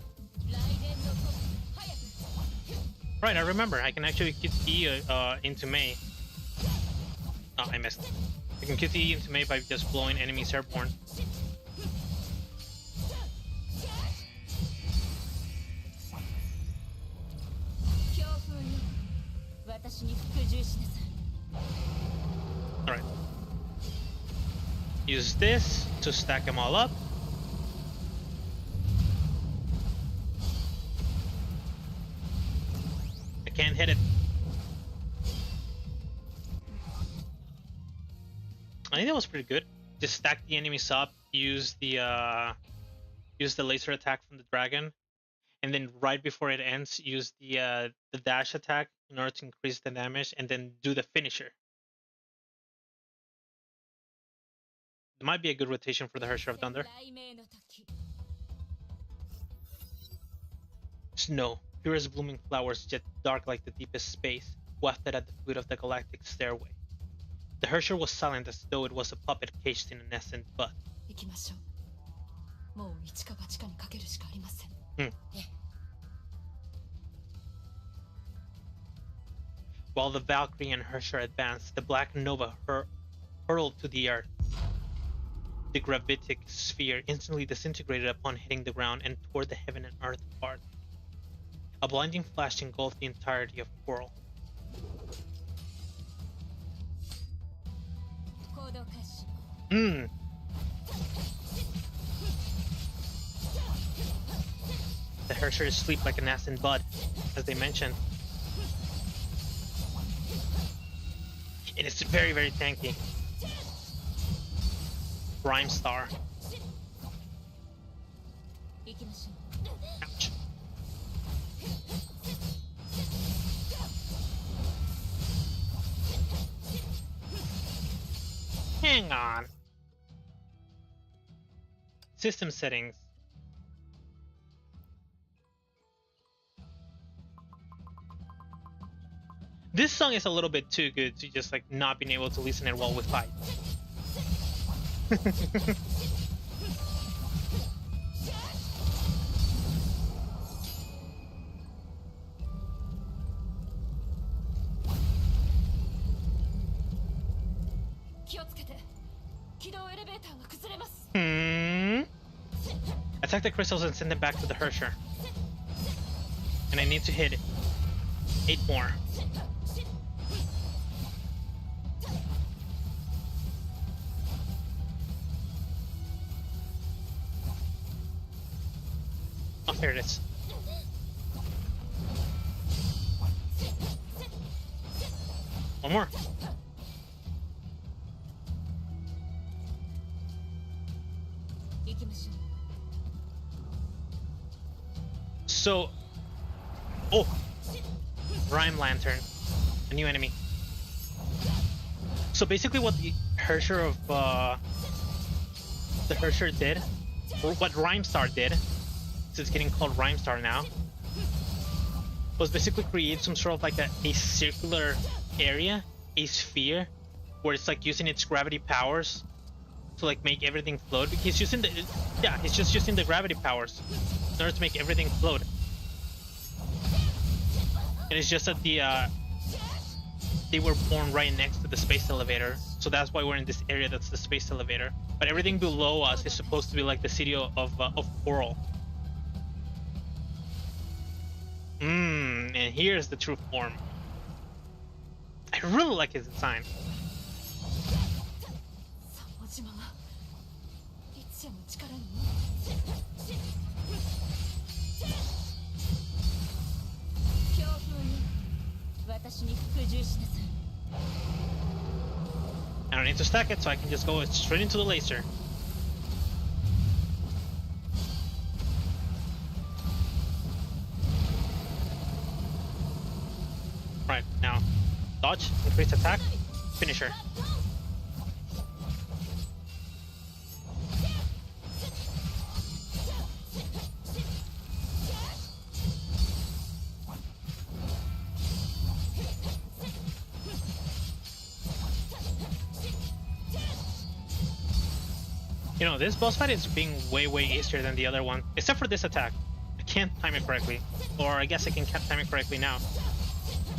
Right, I remember. I can actually QTE into Mei. Oh, I missed. I can QTE into Mei by just blowing enemies airborne. Alright. Use this to stack them all up. I can't hit it. I think that was pretty good. Just stack the enemies up, use the laser attack from the dragon, and then right before it ends, use the dash attack in order to increase the damage, and then do the finisher. It might be a good rotation for the Herrscher of Thunder. Snow, pure as blooming flowers, yet dark like the deepest space, wafted at the foot of the galactic stairway. The Herrscher was silent as though it was a puppet caged in a nascent bud. While the Valkyrie and Herrscher advanced, the black nova hurled to the earth. The gravitic sphere instantly disintegrated upon hitting the ground and tore the heaven and earth apart. A blinding flash engulfed the entirety of Coral. The Herrscher is asleep like an aspen bud, as they mentioned. And it's very, very tanky. Rhyme Star. Ouch. hang on. System settings. This song is a little bit too good to just like not being able to listen it while we fight. Attack the crystals and send them back to the herrscher. And I need to hit 8 more. Oh, here it is. One more. So, oh, Rhyme Lantern, a new enemy. So basically, what the herrscher of the herrscher did, or what Rhymestar did, since it's getting called Rhymestar now, was basically create some sort of like a circular area, a sphere, where it's like using its gravity powers to like make everything float. He's using the he's just using the gravity powers in order to make everything float. And it's just that they were born right next to the space elevator, so that's why we're in this area that's the space elevator. But everything below us is supposed to be like the city of Coral. And here's the true form. I really like his design. I don't need to stack it, so I can just go straight into the laser. Right, now dodge, increase attack, finisher. You know, this boss fight is being way easier than the other one, except for this attack. I can't time it correctly, or I guess I can time it correctly now.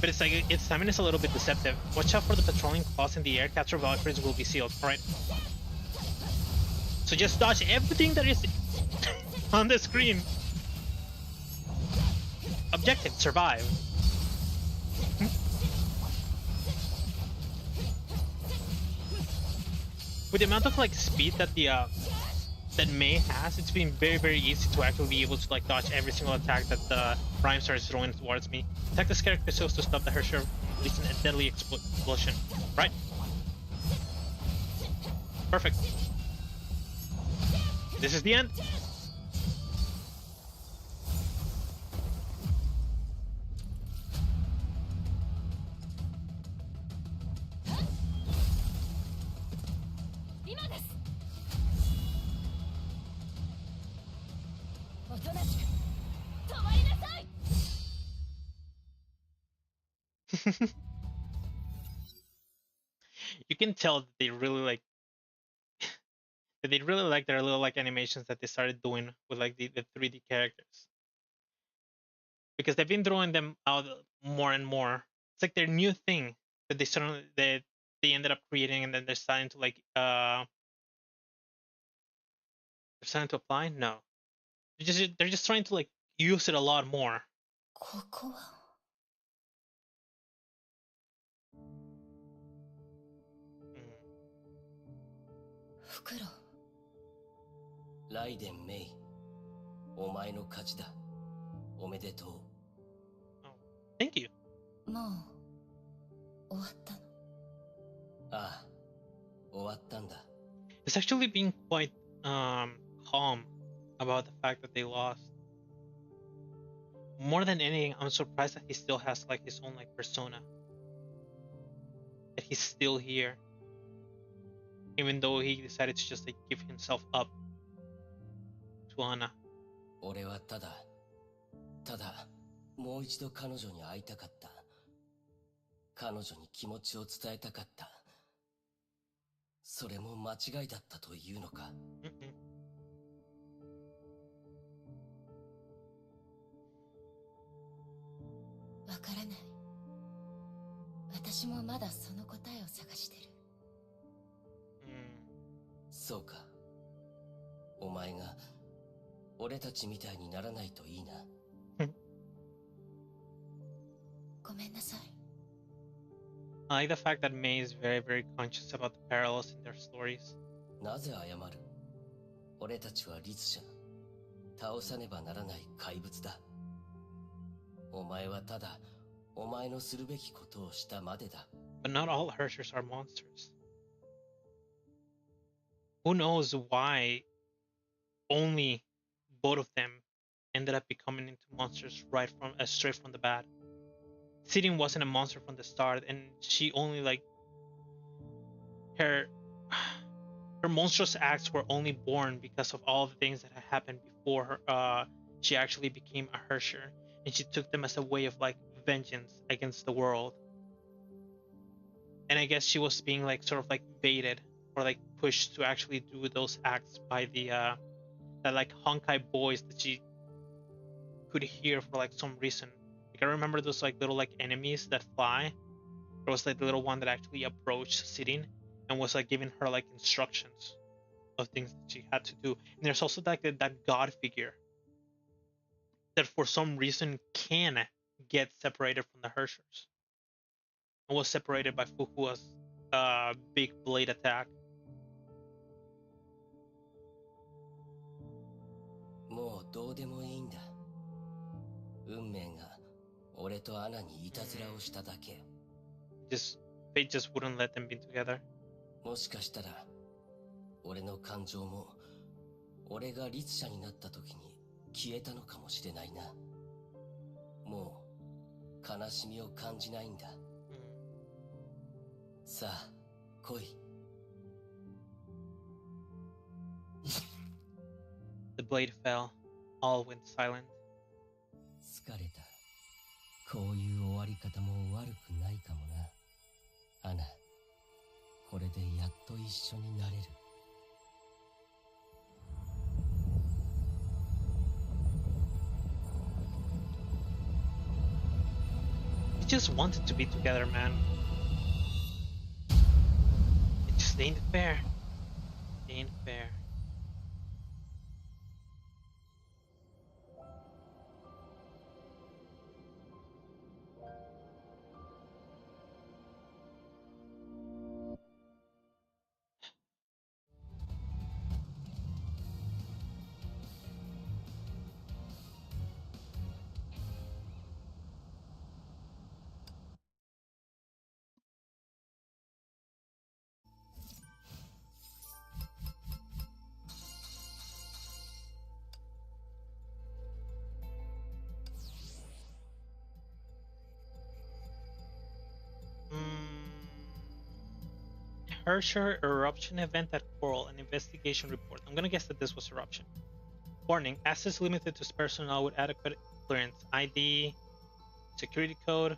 But it's like, its timing is a little bit deceptive. Watch out for the patrolling claws in the air. Capture Valkyries will be sealed. Alright. So just dodge everything that is on the screen. Objective, survive. With the amount of like speed that the that Mei has, it's been very easy to actually be able to like dodge every single attack that the Rhymestar is throwing towards me. Attack the Scared Crystals to stop the herrscher from releasing a deadly explosion. Right? Perfect. This is the end. You can tell that they really like their little like animations that they started doing with like the 3D characters, because they've been throwing them out more and more. It's like their new thing that they ended up creating, and then they're starting to like they're starting to apply. No, they're just trying to like use it a lot more. Raiden Mei, お前の勝ちだ。おめでとう。Oh, thank you. もう終わったの？ああ、終わったんだ。It's actually been quite calm about the fact that they lost. More than anything, I'm surprised that he still has like his own like persona. That he's still here. even though he decided to just like give himself up to Anna. 俺はただもう一度彼女に会いたかった。彼女に気持ちを伝えたかった。それも間違いだったというのか。わからない。私もまだその答えを探してる。そうか。お前が俺たちみたいにならないといいな。ごめんなさい。I like the fact that Mei is very, very conscious about the parallels in their stories. なぜ謝る？俺たちは律者。倒さねばならない怪物だ。お前はただお前のするべきことをしたまでだ。But not all herschers are monsters. Who knows why only both of them ended up becoming into monsters right from straight from the bat. Sidin wasn't a monster from the start, and she only like her monstrous acts were only born because of all the things that had happened before her, she actually became a herrscher, and she took them as a way of like vengeance against the world. And I guess she was being like sort of like baited or like pushed to actually do those acts by the like Honkai boys that she could hear for like some reason. Like I remember those like little like enemies that fly. There was like the little one that actually approached Sidin and was like giving her like instructions of things that she had to do. And there's also like that god figure that for some reason can get separated from the herrschers. And was separated by Fukua's big blade attack. もうどうでもいいんだ。運命が俺とアナにいたずらをしただけ。They just wouldn't let them be together. もしかしたら俺の感情も俺が律者になった時に消えたのかもしれないな。もう悲しみを感じないんだ。さあ来い。The blade fell. All went silent. 疲れた。こういう終わり方も悪くないかもな。アナ、これでやっと一緒になれる。We just wanted to be together, man. It just ain't fair. It ain't fair. Herrscher eruption event at Coral, an investigation report. I'm gonna guess that this was eruption. Warning, access limited to personnel with adequate clearance. ID, security code,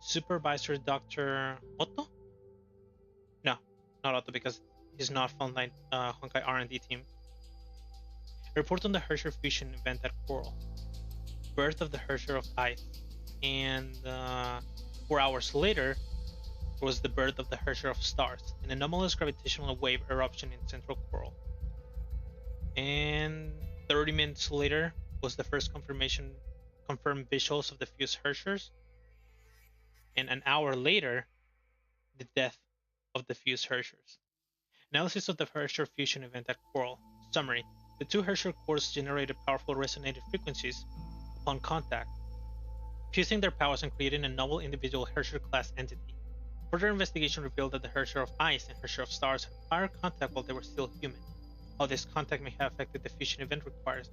supervisor Dr. Otto? No, not Otto because he's not frontline Honkai R&D team. Report on the Herrscher fusion event at Coral. Birth of the Herrscher of Ice. And 4 hours later, was the birth of the Herrscher of Stars, an anomalous gravitational wave eruption in central Coral. And 30 minutes later was the first confirmed visuals of the fused Herrschers. And an hour later, the death of the fused Herrschers. Analysis of the Herrscher fusion event at Coral. Summary. The two Herrscher cores generated powerful resonated frequencies upon contact, fusing their powers and creating a novel individual Herrscher class entity. Further investigation revealed that the Herrscher of Ice and Herrscher of Stars had prior contact while they were still human. How this contact may have affected the fusion event requires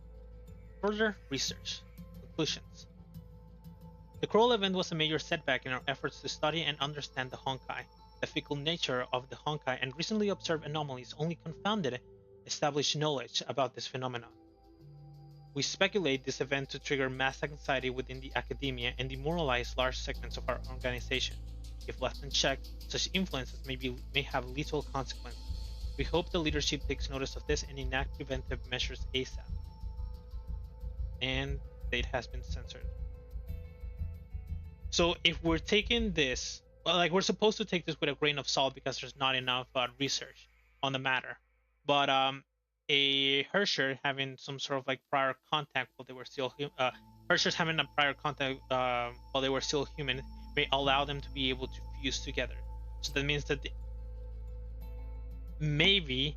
further research. Conclusions. The Coral event was a major setback in our efforts to study and understand the Honkai. The fickle nature of the Honkai and recently observed anomalies only confounded established knowledge about this phenomenon. We speculate this event to trigger mass anxiety within the academia and demoralize large segments of our organization. If left unchecked, such influences may have lethal consequences. We hope the leadership takes notice of this and enact preventive measures ASAP. And it has been censored. So if we're taking this, well, like we're supposed to take this with a grain of salt because there's not enough research on the matter. But a herrscher having some sort of like prior contact while they were still herschers having a prior contact while they were still human may allow them to be able to fuse together. So that means that maybe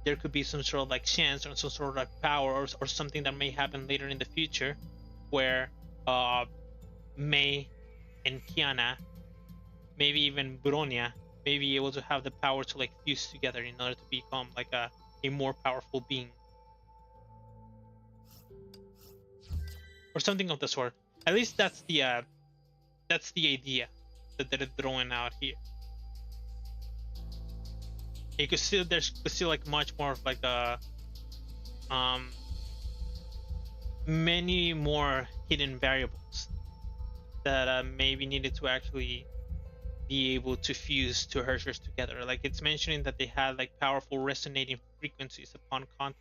there could be some sort of like chance or some sort of like power or something that may happen later in the future where Mei and Kiana, maybe even Bronya, may be able to have the power to like fuse together in order to become like a more powerful being. Or something of the sort. At least that's the idea that they're throwing out here. You could see there's still like much more of like a many more hidden variables that may be needed to actually be able to fuse two herschers together. Like it's mentioning that they had like powerful resonating frequencies upon contact.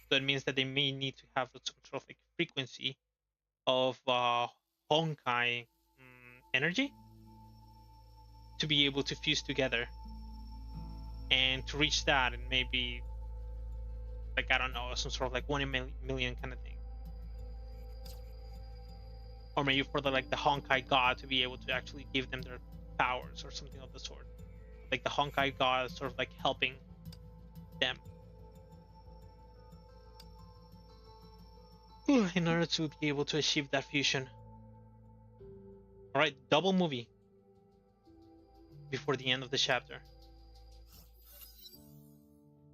So it means that they may need to have some sort of like frequency of Honkai energy to be able to fuse together. And to reach that, and maybe like I don't know, some sort of like 1 in million kind of thing. Or maybe for the like the Honkai god to be able to actually give them their powers or something of the sort. Like the Honkai god sort of like helping them in order to be able to achieve that fusion. Alright, double movie before the end of the chapter.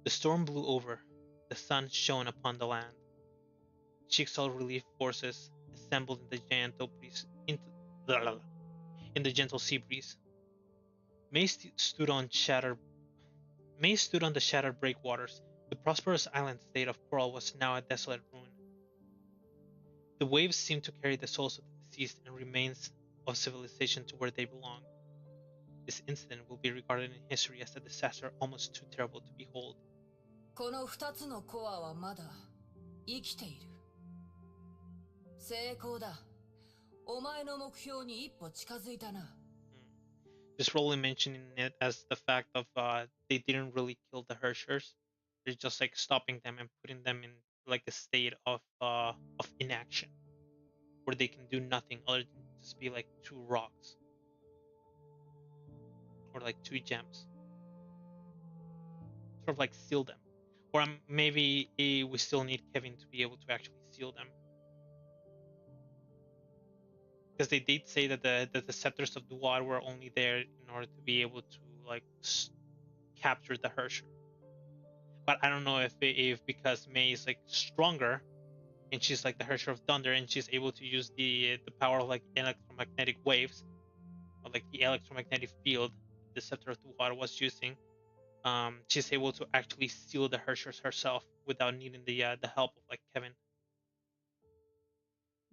The storm blew over. The sun shone upon the land. Schicksal relief forces assembled in the gentle sea breeze. Mei stood on the shattered breakwaters. The prosperous island state of Coral was now a desolate ruin. The waves seemed to carry the souls of the deceased and remains of civilization to where they belong. This incident will be regarded in history as a disaster almost too terrible to behold. この2つのコアはまだ生きている。成功だ。お前の目標に一歩近づいたな。Just really mentioning it as the fact of they didn't really kill the herschers. They're just like stopping them and putting them in like a state of inaction, where they can do nothing other than just be like two rocks or like two gems. Sort of like seal them. Or maybe we still need Kevin to be able to actually seal them. Because they did say that the scepters of Duat were only there in order to be able to like capture the Herrscher. But I don't know if because Mei is like stronger and she's like the Herrscher of Thunder and she's able to use the power of like electromagnetic waves or like the electromagnetic field the scepter of Duat was using. She's able to actually seal the Herschers herself without needing the help of like Kevin.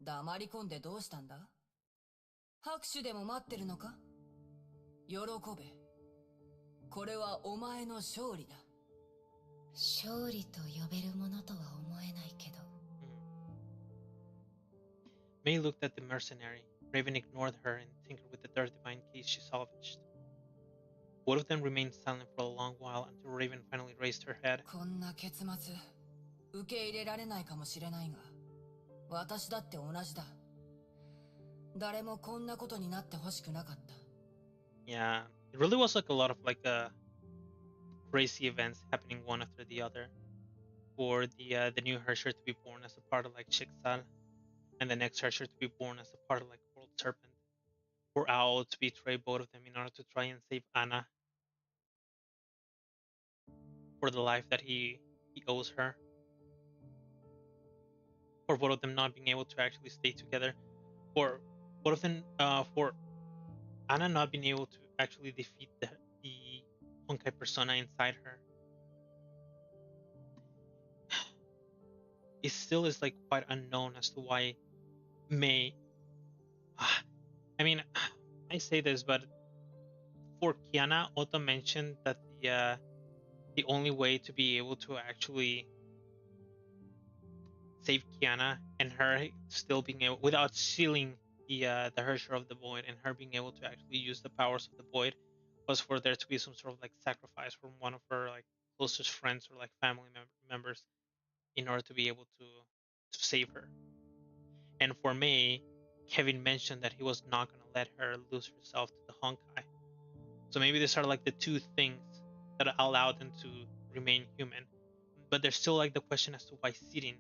黙り込んでどうしたんだ？拍手でも待ってるのか？喜べ。これはお前の勝利だ。勝利と呼べるものとは思えないけど。Mei looked at the mercenary. Raven ignored her and tinkered with the third divine case she salvaged. Both of them remained silent for a long while until Raven finally raised her head. こんな結末、受け入れられないかもしれないが、私だって同じだ。誰もこんなことになってほしくなかった。Yeah, it really was like a lot of like crazy events happening one after the other. For the new Herrscher to be born as a part of like Schicksal, and the next Herrscher to be born as a part of like World Serpent. For Owl to betray both of them in order to try and save Anna. For the life that he owes her. For both of them not being able to actually stay together. For both of them, for Anna not being able to actually defeat the Honkai persona inside her. It still is like quite unknown as to why Mei. I mean, I say this, but for Kiana, Otto mentioned that the only way to be able to actually save Kiana and her still being able, without sealing the herrscher of the void, and her being able to actually use the powers of the void, was for there to be some sort of like sacrifice from one of her like closest friends or like family members in order to be able to save her. And for Mei, Kevin mentioned that he was not going to let her lose herself to the Honkai. So maybe these are like the two things that allow them to remain human. But there's still like the question as to why Sirin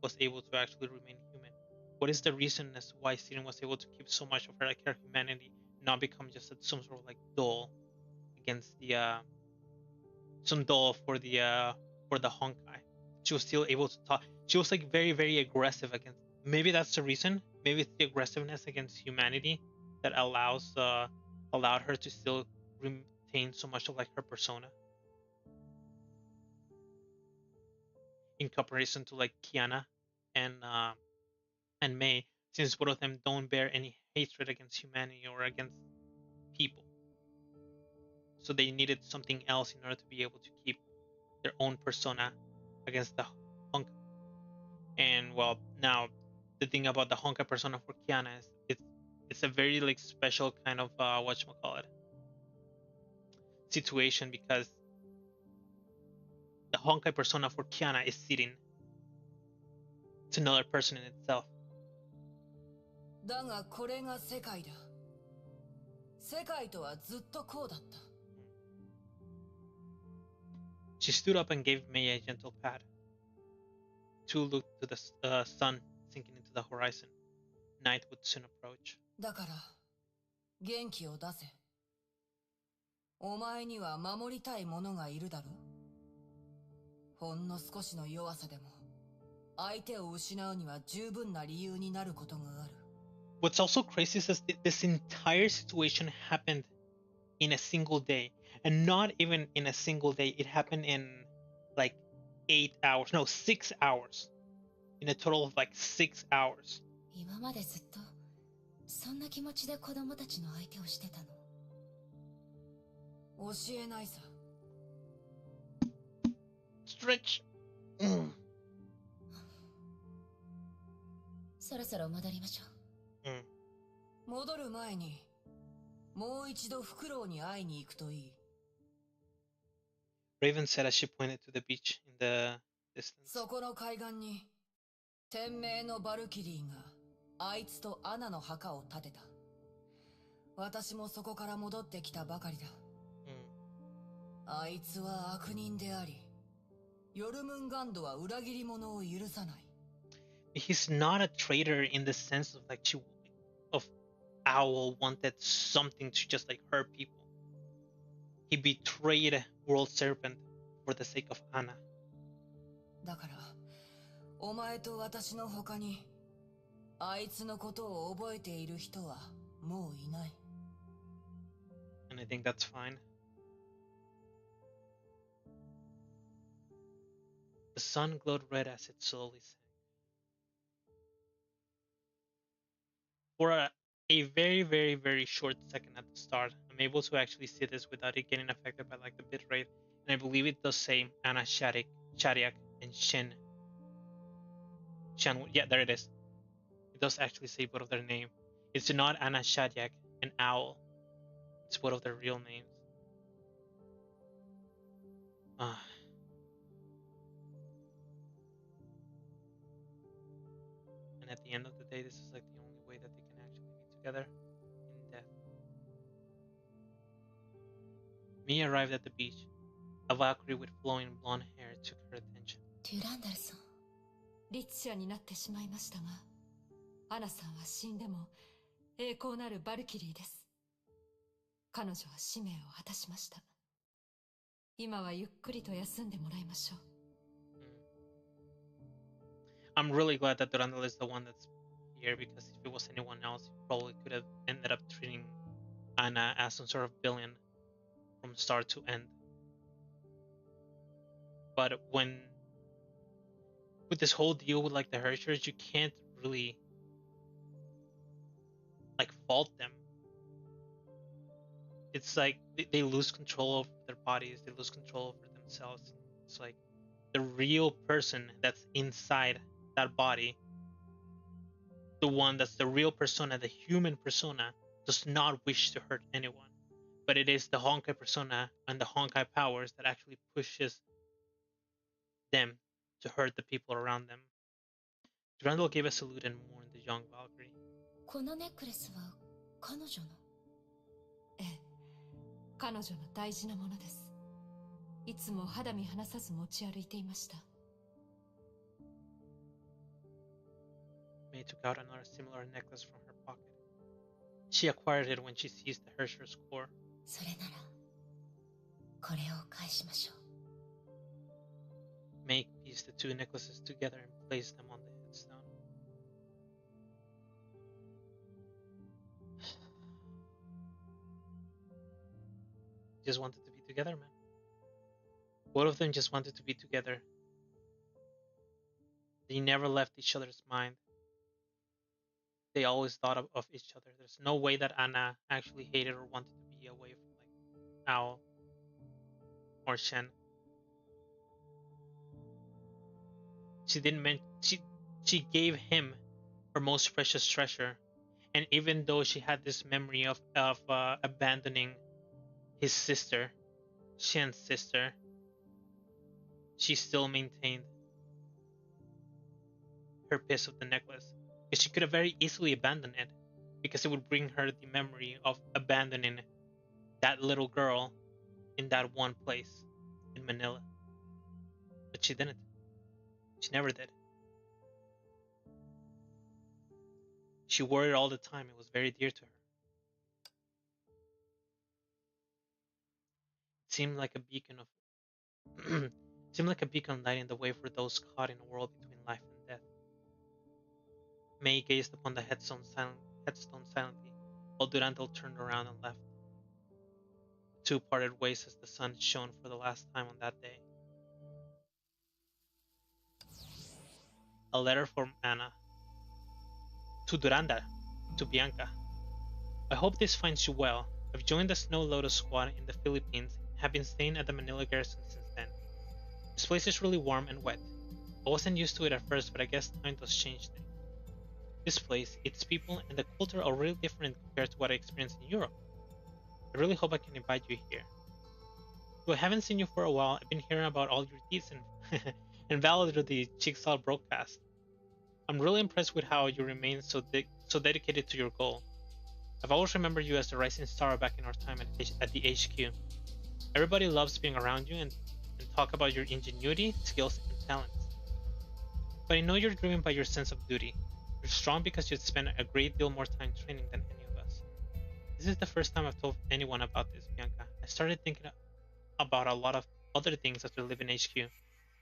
was able to actually remain human. What is the reason as to why Sirin was able to keep so much of her like her humanity, not become just some sort of like doll against the some doll for the Honkai? She was still able to talk. She was like very very aggressive against. Maybe that's the reason. Maybe it's the aggressiveness against humanity that allowed her to still retain so much of like her persona in comparison to like Kiana and Mei, since both of them don't bear any hatred against humanity or against people. So they needed something else in order to be able to keep their own persona against the Honkai. And well, now the thing about the Honkai persona for Kiana is it's a very like special kind of whatchamacallit situation, because the Honkai persona for Kiana is sitting. It's another person in itself. だがこれが世界だ。世界とはずっとこうだった。She stood up and gave Mei a gentle pat. Two looked to the sun sinking into the horizon. Night would soon approach. だから元気を出せ。お前には守りたい者がいるだろう。ほんの少しの弱さでも相手を失うには十分な理由になることがある。What's also crazy is that this entire situation happened in a single day, and not even in a single day. It happened in like 8 hours, no, 6 hours, in a total of like 6 hours. 今までずっとそんな気持ちで子供たちの相手をしてたの？教えないさ。Stretch. そろそろ戻りましょう。戻る前にもう一度フクロウに会いに行くといい。Raven said as she pointed to the beach in the distance. そこの海岸に天命のバルキリーがあいつとアナの墓を建てた。私もそこから戻ってきたばかりだ。あいつは悪人であり、ヨルムンガンドは裏切り者を許さない。He's not a traitor in the sense of like of Owl wanted something to just like hurt people. He betrayed World Serpent for the sake of Anna. だから、お前と私の他にあいつのことを覚えている人はもういない。And I think that's fine. The sun glowed red as it slowly sank. For a very, very, very short second at the start, I'm able to actually see this without it getting affected by like the bitrate. And I believe it does say Anna Shadiak, and Shen. Yeah, there it is. It does actually say both of their name. It's not Anna Shadiak and Owl. It's both of their real names. And at the end of the day, this is like the only way that they can actually be together in death. Mia arrived at the beach. A Valkyrie with flowing blonde hair took her attention. デュランダルさん、律者になってしまいましたが、アナさんは死んでも栄光なるバルキリーです。彼女は使命を果たしました。今はゆっくりと休んでもらいましょう。I'm really glad that Durandal is the one that's here, because if it was anyone else, he probably could have ended up treating Anna as some sort of villain from start to end. But with this whole deal with like the herrschers, you can't really like fault them. It's like they lose control over their bodies, they lose control over themselves. It's like the real person that's inside that body, the one that's the real persona, the human persona, does not wish to hurt anyone. But it is the Honkai persona and the Honkai powers that actually pushes them to hurt the people around them. Durandal gave a salute and mourned the young Valkyrie. このネックレスは彼女の？ええ、彼女の大事なものです。いつも肌身離さず持ち歩いていました。Mei took out another similar necklace from her pocket. She acquired it when she seized the Hersher's core. それなら、これを返しましょう。Mei pieced the two necklaces together and placed them on the headstone. Just wanted to be together, man. Both of them just wanted to be together. They never left each other's mind. They always thought of each other. There's no way that Anna actually hated or wanted to be away from like Ao or Shen. She didn't she gave him her most precious treasure, and even though she had this memory of abandoning his sister, Shen's sister, she still maintained her piece of the necklace. Because she could have very easily abandoned it, because it would bring her the memory of abandoning that little girl in that one place in Manila. But she didn't. She never did. She wore it all the time. It was very dear to her. It seemed like a beacon of seemed like a beacon lighting the way for those caught in a world between life and death. Mei gazed upon the headstone silently, while Durandal turned around and left. The two parted ways as the sun shone for the last time on that day. A letter from Anna. To Durandal, to Bianca. I hope this finds you well. I've joined the Snow Lotus Squad in the Philippines and have been staying at the Manila garrison since then. This place is really warm and wet. I wasn't used to it at first, but I guess time does change things. This place, its people, and the culture are really different compared to what I experienced in Europe. I really hope I can invite you here. Though I haven't seen you for a while, I've been hearing about all your deeds and valor through the Schicksal broadcast. I'm really impressed with how you remain so dedicated to your goal. I've always remembered you as the rising star back in our time at the HQ. Everybody loves being around you and talk about your ingenuity, skills, and talents. But I know you're driven by your sense of duty. You're strong because you've spent a great deal more time training than any of us. This is the first time I've told anyone about this, Bianca. I started thinking about a lot of other things after leaving HQ.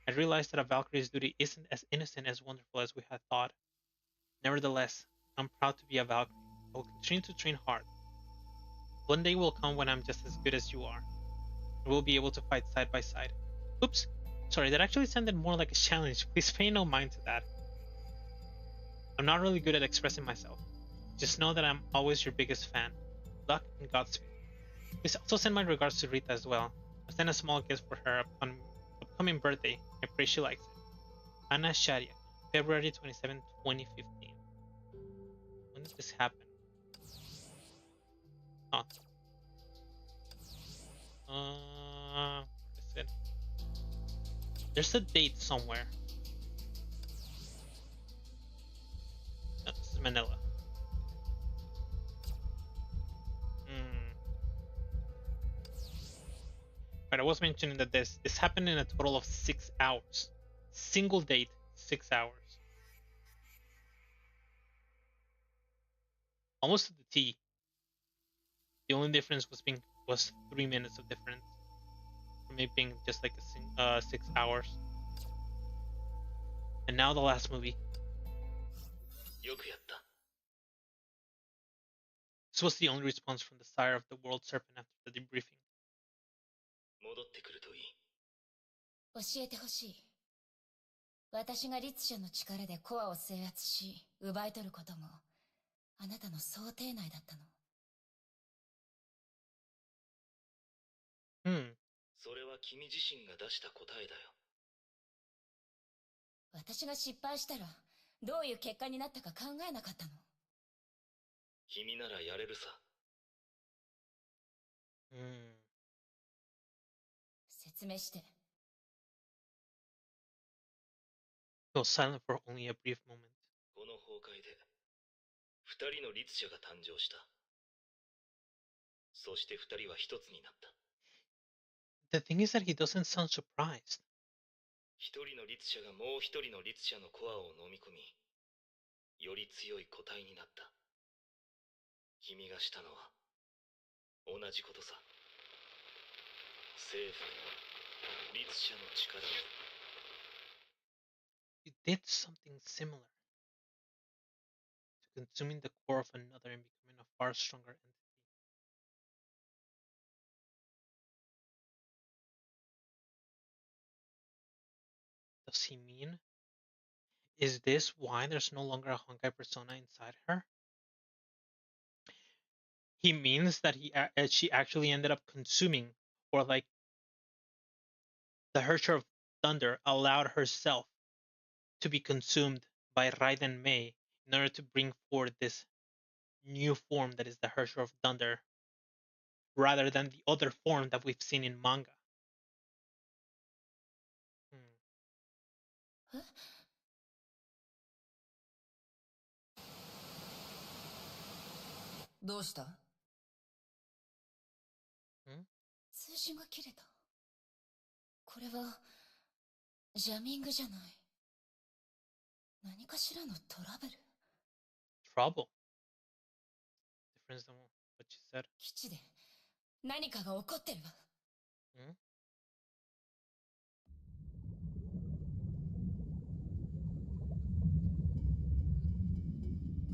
I realized that a Valkyrie's duty isn't as innocent as wonderful as we had thought. Nevertheless, I'm proud to be a Valkyrie. I will continue to train hard. One day will come when I'm just as good as you are. And we'll be able to fight side by side. Oops, sorry, that actually sounded more like a challenge. Please pay no mind to that. I'm not really good at expressing myself. Just know that I'm always your biggest fan. Luck and Godspeed. Please also send my regards to Rita as well. I sent a small gift for her upcoming birthday. I pray she likes it. Anna Sharia, February 27, 2015. When did this happen? Oh. What is it? There's a date somewhere. No, this is Manila. Right, I was mentioning that this happened in a total of 6 hours. Single date, 6 hours. Almost to the T. The only difference was 3 minutes of difference from it being just like 6 hours. And now the last movie. This was the only response from the sire of the World Serpent after the debriefing. 戻ってくるといい。教えてほしい。私が律者の力でコアを制圧し、奪い取ることも、あなたの想定内だったの。それは君自身が出した答えだよ。私が失敗したら、どういう結果になったか考えなかったの。君ならやれるさ。説明して。He was silent for only a brief moment. この崩壊で、二人の律者が誕生した。そして二人は一つになった。The thing is that he doesn't sound surprised. 一人の律者がもう一人の律者のコアを飲み込み、より強い個体になった。君がしたのは、同じことさ。政府の律者の力を。You did something similar to consuming the core of another and becoming a far stronger entity. Does he mean? Is this why there's no longer a Honkai persona inside her? He means that she actually ended up consuming, or like the herrscher of thunder allowed herself to be consumed by Raiden Mei in order to bring forward this new form that is the herrscher of thunder, rather than the other form that we've seen in manga. どうした？通信が切れた。これはジャミングじゃない。何かしらのトラブル。Trouble. Difference than what you said. 基地で何かが起こってるわ。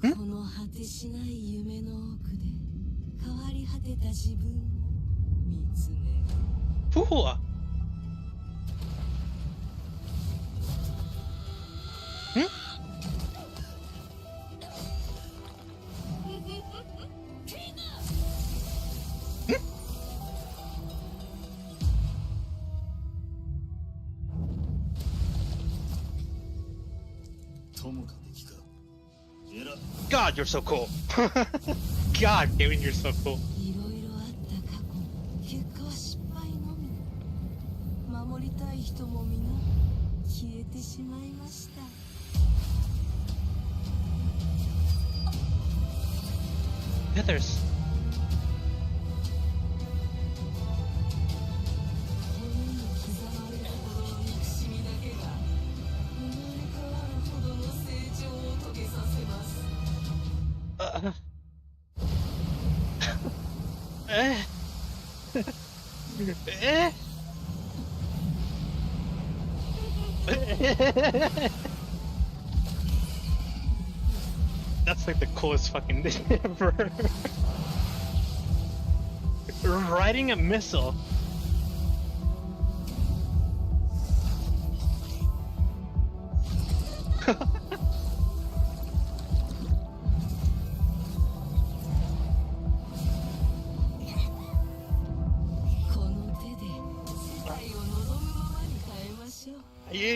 この果てしない夢の奥で変わり果てた自分を見つめる。Pua! God, you're so cool. God, Kevin, you're so cool. いろいろあった過去、結果は失敗のみ。守りたい人も皆消えてしまいました。Feathers. 骨に刻まれるほどの憎しみだけが生まれ変わるほどの成長を遂げさせます。That's like the coolest fucking thing ever. Riding a missile.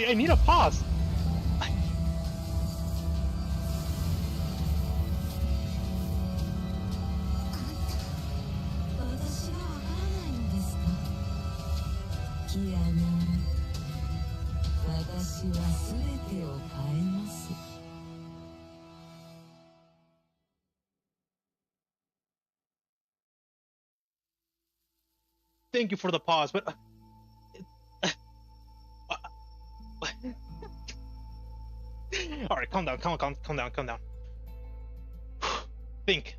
I need a pause. Thank you for the pause, but all right, calm down. Think.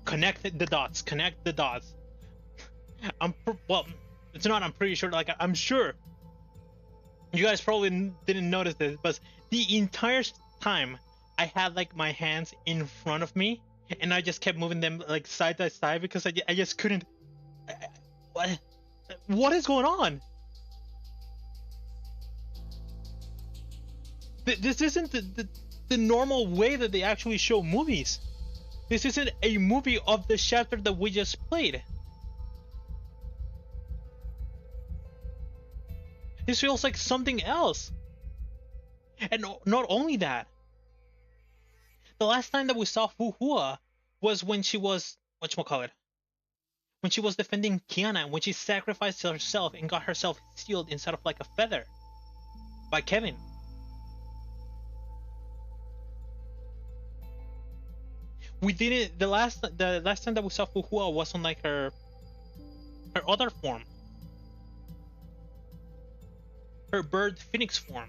Connect the dots. It's not. I'm pretty sure. Like, I'm sure you guys probably didn't notice this, but the entire time I had like my hands in front of me, and I just kept moving them like side by side because I just couldn't. What is going on? This isn't the normal way that they actually show movies. This isn't a movie of the chapter that we just played. This feels like something else. And not only that, the last time that we saw Fuhua was when she was, whatchamacallit, when she was defending Kiana, when she sacrificed herself and got herself sealed inside of like a feather by Kevin. We didn't, the last time that we saw Fuhua was on like her other form, her bird phoenix form.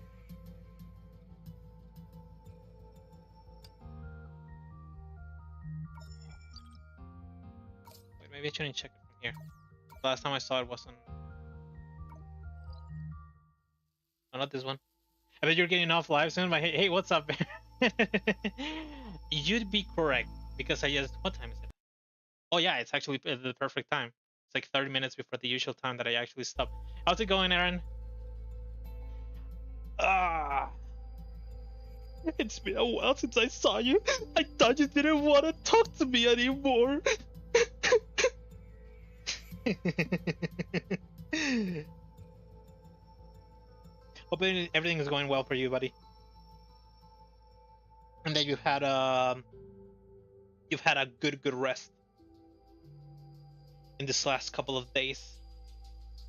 Wait, maybe I shouldn't check it from here. Last time I saw it was on, oh, not this one. I bet you're getting off live soon, but hey, what's up? You'd be correct, because I just, what time is it? Oh yeah, it's actually the perfect time. It's like 30 minutes before the usual time that I actually stop. How's it going, Aaron? It's been a while since I saw you. I thought you didn't want to talk to me anymore. Hope everything is going well for you, buddy. And that you've had a good rest in this last couple of days.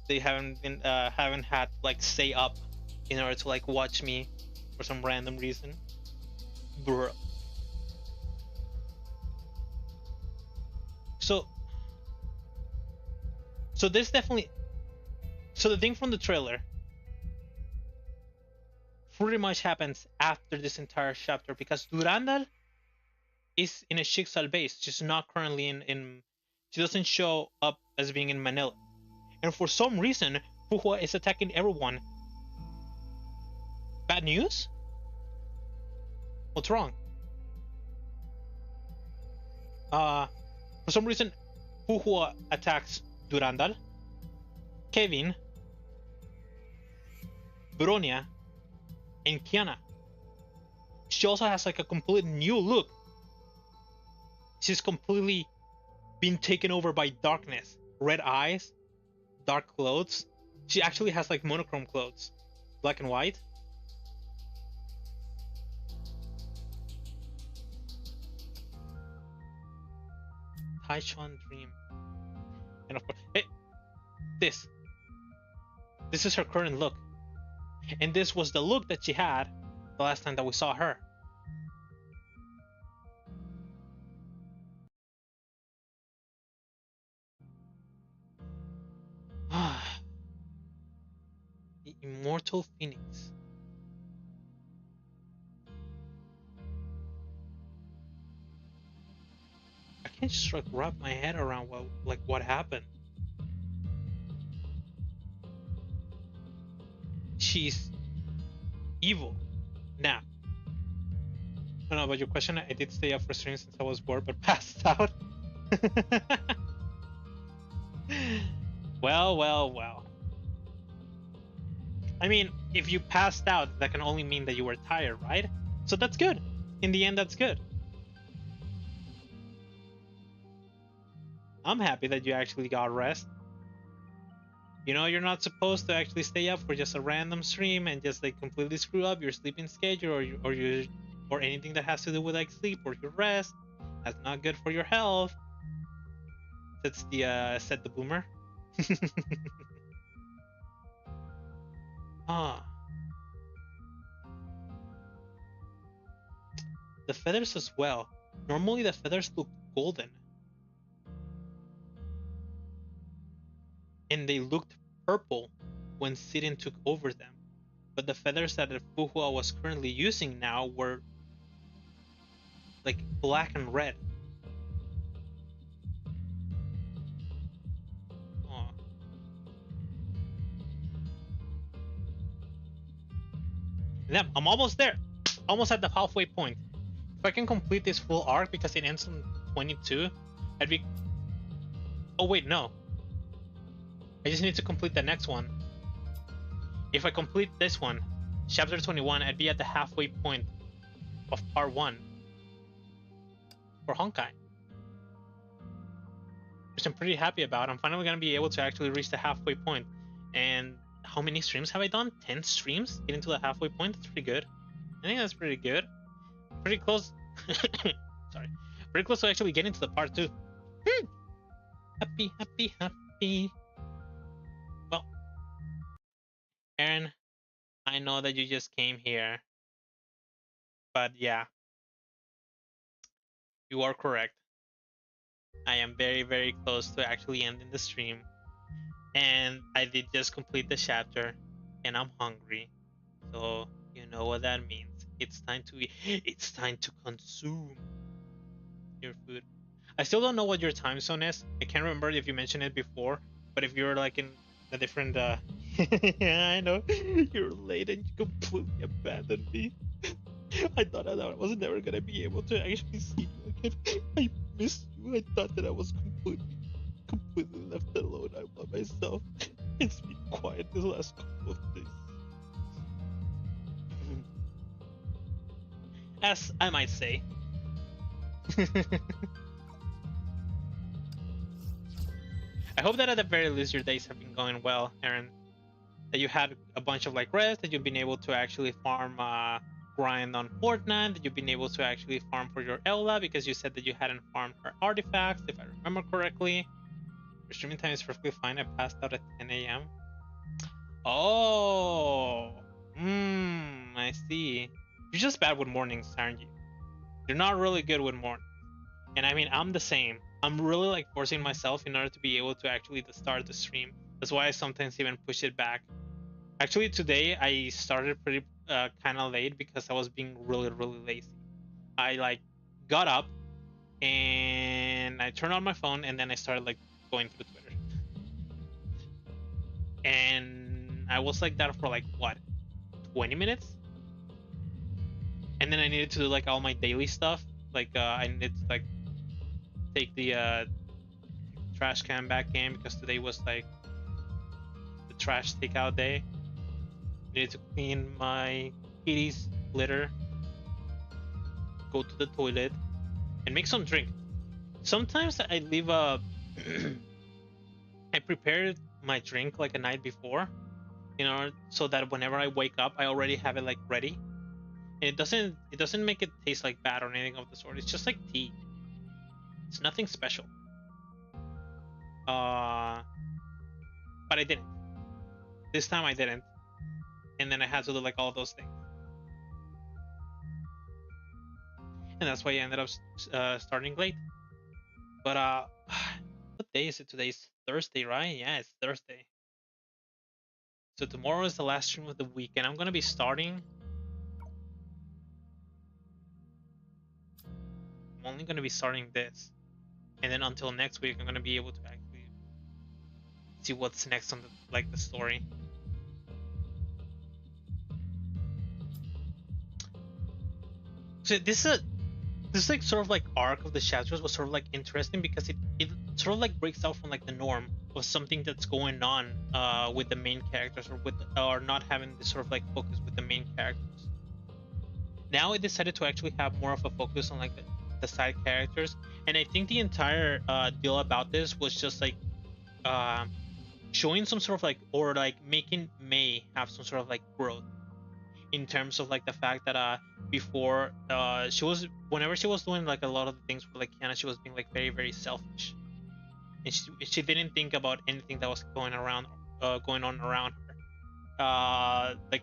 They haven't had like stay up in order to like watch me for some random reason, bro. So this definitely, so the thing from the trailer pretty much happens after this entire chapter, because Durandal is in a Schicksal base. She's not currently in she doesn't show up as being in Manila. And for some reason, Fuhua is attacking everyone. Bad news? What's wrong? For some reason, Fuhua attacks Durandal, Kevin, Bronia, and Kiana. She also has like a complete new look. She's completely been taken over by darkness. Red eyes, dark clothes. She actually has like monochrome clothes, black and white. Taishan Dream. And of course, hey, this is her current look. And this was the look that she had the last time that we saw her. The Immortal Phoenix. I can't just like wrap my head around what happened. She's evil. Now, I don't know about your question. I did stay up for stream since I was bored, but passed out. Well. I mean, if you passed out, that can only mean that you were tired, right? So that's good. In the end, that's good. I'm happy that you actually got rest. You know, you're not supposed to actually stay up for just a random stream and just like completely screw up your sleeping schedule or anything that has to do with like sleep or your rest. That's not good for your health. That's the said the boomer. The feathers as well. Normally the feathers look golden. And they looked purple when Sidin took over them. But the feathers that Fuhua was currently using now were like black and red. Yeah, I'm almost there. Almost at the halfway point. if I can complete this full arc because it ends on 22, I'd be. Oh wait, no. I just need to complete the next one. If I complete this one, chapter 21, I'd be at the halfway point of part 1 for Honkai, which I'm pretty happy about. I'm finally gonna be able to actually reach the halfway point. And how many streams have I done? 10 streams getting to the halfway point. That's pretty good. I think that's pretty good. Pretty close. Sorry, pretty close to actually getting to the part 2. Happy, happy, happy. Well, Aaron, I know that you just came here, but yeah, you are correct. I am very, very close to actually ending the stream, and I did just complete the chapter, and I'm hungry, so you know what that means. It's time to eat. It's time to consume your food. I still don't know what your time zone is. I can't remember if you mentioned it before, but if you're like in a different yeah, I know. You're late and you completely abandoned me. I thought that I was never gonna be able to actually see you again. I missed you. I thought that I was completely left alone out by myself. It's been quiet this last couple of days. As I might say. I hope that at the very least your days have been going well, Aaron. That you had a bunch of like rest, that you've been able to actually farm grind on Fortnite, that you've been able to actually farm for your Ella because you said that you hadn't farmed her artifacts, if I remember correctly. Your streaming time is perfectly fine. I passed out at 10 a.m. Oh, I see. You're just bad with mornings, aren't you? You're not really good with mornings. And I mean, I'm the same. I'm really like forcing myself in order to be able to actually start the stream. That's why I sometimes even push it back. Actually, today I started pretty kind of late because I was being really, really lazy. I like got up and I turned on my phone and then I started like going through Twitter. And I was like that for like what, 20 minutes? And then I needed to do like all my daily stuff. Like I needed to like take the trash can back in because today was like the trash takeout day. Needed to clean my kitty's litter, go to the toilet, and make some drink. Sometimes I leave a I prepared my drink like a night before, you know, so that whenever I wake up I already have it like ready. And it doesn't make it taste like bad or anything of the sort. It's just like tea. It's nothing special. But I didn't. This time I didn't. And then I had to do like all those things. And that's why I ended up starting late. But what day is it today? It's Thursday, right? Yeah, it's Thursday. So tomorrow is the last stream of the week, and I'm gonna be starting. I'm only gonna be starting this, and then until next week, I'm gonna be able to actually see what's next on the story. So this like sort of like arc of the chapters was sort of like interesting because it sort of like breaks out from like the norm of something that's going on with the main characters or not having this sort of like focus with the main characters. Now it decided to actually have more of a focus on like the side characters, and I think the entire deal about this was just like showing some sort of like, or like making Mei have some sort of like growth in terms of like the fact that before whenever she was doing like a lot of the things for like Kiana, she was being like very, very selfish, and she didn't think about anything that was going on around her. Like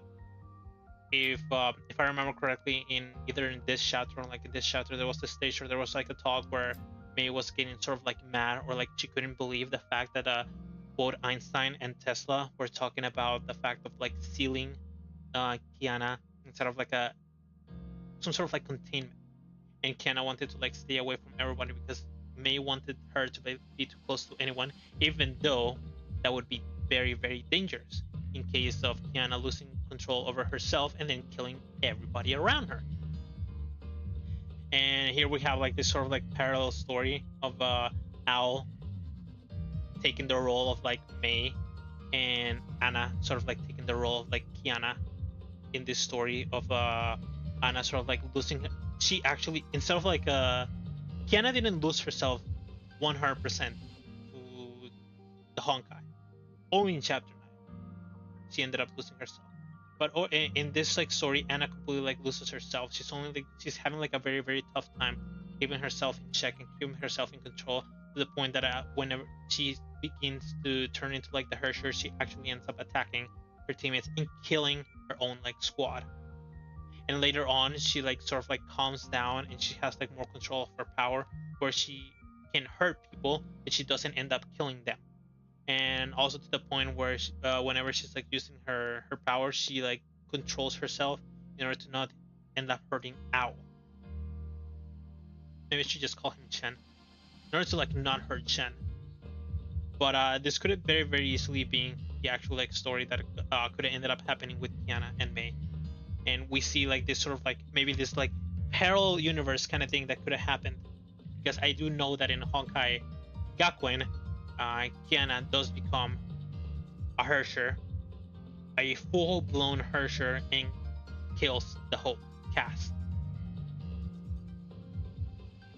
if I remember correctly, in either in this chapter or like in this chapter, there was a stage where there was like a talk where Mei was getting sort of like mad, or like she couldn't believe the fact that both Einstein and Tesla were talking about the fact of like sealing Kiana instead of like some sort of like containment, and Kiana wanted to like stay away from everybody because Mei wanted her to be too close to anyone, even though that would be very, very dangerous in case of Kiana losing control over herself and then killing everybody around her. And here we have like this sort of like parallel story of Al taking the role of like Mei, and Anna sort of like taking the role of like Kiana in this story of Anna sort of like losing. She actually, instead of like Kiana didn't lose herself 100% to the Honkai. Only in chapter 9 she ended up losing herself. But in this like story, Anna completely like loses herself. She's having like a very very tough time keeping herself in check and keeping herself in control, to the point that whenever she begins to turn into like the herrscher, she actually ends up attacking her teammates and killing her own like squad. And later on, she like sort of like calms down and she has like more control of her power, where she can hurt people and she doesn't end up killing them. And also to the point where whenever she's like using her power, she like controls herself in order to not end up hurting Owl. Maybe she just call him Chen in order to like not hurt Chen. But this could have very very easily been the actual like story that could have ended up happening with Kiana and Mei. And we see like this sort of like maybe this like parallel universe kind of thing that could have happened, because I do know that in Honkai Gakuen, Kiana does become a herrscher, a full-blown herrscher, and kills the whole cast.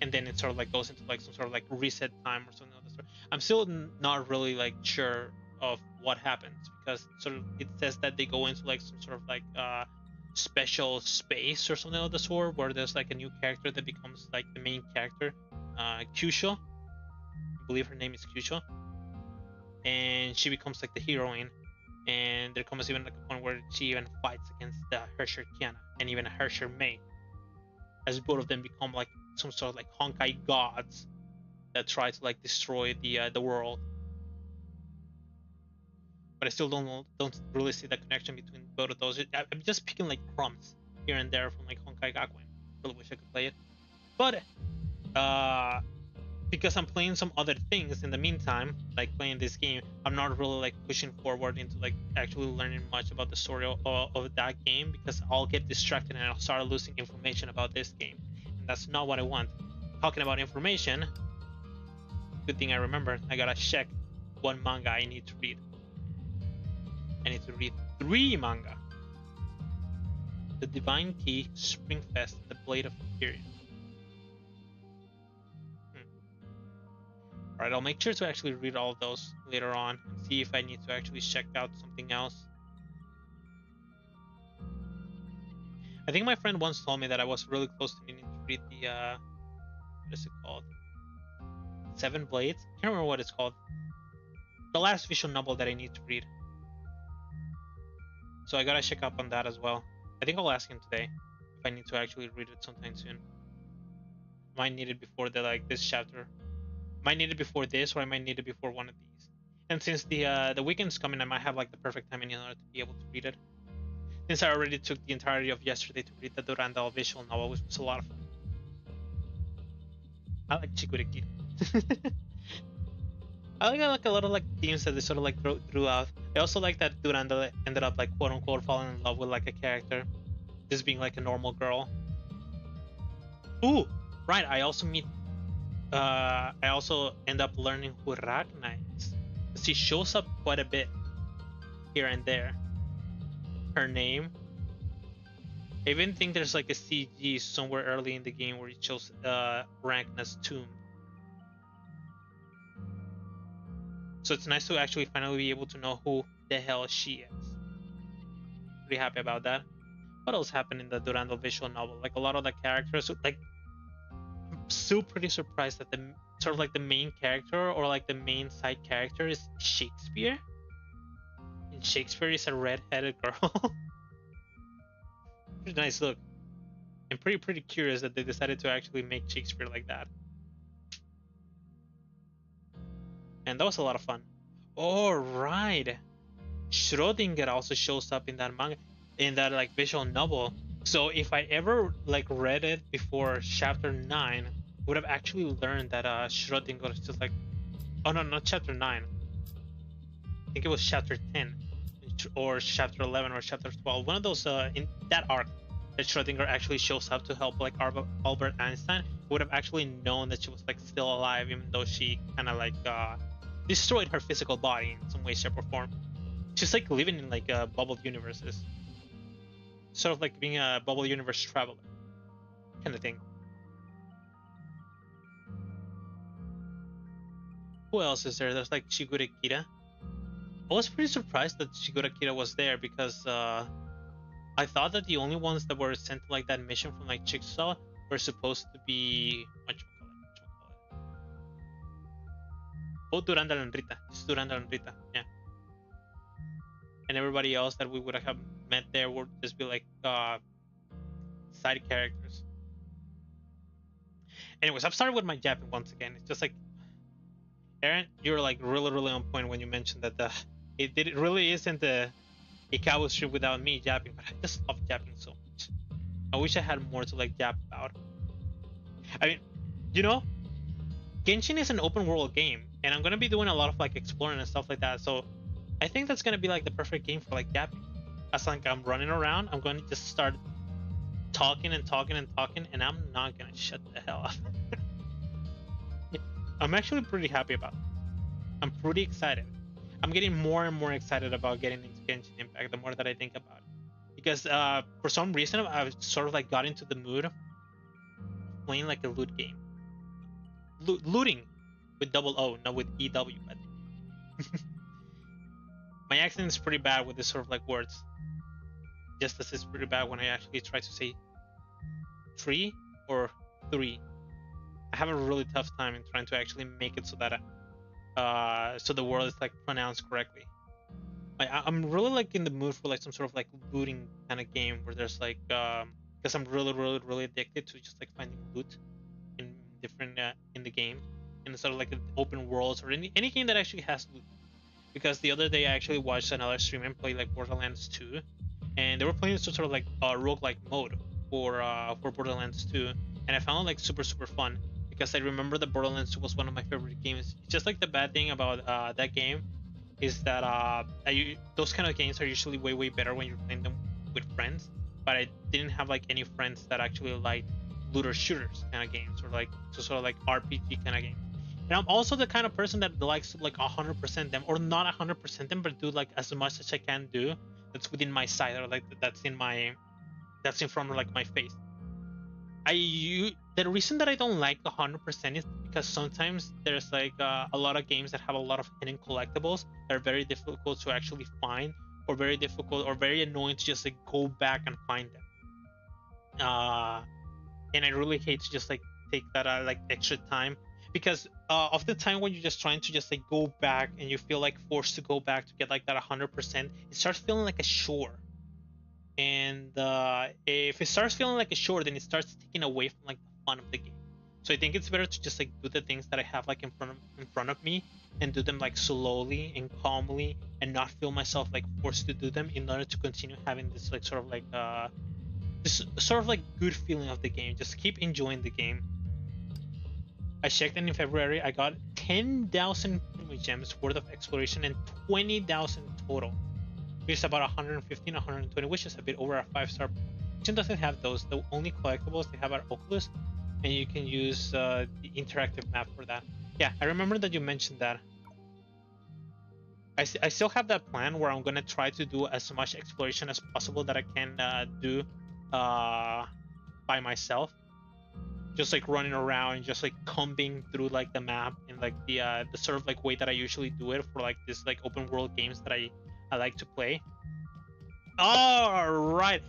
And then it sort of like goes into like some sort of like reset time or something like that. I'm still not really like sure of what happens, because sort of it says that they go into like some sort of like special space or something of the sort, where there's like a new character that becomes like the main character, Kyusho. I believe her name is Kyusho, and she becomes like the heroine. And there comes even like a point where she even fights against the herrscher Kiana and even a herrscher Mei, as both of them become like some sort of like Honkai gods that try to like destroy the world. But I still don't really see the connection between both of those. I'm just picking like crumbs here and there from like Honkai Gakuen. Really wish I could play it, but because I'm playing some other things in the meantime, like playing this game, I'm not really like pushing forward into like actually learning much about the story of that game, because I'll get distracted and I'll start losing information about this game, and that's not what I want. Talking about information, good thing I remembered, I gotta check what manga I need to read. I need to read 3 manga: The Divine Key, Springfest, and The Blade of Imperium. Alright, I'll make sure to actually read all of those later on and see if I need to actually check out something else. I think my friend once told me that I was really close to needing to read the what is it called? 7 Blades? I can't remember what it's called. The last visual novel that I need to read. So I gotta check up on that as well. I think I'll ask him today if I need to actually read it sometime soon. Might need it before this chapter. Might need it before this, or I might need it before one of these. And since the weekend's coming, I might have like the perfect timing in order to be able to read it. Since I already took the entirety of yesterday to read the Durandal visual novel, which was a lot of fun. I like Chikureki. I like a lot of like themes that they sort of like threw out. I also like that Durandal ended up like quote unquote falling in love with like a character, just being like a normal girl. Ooh, right. I also end up learning who Ragna is. She shows up quite a bit here and there. Her name. I even think there's like a CG somewhere early in the game where it shows Ragna's tomb. So it's nice to actually finally be able to know who the hell she is. Pretty happy about that. What else happened in the Durandal visual novel? Like a lot of the characters, like I'm still pretty surprised that the sort of like the main character or like the main side character is Shakespeare. And Shakespeare is a red-headed girl. Pretty nice look. I'm pretty curious that they decided to actually make Shakespeare like that. And that was a lot of fun. Oh right, Schrödinger also shows up in that manga, in that like visual novel. So if I ever like read it before chapter 9, would have actually learned that Schrödinger is just like, oh no, not chapter 9. I think it was chapter 10 or chapter 11 or chapter 12. One of those in that arc that Schrodinger actually shows up to help like Albert Einstein, would have actually known that she was like still alive, even though she kind of like destroyed her physical body in some way, shape, or form. She's like living in like bubble universes, sort of like being a bubble universe traveler kind of thing. Who else is there? There's like Shigure Kira. I was pretty surprised that Shigure Kira was there because I thought that the only ones that were sent to like that mission from like Jigsaw were supposed to be both Durandal and Rita. Just Durandal and Rita, yeah. And everybody else that we would have met there would just be like side characters. Anyways, I'm starting with my Japan once again. It's just like, Aaron, you're like really on point when you mentioned that it really isn't a Kabu strip without me japping, but I just love japping so much. I wish I had more to like jap about. I mean, you know, Genshin is an open world game, and I'm gonna be doing a lot of like exploring and stuff like that. So I think that's gonna be like the perfect game for like japping. As like I'm running around, I'm gonna just start talking, and I'm not gonna shut the hell up. I'm actually pretty happy about it. I'm pretty excited. I'm getting more and more excited about getting into Genshin Impact the more that I think about it. Because for some reason, I've sort of like got into the mood of playing like a loot game. Looting with double O, not with EW. But my accent is pretty bad with this sort of like words. Just as it's pretty bad when I actually try to say tree or three. I have a really tough time in trying to actually make it so that so the word is like pronounced correctly. I'm really like in the mood for like some sort of like looting kind of game where there's like because I'm really addicted to just like finding loot in different in the game, in sort of like open worlds or any game that actually has loot. Because the other day I actually watched another streamer play like Borderlands 2, and they were playing some sort of like roguelike mode for Borderlands 2, and I found it like super fun. Because I remember that Borderlands 2 was one of my favorite games. It's just like the bad thing about that game is that those kind of games are usually way better when you're playing them with friends. But I didn't have like any friends that actually liked looter shooters kind of games, or like sort of like RPG kind of games. And I'm also the kind of person that likes to like 100% them, or not 100% them, but do like as much as I can do that's within my sight, or like that's in front of like my face. The reason that I don't like 100% is because sometimes there's like a lot of games that have a lot of hidden collectibles that are very difficult to actually find, or very difficult or very annoying to just like go back and find them. And I really hate to just like take that like extra time, because of the time when you're just trying to just like go back and you feel like forced to go back to get like that 100%, it starts feeling like a chore. And if it starts feeling like a chore, then it starts taking away from like the fun of the game. So I think it's better to just like do the things that I have like in front of me, and do them like slowly and calmly, and not feel myself like forced to do them, in order to continue having this like sort of like this sort of like good feeling of the game. Just keep enjoying the game. I checked, and in February I got 10,000 gems worth of exploration and 20,000 total. It's about 115, 120, which is a bit over a 5-star. Genshin doesn't have those. The only collectibles they have are Oculus, and you can use the interactive map for that. Yeah, I remember that you mentioned that. I still have that plan where I'm gonna try to do as much exploration as possible that I can do by myself. Just like running around and just like combing through like the map in like the sort of like way that I usually do it for like this like open world games that I like to play. All right,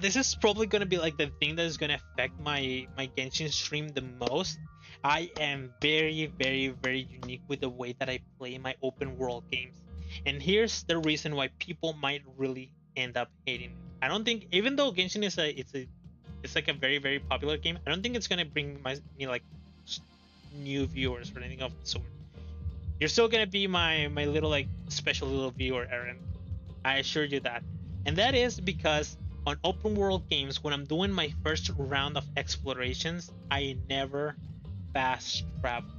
this is probably gonna be like the thing that is gonna affect my Genshin stream the most. I am very unique with the way that I play my open world games, and here's the reason why people might really end up hating it. I don't think, even though Genshin is it's like a very popular game, I don't think it's gonna bring me like new viewers or anything of the sort. You're still gonna be my little like special little viewer, Aaron. I assure you that. And that is because on open world games, when I'm doing my first round of explorations, I never fast travel.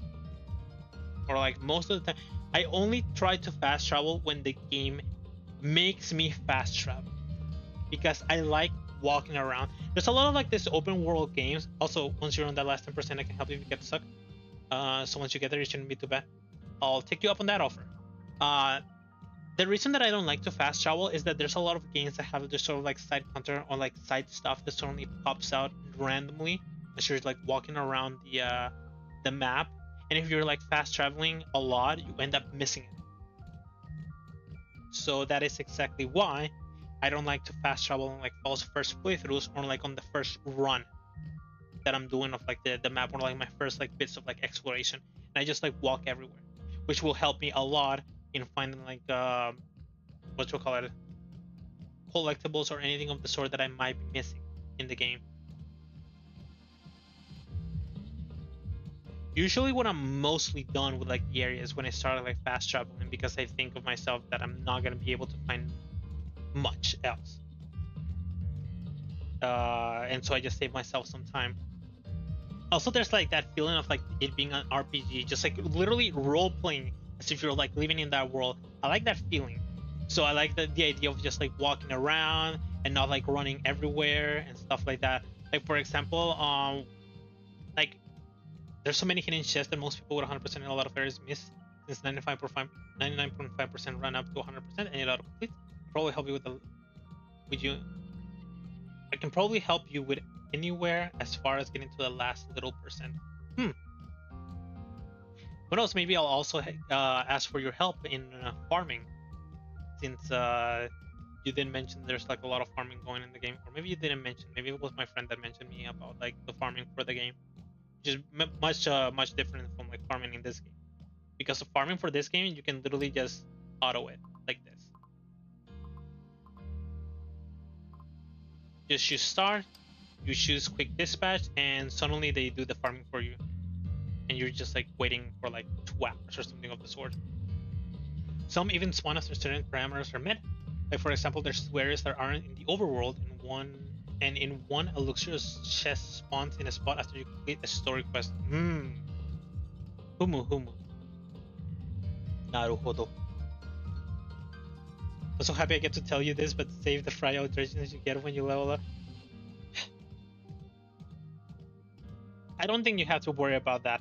Or like most of the time, I only try to fast travel when the game makes me fast travel. Because I like walking around. There's a lot of like this open world games. Also, once you're on that last 10%, I can help you if you get stuck. So once you get there, it shouldn't be too bad. I'll take you up on that offer. The reason that I don't like to fast travel is that there's a lot of games that have this sort of like side content or like side stuff that suddenly pops out randomly as you're like walking around the map. And if you're like fast traveling a lot, you end up missing it. So that is exactly why I don't like to fast travel on like those first playthroughs or like on the first run that I'm doing of like the map or like my first like bits of like exploration. And I just like walk everywhere, which will help me a lot in finding like what you call it, collectibles or anything of the sort that I might be missing in the game. Usually when I'm mostly done with like the areas when I start like fast traveling, because I think of myself that I'm not gonna be able to find much else, and so I just save myself some time. Also, there's like that feeling of like it being an RPG, just like literally role playing as if you're like living in that world. I like that feeling. So I like the idea of just like walking around and not like running everywhere and stuff like that. Like for example, like there's so many hidden chests that most people with 100% in a lot of areas miss, since 99.5% run up to 100% and it auto completes. Probably help you with you. I can probably help you with anywhere as far as getting to the last little percent. Who knows? Maybe I'll also ask for your help in farming, since you didn't mention there's like a lot of farming going in the game, or maybe you didn't mention. Maybe it was my friend that mentioned me about like the farming for the game, which is much different from like farming in this game. Because of farming for this game, you can literally just auto it like this. Just choose start, you choose quick dispatch, and suddenly they do the farming for you. And you're just like waiting for like 2 hours or something of the sort. Some even spawn after certain parameters are met. Like for example, there's 2 areas that aren't in the overworld, and in one a luxurious chest spawns in a spot after you complete a story quest. Humu. Naruhodo. I'm so happy I get to tell you this, but save the fry alterations you get when you level up. I don't think you have to worry about that.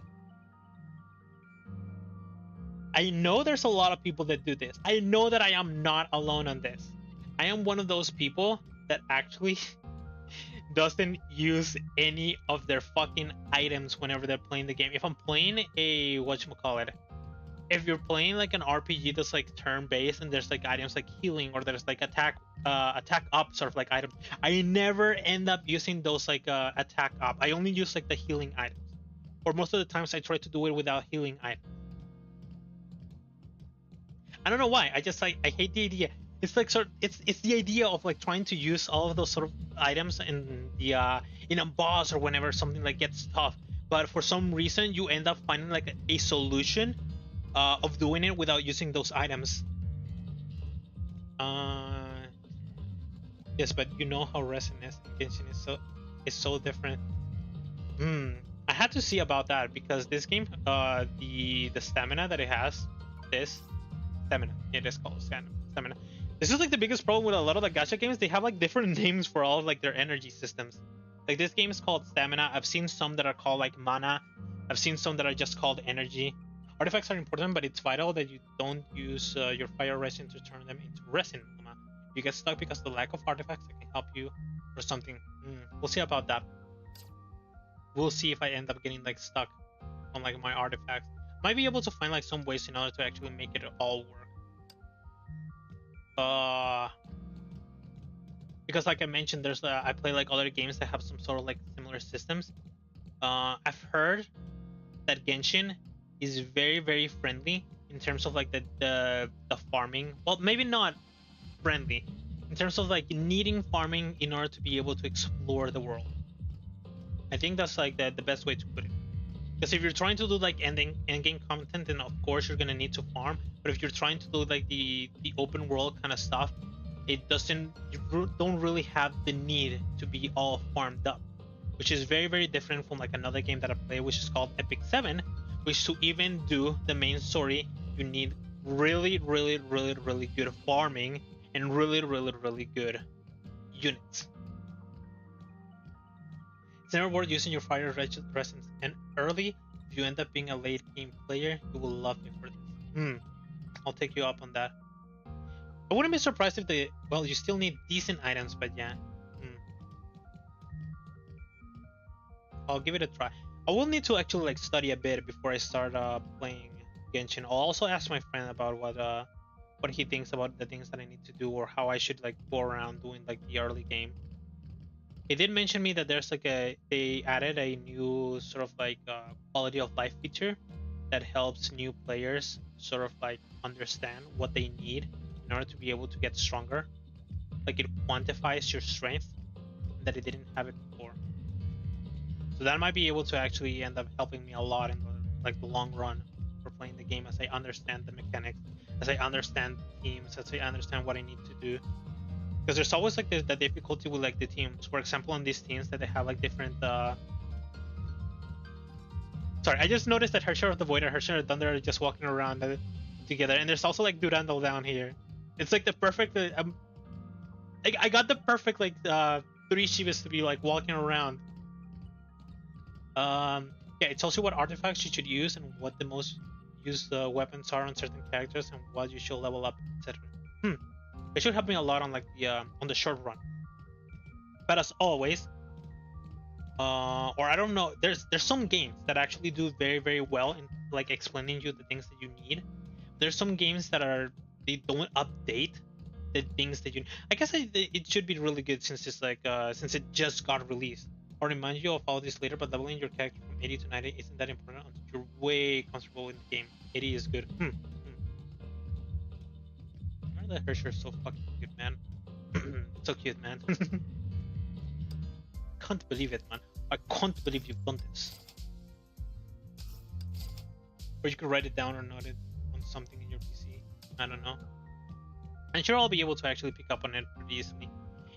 I know there's a lot of people that do this. I know that I am not alone on this. I am one of those people that actually doesn't use any of their fucking items whenever they're playing the game. If I'm playing a whatchamacallit, if you're playing like an RPG that's like turn-based and there's like items like healing or there's like attack up sort of like items, I never end up using those like attack up. I only use like the healing items. Or most of the times I try to do it without healing items. I don't know why. I just like I hate the idea. It's like it's the idea of like trying to use all of those sort of items in the in a boss or whenever something like gets tough. But for some reason you end up finding like a solution of doing it without using those items. Yes, but you know how resin is in Genshin is so different. I had to see about that because this game, the stamina that it has, stamina. It is called stamina. This is like the biggest problem with a lot of the gacha games. They have like different names for all of like their energy systems. Like this game is called stamina. I've seen some that are called like mana. I've seen some that are just called energy. Artifacts are important, but it's vital that you don't use your fire resin to turn them into resin. If you get stuck because of the lack of artifacts, I can help you or something. We'll see about that. We'll see if I end up getting like stuck on like my artifacts. Might be able to find like some ways in order to actually make it all work. Because like I mentioned, there's I play like other games that have some sort of like similar systems. I've heard that Genshin is very friendly in terms of like the farming. Well, maybe not friendly in terms of like needing farming in order to be able to explore the world. I think that's like the best way to put it. Because if you're trying to do like end game content, then of course you're gonna need to farm. But if you're trying to do like the open world kind of stuff, it doesn't. You don't really have the need to be all farmed up, which is very different from like another game that I play, which is called Epic 7, which to even do the main story, you need really good farming and really good units. It's never worth using your fire resistance and early. If you end up being a late game player, you will love me for this. I'll take you up on that. I wouldn't be surprised if well, you still need decent items, but yeah. I'll give it a try. I will need to actually like study a bit before I start playing Genshin. I'll also ask my friend about what he thinks about the things that I need to do or how I should like go around doing like the early game. He did mention me that there's like they added a new sort of like quality of life feature that helps new players sort of like understand what they need in order to be able to get stronger. Like it quantifies your strength that it didn't have it before. So that might be able to actually end up helping me a lot in the long run for playing the game as I understand the mechanics, as I understand teams, as I understand what I need to do. Because there's always like the difficulty with like the teams. For example, on these teams that they have like different. Sorry, I just noticed that Herrscher of the Void and Herrscher of Thunder are just walking around together, and there's also like Durandal down here. It's like the perfect. I got the perfect like 3 Shivas to be like walking around. Yeah, it tells you what artifacts you should use and what the most used weapons are on certain characters and what you should level up, etc. It should help me a lot on like the on the short run. But as always, or I don't know, there's some games that actually do very well in like explaining you the things that you need. There's some games that they don't update the things that you. I guess it should be really good since it's like since it just got released. I'll remind you of all this later, but leveling your character from 80 to 90 isn't that important until you're way comfortable in the game. 80 is good. The Herrscher is so fucking cute, man. So cute, man. Can't believe it, man. I can't believe you've done this. Or you could write it down or note it on something in your PC. I don't know. I'm sure I'll be able to actually pick up on it pretty easily.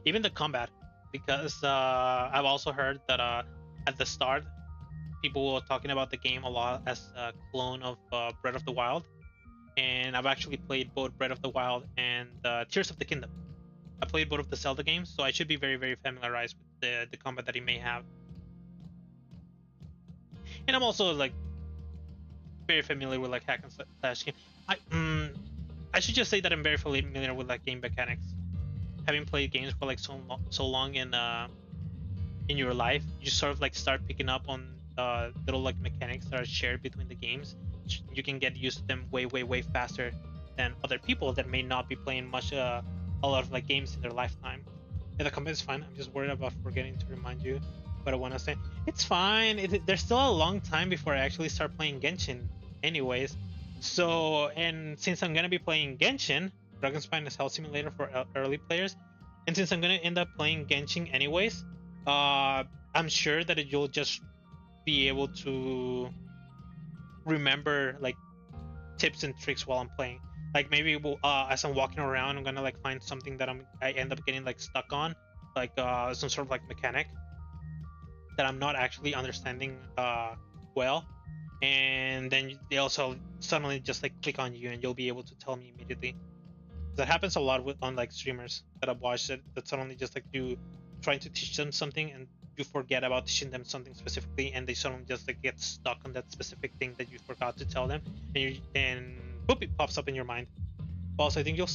Even the combat. Because I've also heard that at the start, people were talking about the game a lot as a clone of Breath of the Wild. And I've actually played both Breath of the Wild and Tears of the Kingdom. I played both of the Zelda games, so I should be very familiarized with the combat that he may have. And I'm also like very familiar with like hack and slash game. I should just say that I'm very familiar with like game mechanics. Having played games for like so long in your life, you sort of like start picking up on little like mechanics that are shared between the games. You can get used to them way faster than other people that may not be playing much a lot of like games in their lifetime. Yeah, the combat is fine. I'm just worried about forgetting to remind you what I want to say. It's fine. There's still a long time before I actually start playing Genshin anyways. So, and since I'm gonna be playing Genshin, Dragon Spine is Health Simulator for early players, and since I'm gonna end up playing Genshin anyways, I'm sure that you'll just be able to remember like tips and tricks while I'm playing. Like maybe as I'm walking around, I'm gonna like find something that I end up getting like stuck on, like some sort of like mechanic that I'm not actually understanding well, and then they also suddenly just like click on you and you'll be able to tell me immediately. That happens a lot on like streamers that I've watched that suddenly just like you trying to teach them something and you forget about teaching them something specifically, and they suddenly just like get stuck on that specific thing that you forgot to tell them, and boop, it pops up in your mind. Also, I think you'll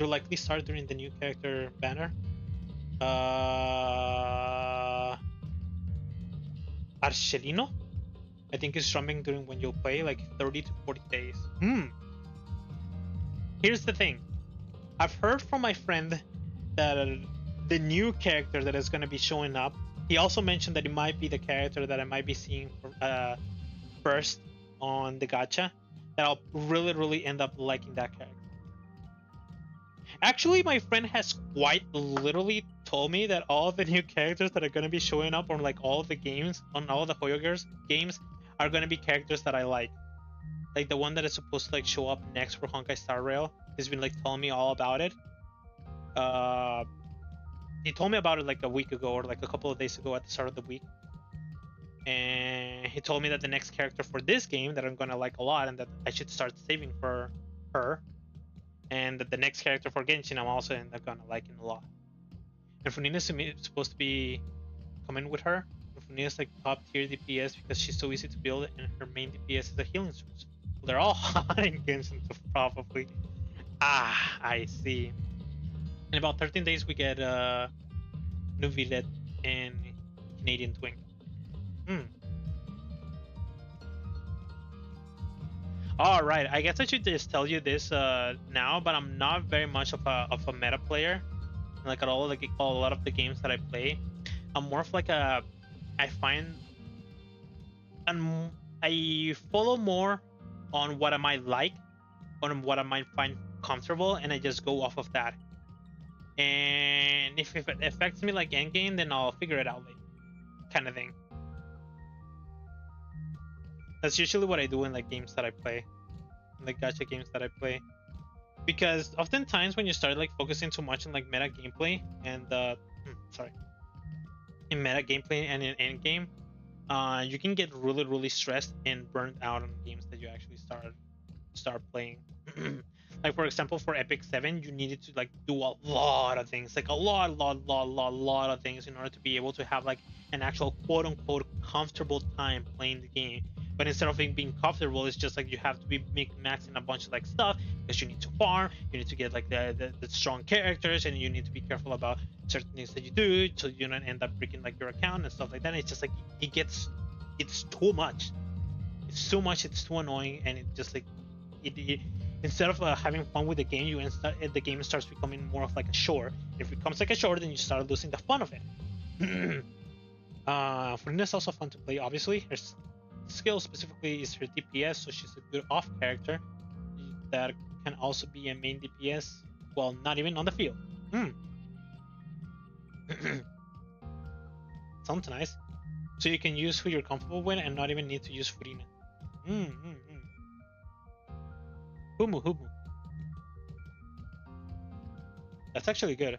likely start during the new character banner. Archelino, I think is strumming during when you'll play like 30 to 40 days. Here's the thing. I've heard from my friend that the new character that is going to be showing up, he also mentioned that it might be the character that I might be seeing first on the gacha, that I'll really end up liking that character. Actually, my friend has quite literally told me that all the new characters that are going to be showing up on like all the games, on all the Hoyoverse games, are going to be characters that I like. Like the one that is supposed to like show up next for Honkai Star Rail, he's been like telling me all about it. He told me about it like a week ago or like a couple of days ago at the start of the week. And he told me that the next character for this game that I'm gonna like a lot and that I should start saving for her. And that the next character for Genshin I'm also gonna like him a lot. And Funina is supposed to be coming with her. Funia's like top tier DPS because she's so easy to build, and her main DPS is a healing source. Well, they're all hot in Genshin, so probably. Ah, I see. In about 13 days, we get new Villet and Canadian Twink. All right, I guess I should just tell you this now, but I'm not very much of a meta player. Like at all, like a lot of the games that I play, I'm more of like a. I find, and I follow more on what I might like, on what I might find comfortable, and I just go off of that. And if it affects me like endgame, then I'll figure it out later, kind of thing. That's usually what I do in like games that I play, like gacha games that I play. Because oftentimes when you start like focusing too much on like meta gameplay and in meta gameplay and in endgame, you can get really stressed and burned out on games that you actually start playing. Like for example, for Epic 7, you needed to like do a lot of things, like a lot of things in order to be able to have like an actual quote unquote comfortable time playing the game. But instead of it being comfortable, it's just like you have to be maxing a bunch of like stuff because you need to farm, you need to get like the strong characters, and you need to be careful about certain things that you do so you don't end up breaking like your account and stuff like that. And it's just like it's too much. It's too much. It's too annoying, and it just like instead of having fun with the game, the game starts becoming more of like a chore. If it becomes like a chore, then you start losing the fun of it. Furina is also fun to play. Obviously, her skill specifically is her DPS, so she's a good off character that can also be a main DPS. Well, not even on the field. Sounds nice. So you can use who you're comfortable with and not even need to use Furina. Humu. That's actually good.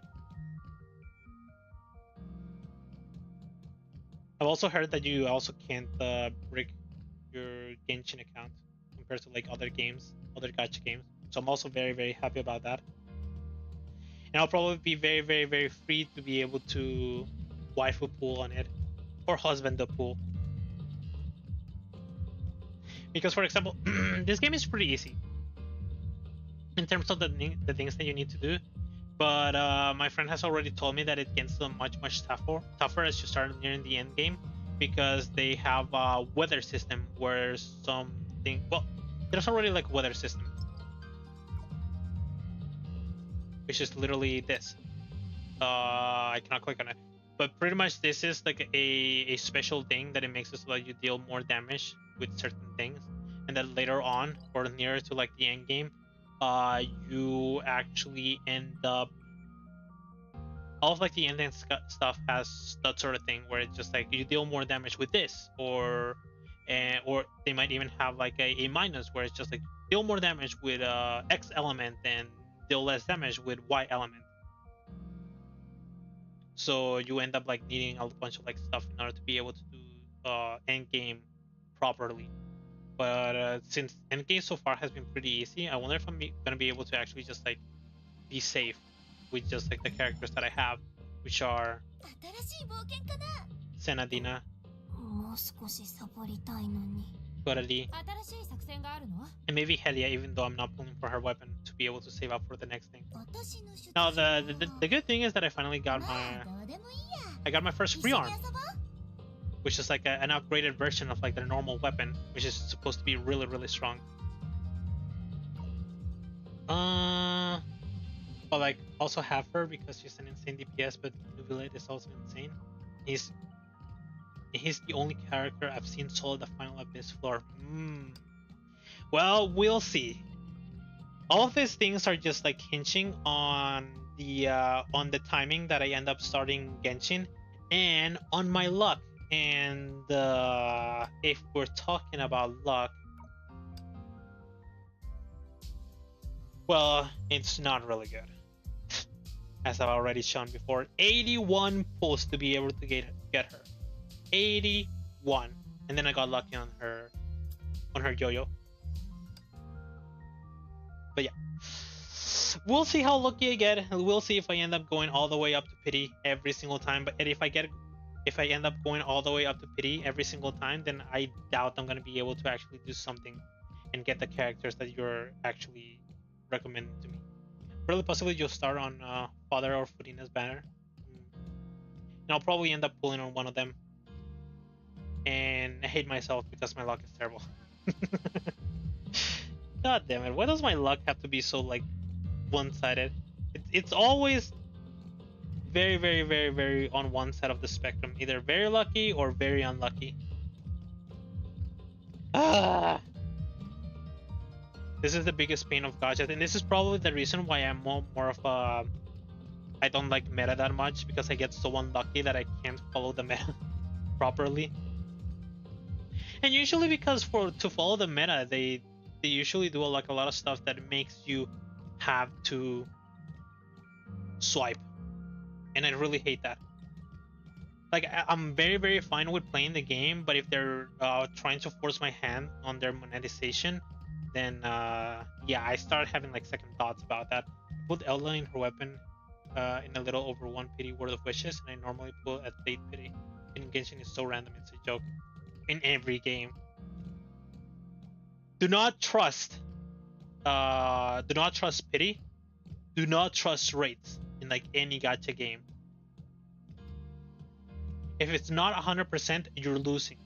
I've also heard that you also can't brick your Genshin account compared to like other games, other gacha games. So I'm also very happy about that. And I'll probably be very free to be able to waifu pool on it or husband the pool. Because for example, this game is pretty easy in terms of the things that you need to do, but my friend has already told me that it gets much tougher as you start nearing the end game, because they have a weather system where there's already like a weather system, which is literally this. I cannot click on it, but pretty much this is like a special thing that it makes it so that you deal more damage with certain things, and then later on or nearer to like the end game, you actually end up, all of like the ending stuff has that sort of thing where it's just like you deal more damage with this, or they might even have like a minus where it's just like deal more damage with X element and deal less damage with Y element. So you end up like needing a bunch of like stuff in order to be able to do end game properly. But since endgame so far has been pretty easy, I wonder if I'm gonna be able to actually just like be safe with just like the characters that I have, which are Senadina, Coralie, and maybe Helia, even though I'm not pulling for her weapon to be able to save up for the next thing. Now the good thing is that I finally got my first free arm, which is like an upgraded version of like their normal weapon, which is supposed to be really strong. But like also have her because she's an insane DPS, but Nubilate is also insane. He's the only character I've seen solo the final abyss floor. Well, we'll see. All of these things are just like hinging on the timing that I end up starting Genshin, and on my luck. And if we're talking about luck, well, it's not really good. As I've already shown before, 81 pulls to be able to get her. 81. And then I got lucky on her yo-yo. But yeah. We'll see how lucky I get. We'll see if I end up going all the way up to pity every single time. But if I get if I end up going all the way up to pity every single time, then I doubt I'm gonna be able to actually do something and get the characters that you're actually recommending to me. Really possibly you'll start on Father or Furina's banner. And I'll probably end up pulling on one of them. And I hate myself because my luck is terrible. God damn it, why does my luck have to be so like one-sided? It's always very, very, very, very on one side of the spectrum. Either very lucky or very unlucky. Ah! This is the biggest pain of gacha, and this is probably the reason why I'm more of a... I don't like meta that much, because I get so unlucky that I can't follow the meta properly. And usually because to follow the meta, they usually do like a lot of stuff that makes you have to swipe. And I really hate that. Like, I'm very, very fine with playing the game, but if they're trying to force my hand on their monetization, then yeah, I start having like second thoughts about that. I put Ella in her weapon in a little over 1 pity Word of Wishes, and I normally put at 8 pity. And Genshin is so random, it's a joke. In every game. Do not trust pity. Do not trust rates in like any gacha game. If it's not 100%, you're losing.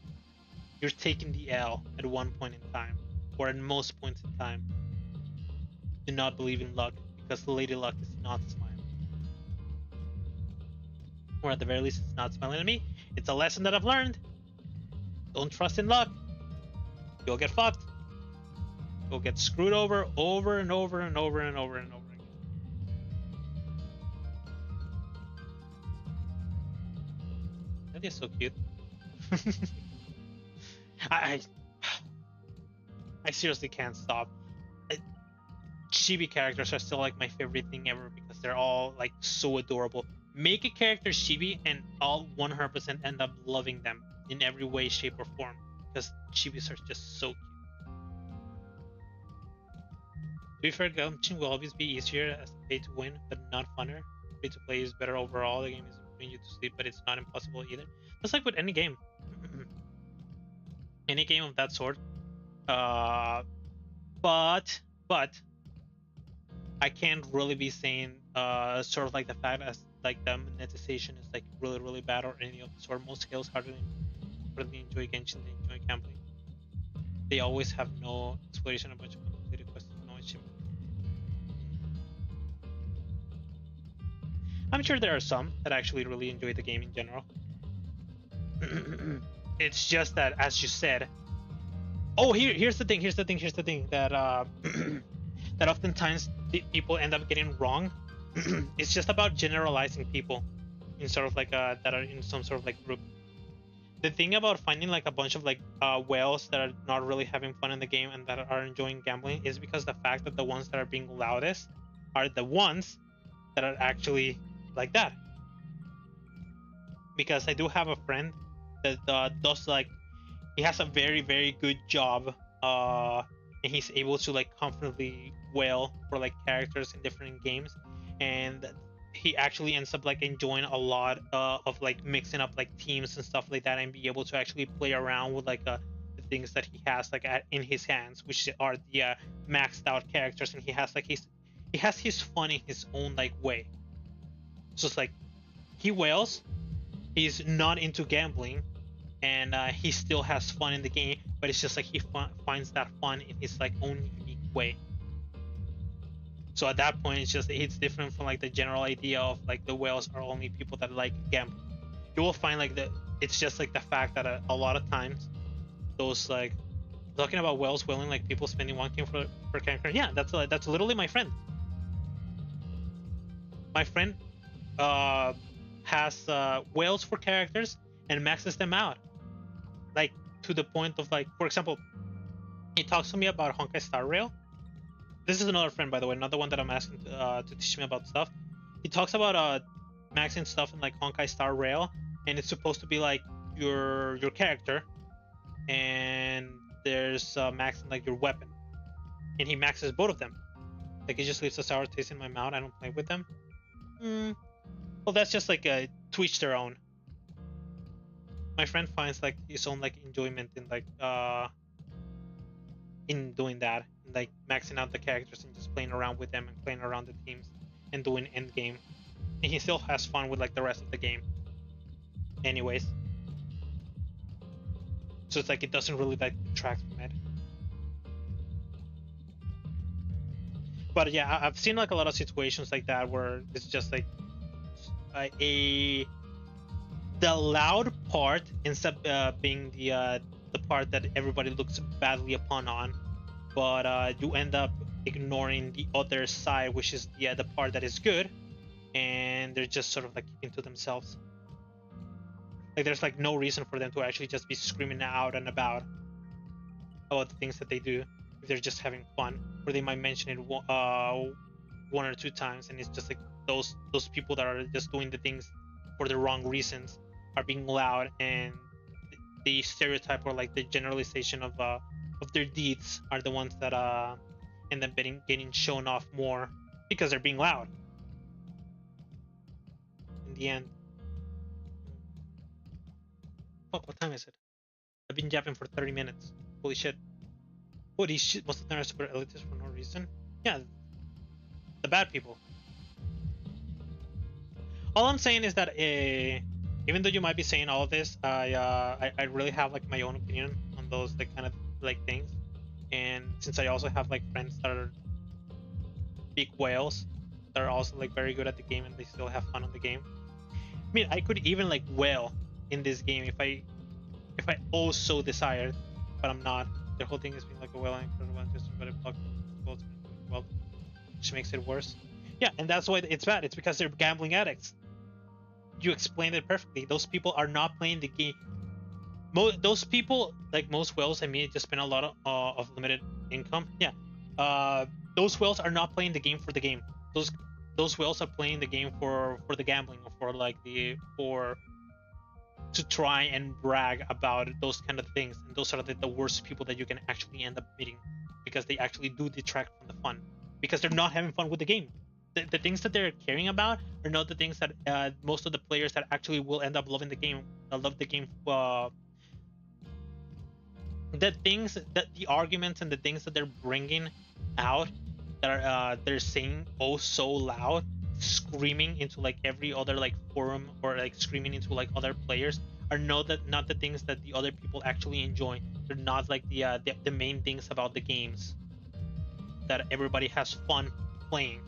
You're taking the L at one point in time, or at most points in time. Do not believe in luck, because the Lady Luck is not smiling. Or at the very least, it's not smiling at me. It's a lesson that I've learned. Don't trust in luck. You'll get fucked. You'll get screwed over and over and over and over and over again. That is so cute. I seriously can't stop. Chibi characters are still like my favorite thing ever, because they're all like so adorable. Make a character chibi and I'll 100% end up loving them in every way, shape, or form, because chibis are just so cute. To be fair, Genshin will always be easier as a pay to win, but not funner. Free to play is better overall. The game is putting you to sleep, but it's not impossible either. Just like with any game. Any game of that sort. But I can't really be saying sort of like the fact as like the monetization is like really, really bad or any of the sort. Most scales hardly enjoy Genshin, they enjoy gambling. They always have no exploration, a bunch of completed quests, no achievement. I'm sure there are some that actually really enjoy the game in general. It's just that, as you said. Oh, here's the thing that that oftentimes people end up getting wrong. It's just about generalizing people in sort of like that are in some sort of like group. The thing about finding like a bunch of like whales that are not really having fun in the game and that are enjoying gambling is because the fact that the ones that are being loudest are the ones that are actually like that. Because I do have a friend that does like, he has a very, very good job, and he's able to like comfortably whale for like characters in different games, and he actually ends up like enjoying a lot of like mixing up like teams and stuff like that, and be able to actually play around with like the things that he has like in his hands, which are the maxed out characters, and he has his fun in his own like way. So it's like he whales, he's not into gambling, and he still has fun in the game, but it's just like he finds that fun in his like own unique way. So at that point, it's different from like the general idea of like the whales are only people that like gambling. You will find like it's just like the fact that a lot of times those like talking about whales whaling, like people spending 1K per character. Yeah, that's literally my friend. My friend has whales for characters and maxes them out, like to the point of like, for example, he talks to me about Honkai Star Rail. This is another friend, by the way, not the one that I'm asking to teach me about stuff. He talks about maxing stuff in like Honkai Star Rail, and it's supposed to be like your character, and there's maxing like your weapon, and he maxes both of them. Like, it just leaves a sour taste in my mouth. I don't play with them. Well, that's just like a to each their own. my friend finds like his own like enjoyment in like in doing that, like maxing out the characters and just playing around with them and playing around the teams and doing end game. And he still has fun with like the rest of the game. Anyways. So it's like it doesn't really like detract from it. But yeah, I've seen like a lot of situations like that where it's just like the loud part ends up being the part that everybody looks badly upon on, but you end up ignoring the other side, which is the part that is good, and they're just sort of like keeping to themselves. Like there's like no reason for them to actually just be screaming out and about the things that they do if they're just having fun, or they might mention it one or two times, and it's just like those people that are just doing the things for the wrong reasons are being loud, and the stereotype or like the generalization of their deeds are the ones that end up getting shown off more because they're being loud in the end. Fuck, what time is it? I've been yapping for 30 minutes. Holy shit. Holy shit, most of them are super elitist for no reason. Yeah, the bad people. All I'm saying is that even though you might be saying all of this, I really have like my own opinion on those like kind of like things. And since I also have like friends that are big whales that are also like very good at the game and they still have fun on the game. I mean, I could even like whale in this game if I also desired, but I'm not. The whole thing is being like a whale and just about a block, well, which makes it worse. Yeah, and that's why it's bad. It's because they're gambling addicts. You explained it perfectly. Those people are not playing the game. Those people, like most whales, I mean, just spend a lot of limited income. Yeah, those whales are not playing the game for the game. Those whales are playing the game for the gambling, or for like to try and brag about those kind of things. And those are the worst people that you can actually end up meeting, because they actually do detract from the fun, because they're not having fun with the game. The things that they're caring about are not the things that most of the players that actually will end up loving the game love the game. The things that the arguments and the things that they're bringing out that are they're saying oh so loud, screaming into like every other like forum, or like screaming into like other players, are not the things that the other people actually enjoy. They're not like the main things about the games that everybody has fun playing.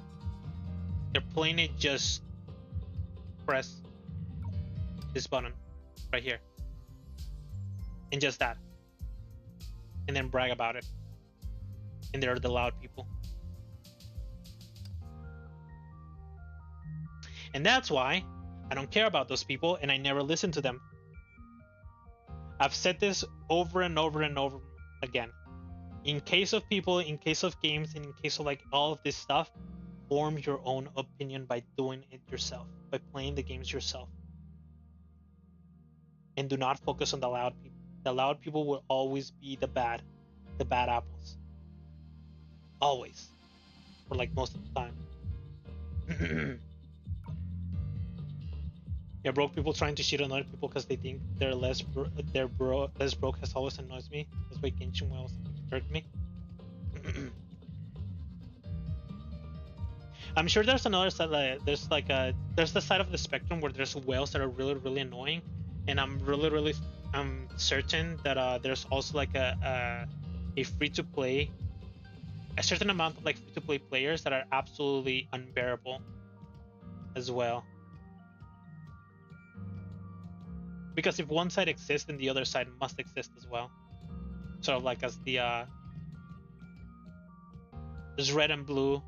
They're playing it just press this button right here and just that, and then brag about it. And they're the loud people. And that's why I don't care about those people and I never listen to them. I've said this over and over and over again. In case of people, in case of games, and in case of like all of this stuff, form your own opinion by doing it yourself, by playing the games yourself. And do not focus on the loud people. The loud people will always be the bad apples. Always. For like most of the time. Yeah, broke people trying to shit on other people because they think they're less broke has always annoys me. That's why Genshin Wells hurt me. I'm sure there's another side. There's the side of the spectrum where there's whales that are really annoying, and I'm certain that there's also like a free to play, a certain amount of like free to play players that are absolutely unbearable as well. Because if one side exists, then the other side must exist as well. Sort of like as there's red and blue,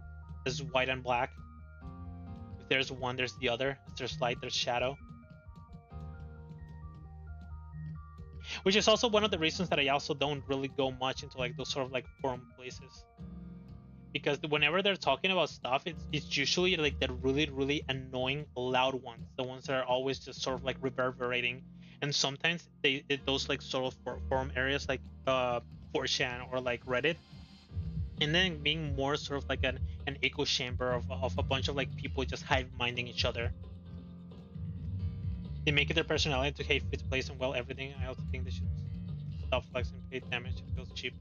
there's white and black. If there's one, there's the other. If there's light, there's shadow. Which is also one of the reasons that I also don't really go much into like those sort of like forum places. Because whenever they're talking about stuff, it's usually like the really annoying loud ones, the ones that are always just sort of like reverberating. And sometimes those like sort of forum areas like 4chan or like Reddit, and then being more sort of like an echo chamber of a bunch of like people just hive minding each other. They make it their personality to hate free to play and well everything. I also think they should stop flexing paid damage. It feels cheap.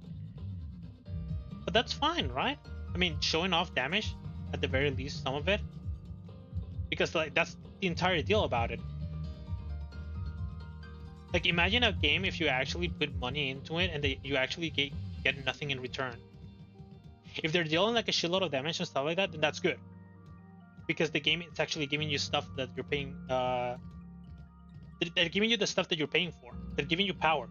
But that's fine, right? I mean, showing off damage, at the very least, some of it. Because like that's the entire deal about it. Like imagine a game if you actually put money into it and you actually get nothing in return. If they're dealing like a shitload of damage and stuff like that, then that's good. Because the game is actually giving you stuff that you're paying, they're giving you the stuff that you're paying for. They're giving you power.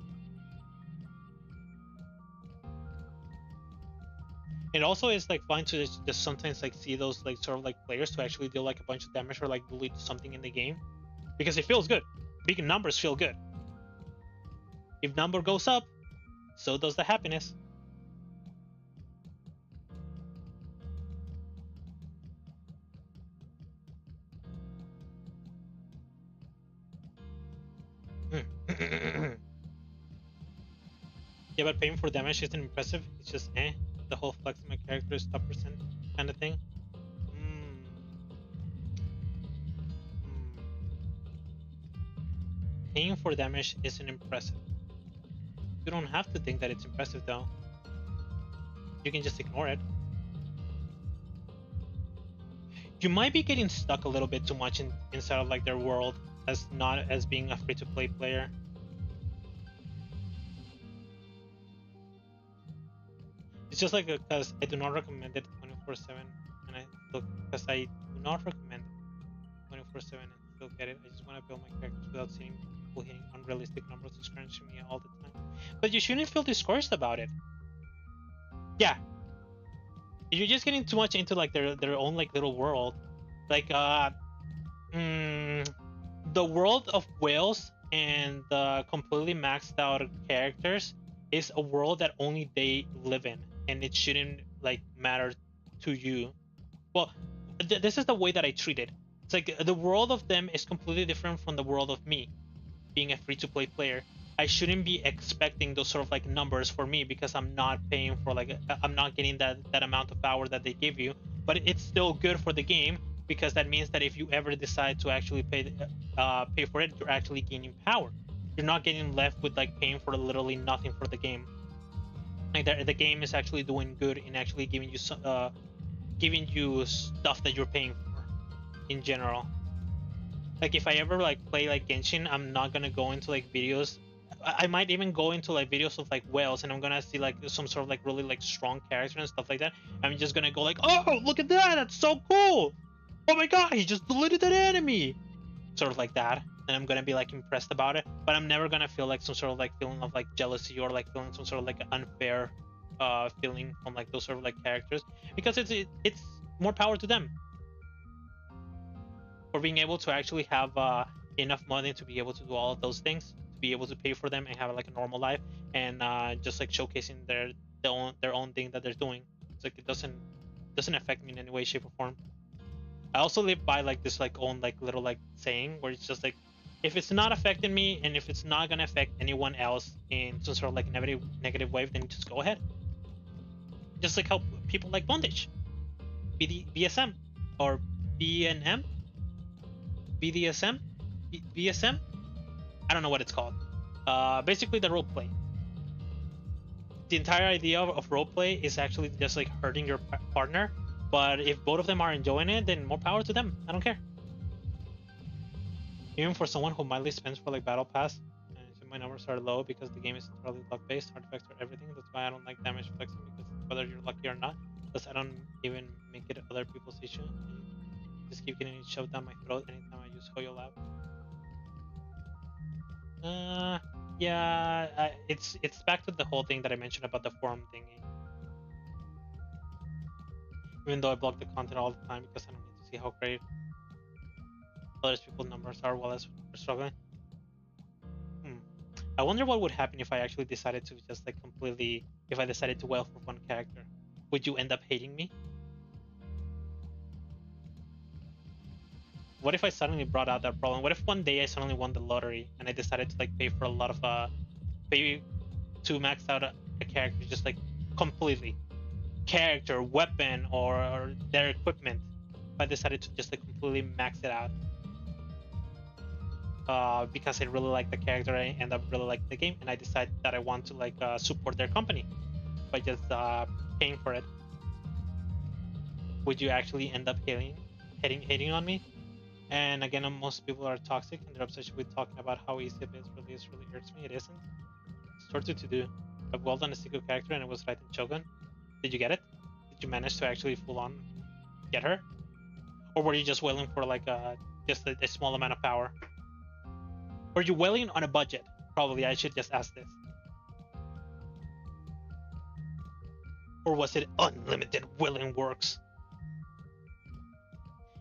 It also is like fun to just sometimes like see those like sort of like players to actually deal like a bunch of damage or like delete something in the game. Because it feels good. Big numbers feel good. If number goes up, so does the happiness. Yeah, but paying for damage isn't impressive. It's just the whole flexing my character is top percent kind of thing. Paying for damage isn't impressive. You don't have to think that it's impressive though. You can just ignore it. You might be getting stuck a little bit too much inside of like their world as not as being a free-to-play player. It's just like because I do not recommend it 24/7, and because I do not recommend it 24/7 and still get it. I just want to build my characters without seeing people hitting unrealistic numbers to scratch me all the time. But you shouldn't feel discouraged about it. Yeah, you're just getting too much into like their own like little world. Like the world of whales and the completely maxed out characters is a world that only they live in, and it shouldn't like matter to you. Well, this is the way that I treat it. It's like the world of them is completely different from the world of me, being a free-to-play player. I shouldn't be expecting those sort of like numbers for me because I'm not paying for like I'm not getting that amount of power that they give you. But it's still good for the game because that means that if you ever decide to actually pay for it, you're actually gaining power. You're not getting left with like paying for literally nothing for the game. Like the game is actually doing good in actually giving you stuff that you're paying for in general. Like if I ever like play like Genshin, I'm not gonna go into like videos. I might even go into like videos of like whales, and I'm gonna see like some sort of like really like strong character and stuff like that. I'm just gonna go like, oh, look at that, that's so cool. Oh my god, he just deleted that enemy. Sort of like that. And I'm gonna be like impressed about it, but I'm never gonna feel like some sort of like feeling of like jealousy or like feeling some sort of like unfair feeling from like those sort of like characters, because it's more power to them for being able to actually have enough money to be able to do all of those things, to be able to pay for them and have like a normal life, and just like showcasing their own thing that they're doing. It's like it doesn't affect me in any way, shape, or form. I also live by like this like own like little like saying where it's just like, if it's not affecting me and if it's not gonna affect anyone else in some sort of like negative way, then just go ahead. Just like how people like bondage, BSM or BNM, BDSM, BSM. I don't know what it's called. Basically the role play. The entire idea of role play is actually just like hurting your partner. But if both of them are enjoying it, then more power to them. I don't care. Even for someone who mildly spends for like battle pass, and my numbers are low because the game is entirely luck based, artifacts are everything. That's why I don't like damage flexing, because whether you're lucky or not, plus I don't even make it other people's issue. I just keep getting it shoved down my throat anytime I use Hoyo Lab. Yeah, it's back to the whole thing that I mentioned about the forum thingy. Even though I block the content all the time because I don't need to see how great other people's numbers are while we're struggling. I wonder what would happen if I actually decided to just like completely, if I decided to wail for one character. Would you end up hating me? What if I suddenly brought out that problem? What if one day I suddenly won the lottery and I decided to like pay for a lot of pay to max out a character just like completely? Character, weapon, or their equipment. If I decided to just like completely max it out. because I really like the character, I end up really liking the game, and I decide that I want to like support their company by just paying for it. Would you actually end up hating on me? And again, most people are toxic and they're obsessed with talking about how easy it is. Really hurts me. It isn't. It's torture to do. I've well done a single character and it was right in Shogun. Did you get it? Did you manage to actually full on get her? Or were you just wailing for like just a small amount of power? Were you wailing on a budget? Probably I should just ask this. Or was it unlimited willing works?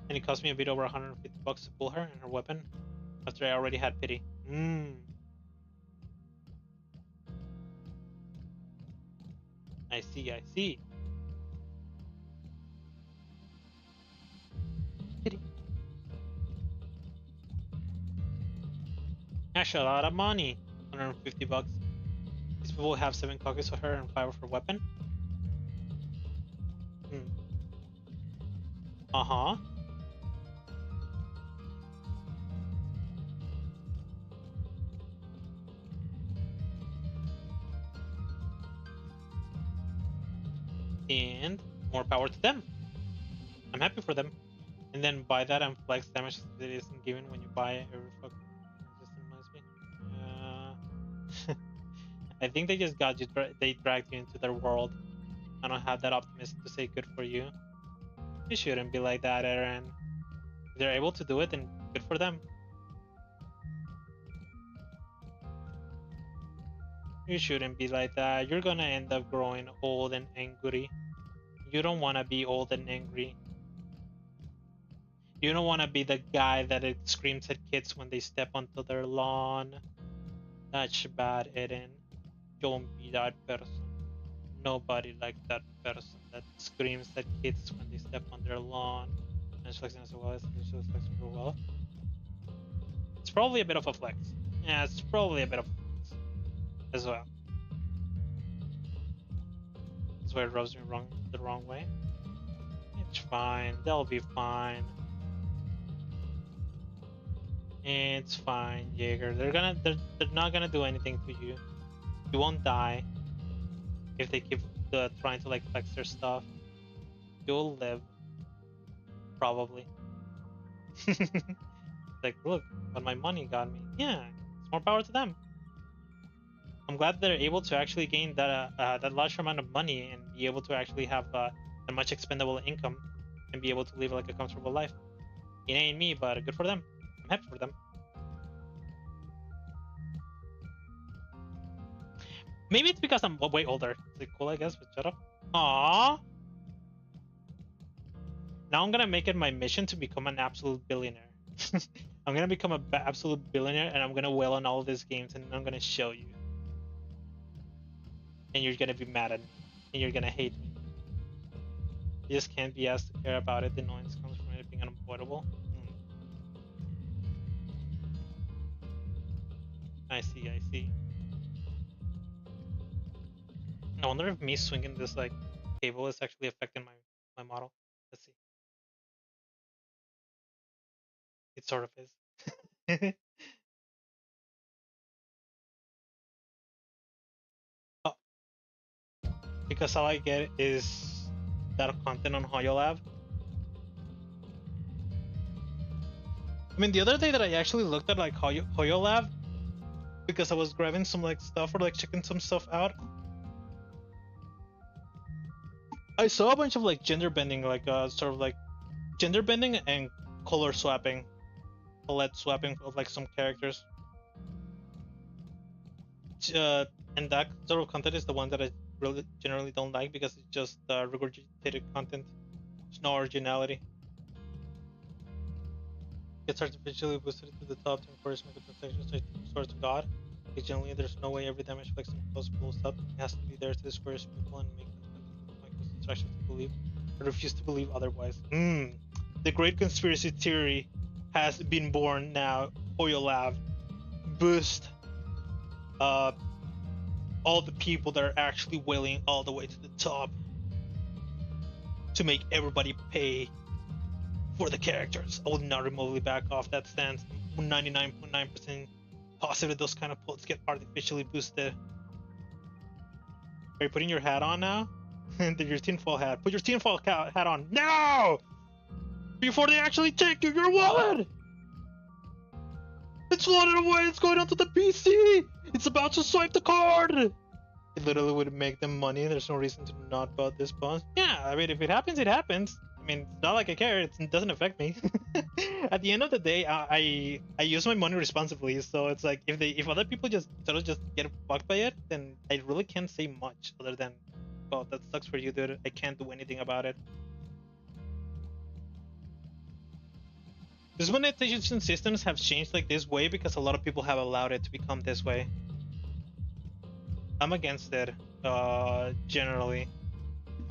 And it cost me a bit over 150 bucks to pull her and her weapon after I already had pity. I see. Pity. That's a lot of money. 150 bucks. These people have 7 copies of her and 5 of her weapon. Uh-huh. And more power to them. I'm happy for them. And then by that I'm flex damage that isn't given when you buy every fucking resist. I think they just got you. They dragged you into their world. I don't have that optimism to say good for you. You shouldn't be like that, Aaron. If they're able to do it, then good for them. You shouldn't be like that. You're gonna end up growing old and angry. You don't want to be old and angry. You don't want to be the guy that screams at kids when they step onto their lawn. That's bad, Eren. Don't be that person. Nobody likes that person that screams at kids when they step on their lawn. And it's flexing as well as flexing real well. It's probably a bit of a flex. Yeah, it's probably a bit of a flex as well. That's why it rubs me the wrong way. It's fine. They'll be fine. It's fine, Jaeger. They're not gonna do anything to you. You won't die if they keep trying to like flex their stuff. You'll live, probably. Like, look what my money got me. Yeah, it's more power to them. I'm glad they're able to actually gain that large amount of money and be able to actually have a much expendable income and be able to live like a comfortable life. It ain't me, but good for them. I'm happy for them. Maybe it's because I'm way older. Is it cool, I guess, but shut up. Aww. Now I'm gonna make it my mission to become an absolute billionaire. I'm gonna become an absolute billionaire and I'm gonna wail on all of these games and I'm gonna show you. And you're gonna be mad at me. And you're gonna hate me. You just can't be asked to care about it. The annoyance comes from it being unavoidable. I see. I wonder if me swinging this like cable is actually affecting my model. Let's see. It sort of is. Oh, because all I get is that content on Hoyolab. I mean, the other day that I actually looked at like Hoyolab because I was grabbing some like stuff or like checking some stuff out. I saw a bunch of like gender bending, like sort of like gender bending and color swapping, palette swapping of like some characters. And that sort of content is the one that I really generally don't like because it's just regurgitated content. There's no originality. Gets artificially boosted to the top to encourage microtransactions to swear to God. Occasionally, there's no way every damage flexing close blows up. It has to be there to discourage people and make them microtransactions to believe. I refuse to believe otherwise. The great conspiracy theory has been born now. Hoyolab boost all the people that are actually wailing all the way to the top to make everybody pay for the characters. I will not remotely back off that stance. 99.9% positive those kind of posts get artificially boosted. Are you putting your hat on now? Your tinfoil hat. Put your tinfoil hat on now! Before they actually take your wallet! It's floated away, it's going onto the PC! It's about to swipe the card! It literally would make them money, there's no reason to not buy this bond. Yeah, I mean, if it happens, it happens. I mean, it's not like I care, it doesn't affect me. At the end of the day, I use my money responsibly, so it's like, if other people just sort of just get fucked by it, then I really can't say much other than, well, that sucks for you, dude. I can't do anything about it. These monetization systems have changed like this way because a lot of people have allowed it to become this way. I'm against it, generally,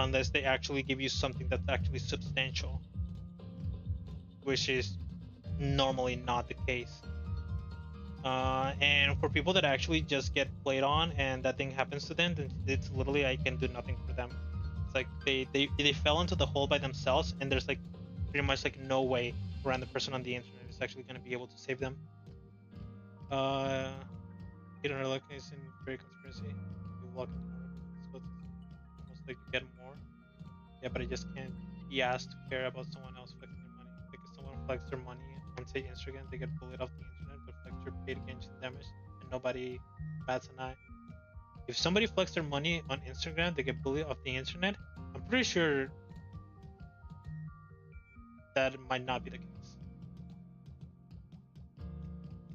unless they actually give you something that's actually substantial, which is normally not the case. And for people that actually just get played on and that thing happens to them, then it's literally I can do nothing for them. It's like they fell into the hole by themselves, and there's like pretty much like no way around the person on the internet is actually going to be able to save them. You don't look in very conspiracy. You walk into more, so it's like you get more. Yeah, but I just can't be asked to care about someone else flexing their money. Like if someone flexes their money on say Instagram, they get bullied off the internet, but flex your paid against damage, and nobody bats an eye. If somebody flexes their money on Instagram, they get bullied off the internet. I'm pretty sure that might not be the case.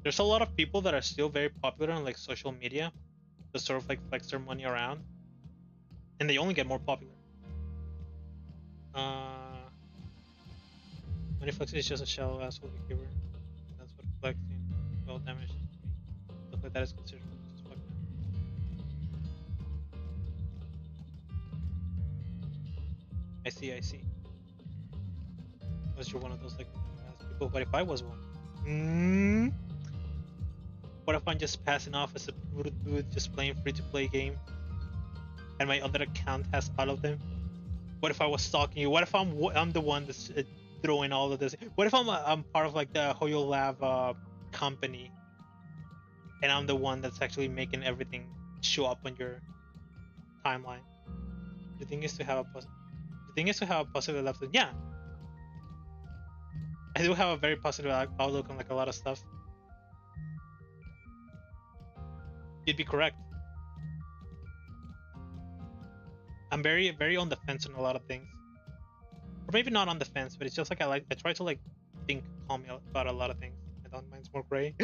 There's a lot of people that are still very popular on like social media to sort of like flex their money around, and they only get more popular. Money flexing is just a shallow asshole behavior. That's what flexing well damage to me. Stuff like that is considered just fuck them. I see. Unless you're one of those like people. What if I was one? What if I'm just passing off as a dude just playing free-to-play game, and my other account has all of them? What if I was stalking you? What if I'm the one that's throwing all of this? What if I'm part of like the Hoyoverse company, and I'm the one that's actually making everything show up on your timeline? The thing is to have a positive outlook. Yeah, I do have a very positive outlook on like a lot of stuff. You'd be correct. I'm very on the fence on a lot of things, or maybe not on the fence, but it's just like I try to like think calmly about a lot of things. I don't mind more gray.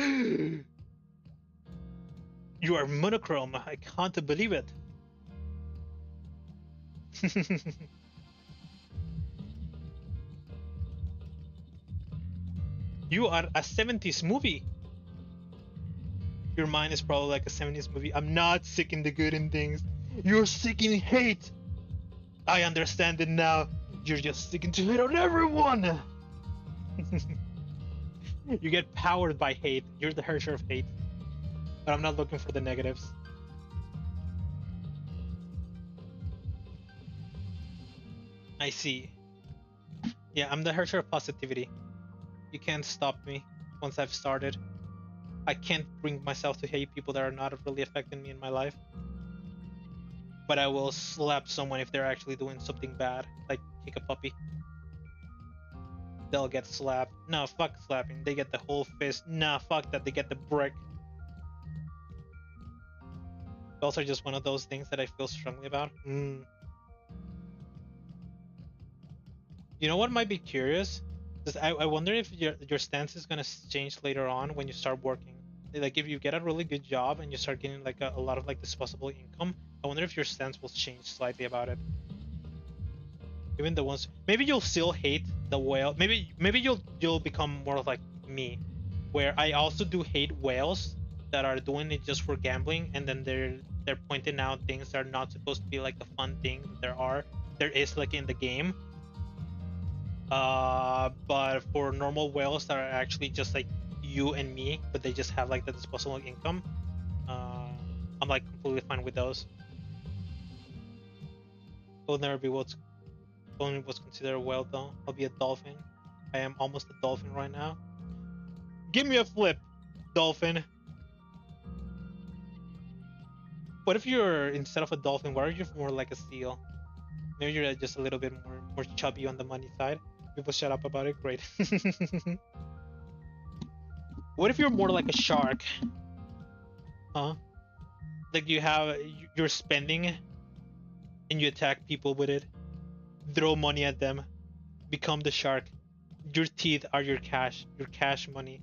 You are monochrome. I can't believe it. You are a 70s movie. Your mind is probably like a 70s movie. I'm not seeking the good in things. You're seeking hate. I understand it now. You're just seeking to hate on everyone. You get powered by hate. You're the herrscher of hate. But I'm not looking for the negatives. I see. Yeah, I'm the herrscher of positivity. You can't stop me once I've started. I can't bring myself to hate people that are not really affecting me in my life. But I will slap someone if they're actually doing something bad, like kick a puppy. They'll get slapped. No, fuck slapping. They get the whole fist. Nah, fuck that. They get the brick. Those are just one of those things that I feel strongly about. You know what might be curious? I wonder if your stance is gonna change later on when you start working. Like if you get a really good job and you start getting like a lot of like disposable income, I wonder if your stance will change slightly about it. Even the ones, maybe you'll still hate the whale. Maybe you'll become more like me, where I also do hate whales that are doing it just for gambling, and then they're pointing out things that are not supposed to be like the fun thing that there is like in the game. But for normal whales that are actually just like you and me, but they just have like the disposable income, I'm like completely fine with those. I'll never be what's considered a whale though. I'll be a dolphin. I am almost a dolphin right now. Give me a flip, dolphin. What if you're, instead of a dolphin, what if you're more like a seal? Maybe you're just a little bit more chubby on the money side. People shut up about it. Great. What if you're more like a shark? Huh? Like you're spending and you attack people with it. Throw money at them. Become the shark. Your teeth are your cash money.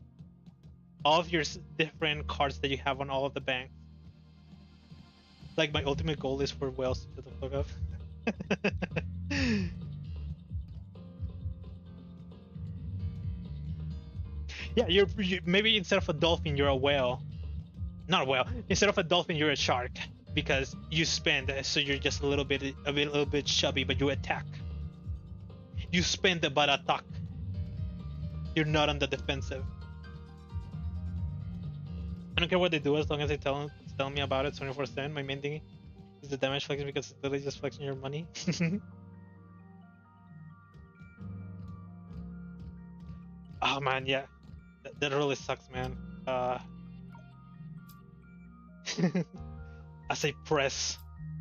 All of your different cards that you have on all of the banks. Like my ultimate goal is for whales to shut the fuck up. Yeah, you maybe instead of a dolphin you're a whale. Not a whale. Instead of a dolphin you're a shark because you spend, so you're just a little bit chubby, but you attack. You spend but attack. You're not on the defensive. I don't care what they do as long as they tell me about it 24/7. My main thing is the damage flexing because it's literally just flexing your money. Oh man, yeah, that really sucks, man. As I press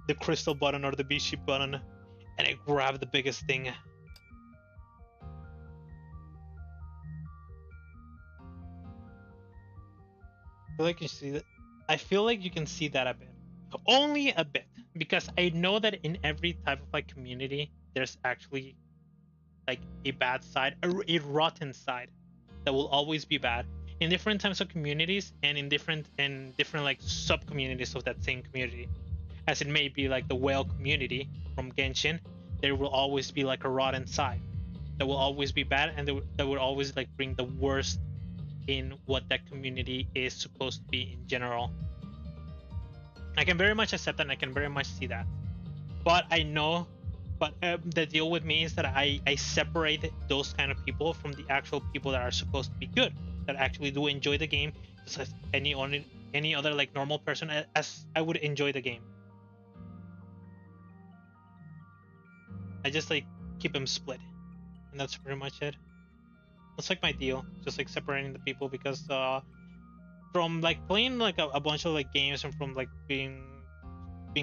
the crystal button or the B-ship button, and I grab the biggest thing. I feel like you can see that a bit. Only a bit. Because I know that in every type of like community, there's actually like a bad side, a rotten side that will always be bad. In different types of communities and in different like sub communities of that same community. As it may be like the whale community from Genshin, there will always be like a rotten side that will always be bad, and that will always like bring the worst in what that community is supposed to be in general. I can very much accept that, and I can very much see that. But I know, the deal with me is that I separate those kind of people from the actual people that are supposed to be good, that actually do enjoy the game, just as any other like normal person, as I would enjoy the game. I just like keep them split, and that's pretty much it. That's like my deal, just like separating the people, because from like playing like a bunch of like games and from like being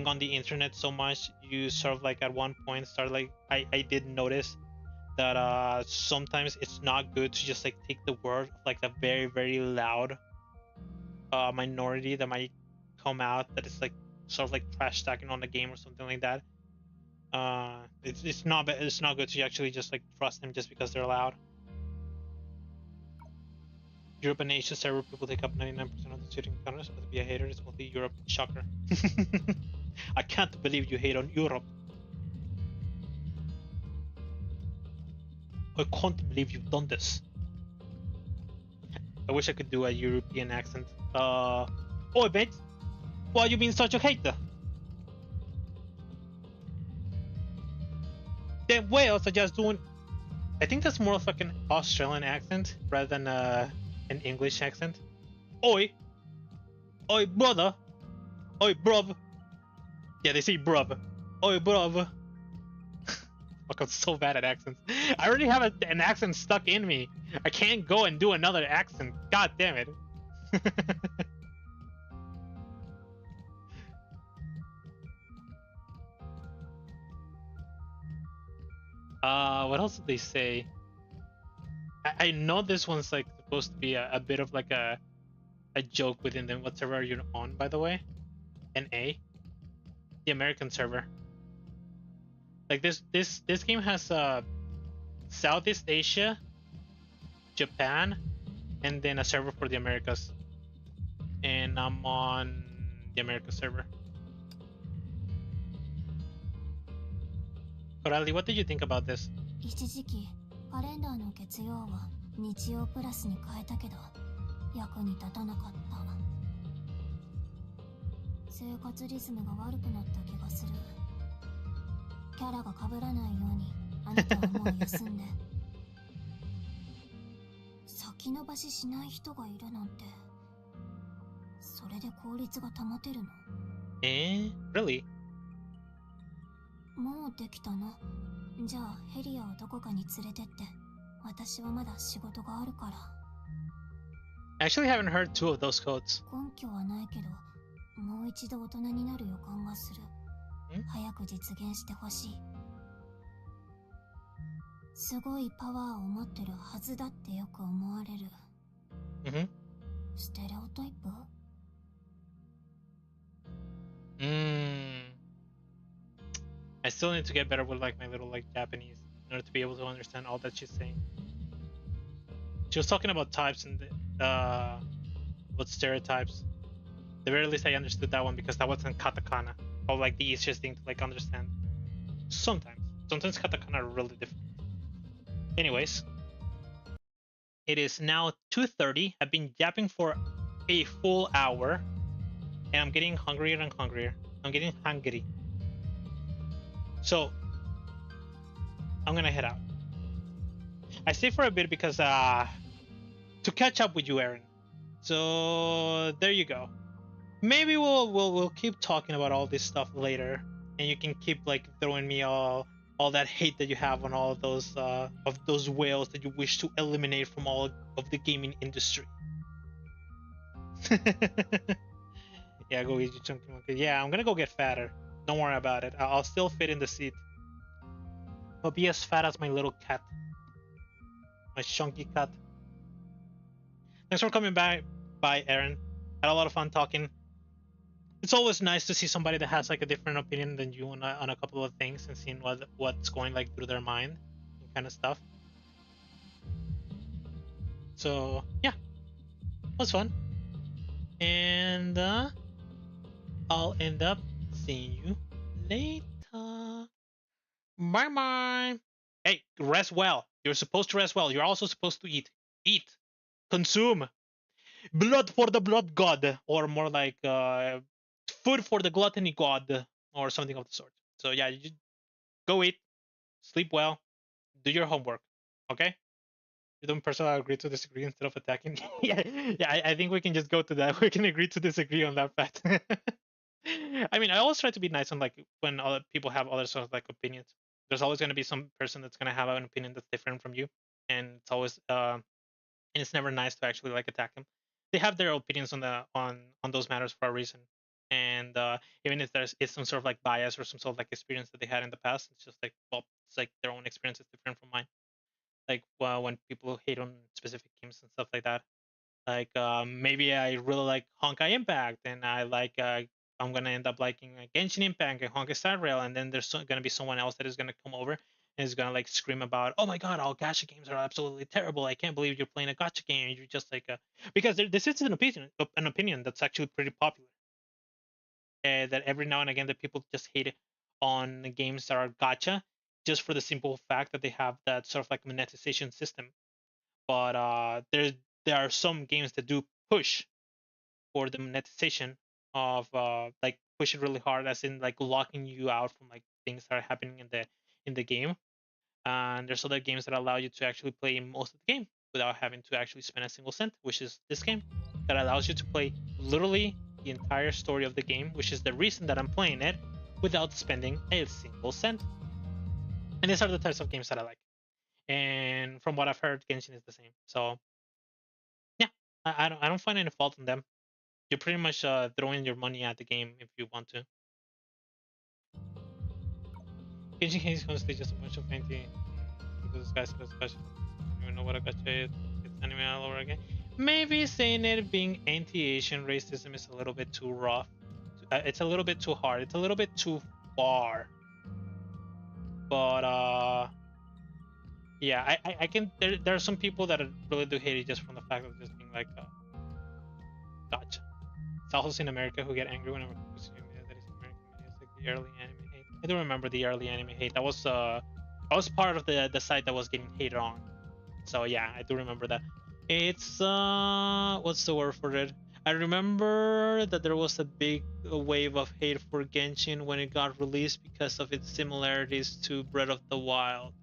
on the internet so much, you sort of like at one point start like I did notice that sometimes it's not good to just like take the word of like the very, very loud minority that might come out that is like sort of like trash talking on the game or something like that. It's not good to actually just like trust them just because they're loud. Europe and Asia server people take up 99% of the shooting encounters, but to be a hater is mostly Europe. Shocker. I can't believe you hate on Europe. I can't believe you've done this. I wish I could do a European accent. Oh mate, why you being such a hater? Them whales are just doing... I think that's more of like an Australian accent rather than an English accent. Oi brother, oi bruv. Yeah, they say bruv. Oi bruv. Fuck, I'm so bad at accents. I already have an accent stuck in me. I can't go and do another accent. God damn it. What else did they say? I know this one's like supposed to be a bit of like a joke within them. What server are you on, by the way? NA? The American server. Like this game has Southeast Asia, Japan, and then a server for the Americas. And I'm on the America server. Corelli, what did you think about this? 一時期カレンダーの月曜は日曜プラスに変えたけど役に立たなかった。生活リズムが悪くなった気がする。キャラが被らないようにあなたはもう休んで。先延ばししない人がいるなんて、それで効率が保てるの？Really? もうできたの？じゃあヘリアをどこかに連れてって。私はまだ仕事があるから。I actually haven't heard two of those codes. 根拠はないけど、もう一度大人になる予感がする。早く実現してほしい。すごいパワーを持ってるはずだってよく思われる。ステレオタイプ？I still need to get better with like my little like Japanese in order to be able to understand all that she's saying. She was talking about types and about stereotypes. At the very least, I understood that one because that wasn't katakana, or like the easiest thing to like understand. Sometimes katakana are really difficult. Anyways, it is now 2:30. I've been yapping for a full hour, and I'm getting hungrier and hungrier. I'm getting hungry. So I'm gonna head out. I stay for a bit because to catch up with you, Aaron. So there you go. Maybe we'll keep talking about all this stuff later, and you can keep like throwing me all that hate that you have on all of those whales that you wish to eliminate from all of the gaming industry. Yeah, go eat your chunky monkey. Yeah, I'm gonna go get fatter. Don't worry about it. I'll still fit in the seat. I'll be as fat as my little cat. My chunky cat. Thanks for coming by, Aaron. Had a lot of fun talking. It's always nice to see somebody that has like a different opinion than you on a couple of things and seeing what's going like through their mind and kind of stuff. So yeah, it was fun. And I'll end up seeing you later. Bye bye. Hey, rest well. You're supposed to rest well. You're also supposed to eat. Eat. Consume. Blood for the blood god. Or more like food for the gluttony god. Or something of the sort. So yeah, you just go eat. Sleep well. Do your homework. Okay? You don't personally agree to disagree instead of attacking. yeah, I think we can just go to that. We can agree to disagree on that fact. I mean, I always try to be nice on like when other people have other sort of like opinions. There's always going to be some person that's going to have an opinion that's different from you, and it's always and it's never nice to actually like attack them. They have their opinions on those matters for a reason, and even if there's some sort of like bias or some sort of like experience that they had in the past, it's just like, well, it's like their own experience is different from mine. Like when people hate on specific games and stuff like that. Like maybe I really like Honkai Impact, and I like I'm gonna end up liking Genshin Impact and Honkai Star Rail, and then there's gonna be someone else that is gonna come over and is gonna like scream about, oh my god, all gacha games are absolutely terrible. I can't believe you're playing a gacha game. You're just like because this is an opinion that's actually pretty popular. That every now and again that people just hate on games that are gacha just for the simple fact that they have that sort of like monetization system. But there are some games that do push for the monetization of like push it really hard, as in like locking you out from like things that are happening in the game. And there's other games that allow you to actually play most of the game without having to actually spend a single cent, which is this game that allows you to play literally the entire story of the game, which is the reason that I'm playing it, without spending a single cent. And these are the types of games that I like. And from what I've heard, Genshin is the same. So yeah, I don't find any fault in them. You're pretty much throwing your money at the game if you want to. Genshin is honestly just a bunch of fancy disguise. I don't even know what a gacha is. It's anime all over again. Maybe saying it being anti-Asian racism is a little bit too rough. It's a little bit too hard. It's a little bit too far. But yeah, I can. There are some people that really do hate it just from the fact of just being like, gotcha. It's also in America who get angry whenever people see media that is American media. It's like the early anime hate. I do remember the early anime hate. I was part of the site that was getting hated on. So yeah, I do remember that. It's what's the word for it? I remember that there was a big wave of hate for Genshin when it got released because of its similarities to Breath of the Wild.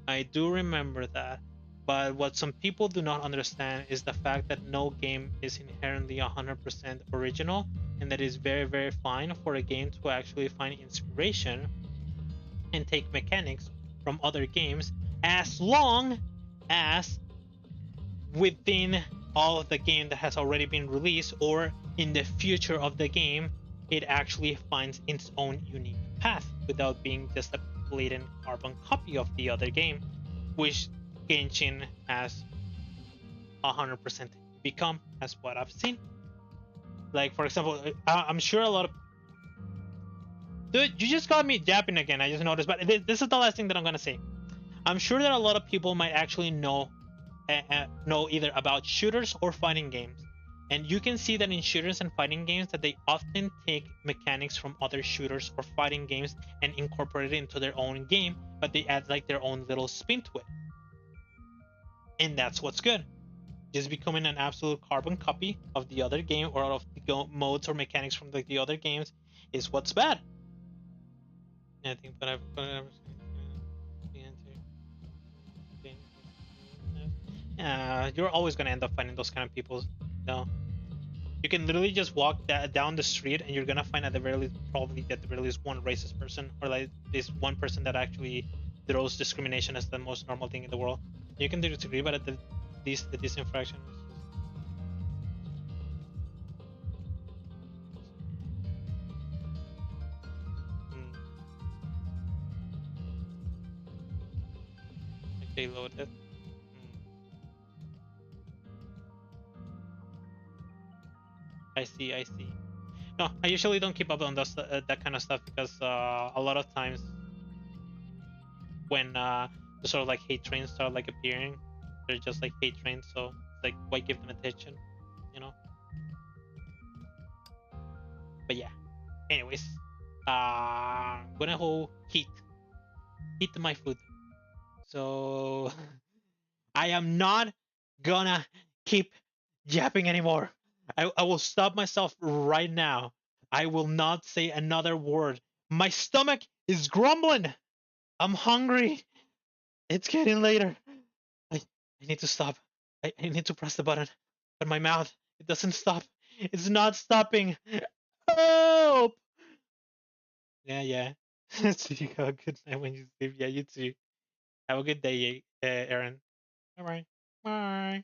I do remember that. But what some people do not understand is the fact that no game is inherently 100% original, and that it's very, very fine for a game to actually find inspiration and take mechanics from other games, as long as within all of the game that has already been released, or in the future of the game, it actually finds its own unique path without being just a blatant carbon copy of the other game, which Genshin has 100% become, as what I've seen. Like, for example, I'm sure a lot of... Dude, you just got me yapping again, I just noticed, but this is the last thing that I'm gonna say. I'm sure that a lot of people might actually know either about shooters or fighting games. And you can see that in shooters and fighting games that they often take mechanics from other shooters or fighting games and incorporate it into their own game, but they add like their own little spin to it. And that's what's good. Just becoming an absolute carbon copy of the other game or of the modes or mechanics from the other games is what's bad. I think, but you're always gonna end up finding those kind of people. No, you can literally just walk down the street and you're gonna find at the very least, probably at the very least, one racist person, or like this one person that actually throws discrimination as the most normal thing in the world. You can disagree, but at the least the disinfraction is just... Okay, loaded. I see. No, I usually don't keep up on those, that kind of stuff, because a lot of times when the sort of like hate trains start like appearing, they're just like hate trains, so it's like, why give them attention, you know? But yeah, anyways, I'm gonna go heat my food. So I am not gonna keep yapping anymore. I will stop myself right now. I will not say another word. My stomach is grumbling. I'm hungry. It's getting later. I need to stop. I need to press the button. But my mouth, it doesn't stop. It's not stopping. Help! Yeah. So you have a good night when you sleep. Yeah, you too. Have a good day, Aaron. Bye-bye. Bye.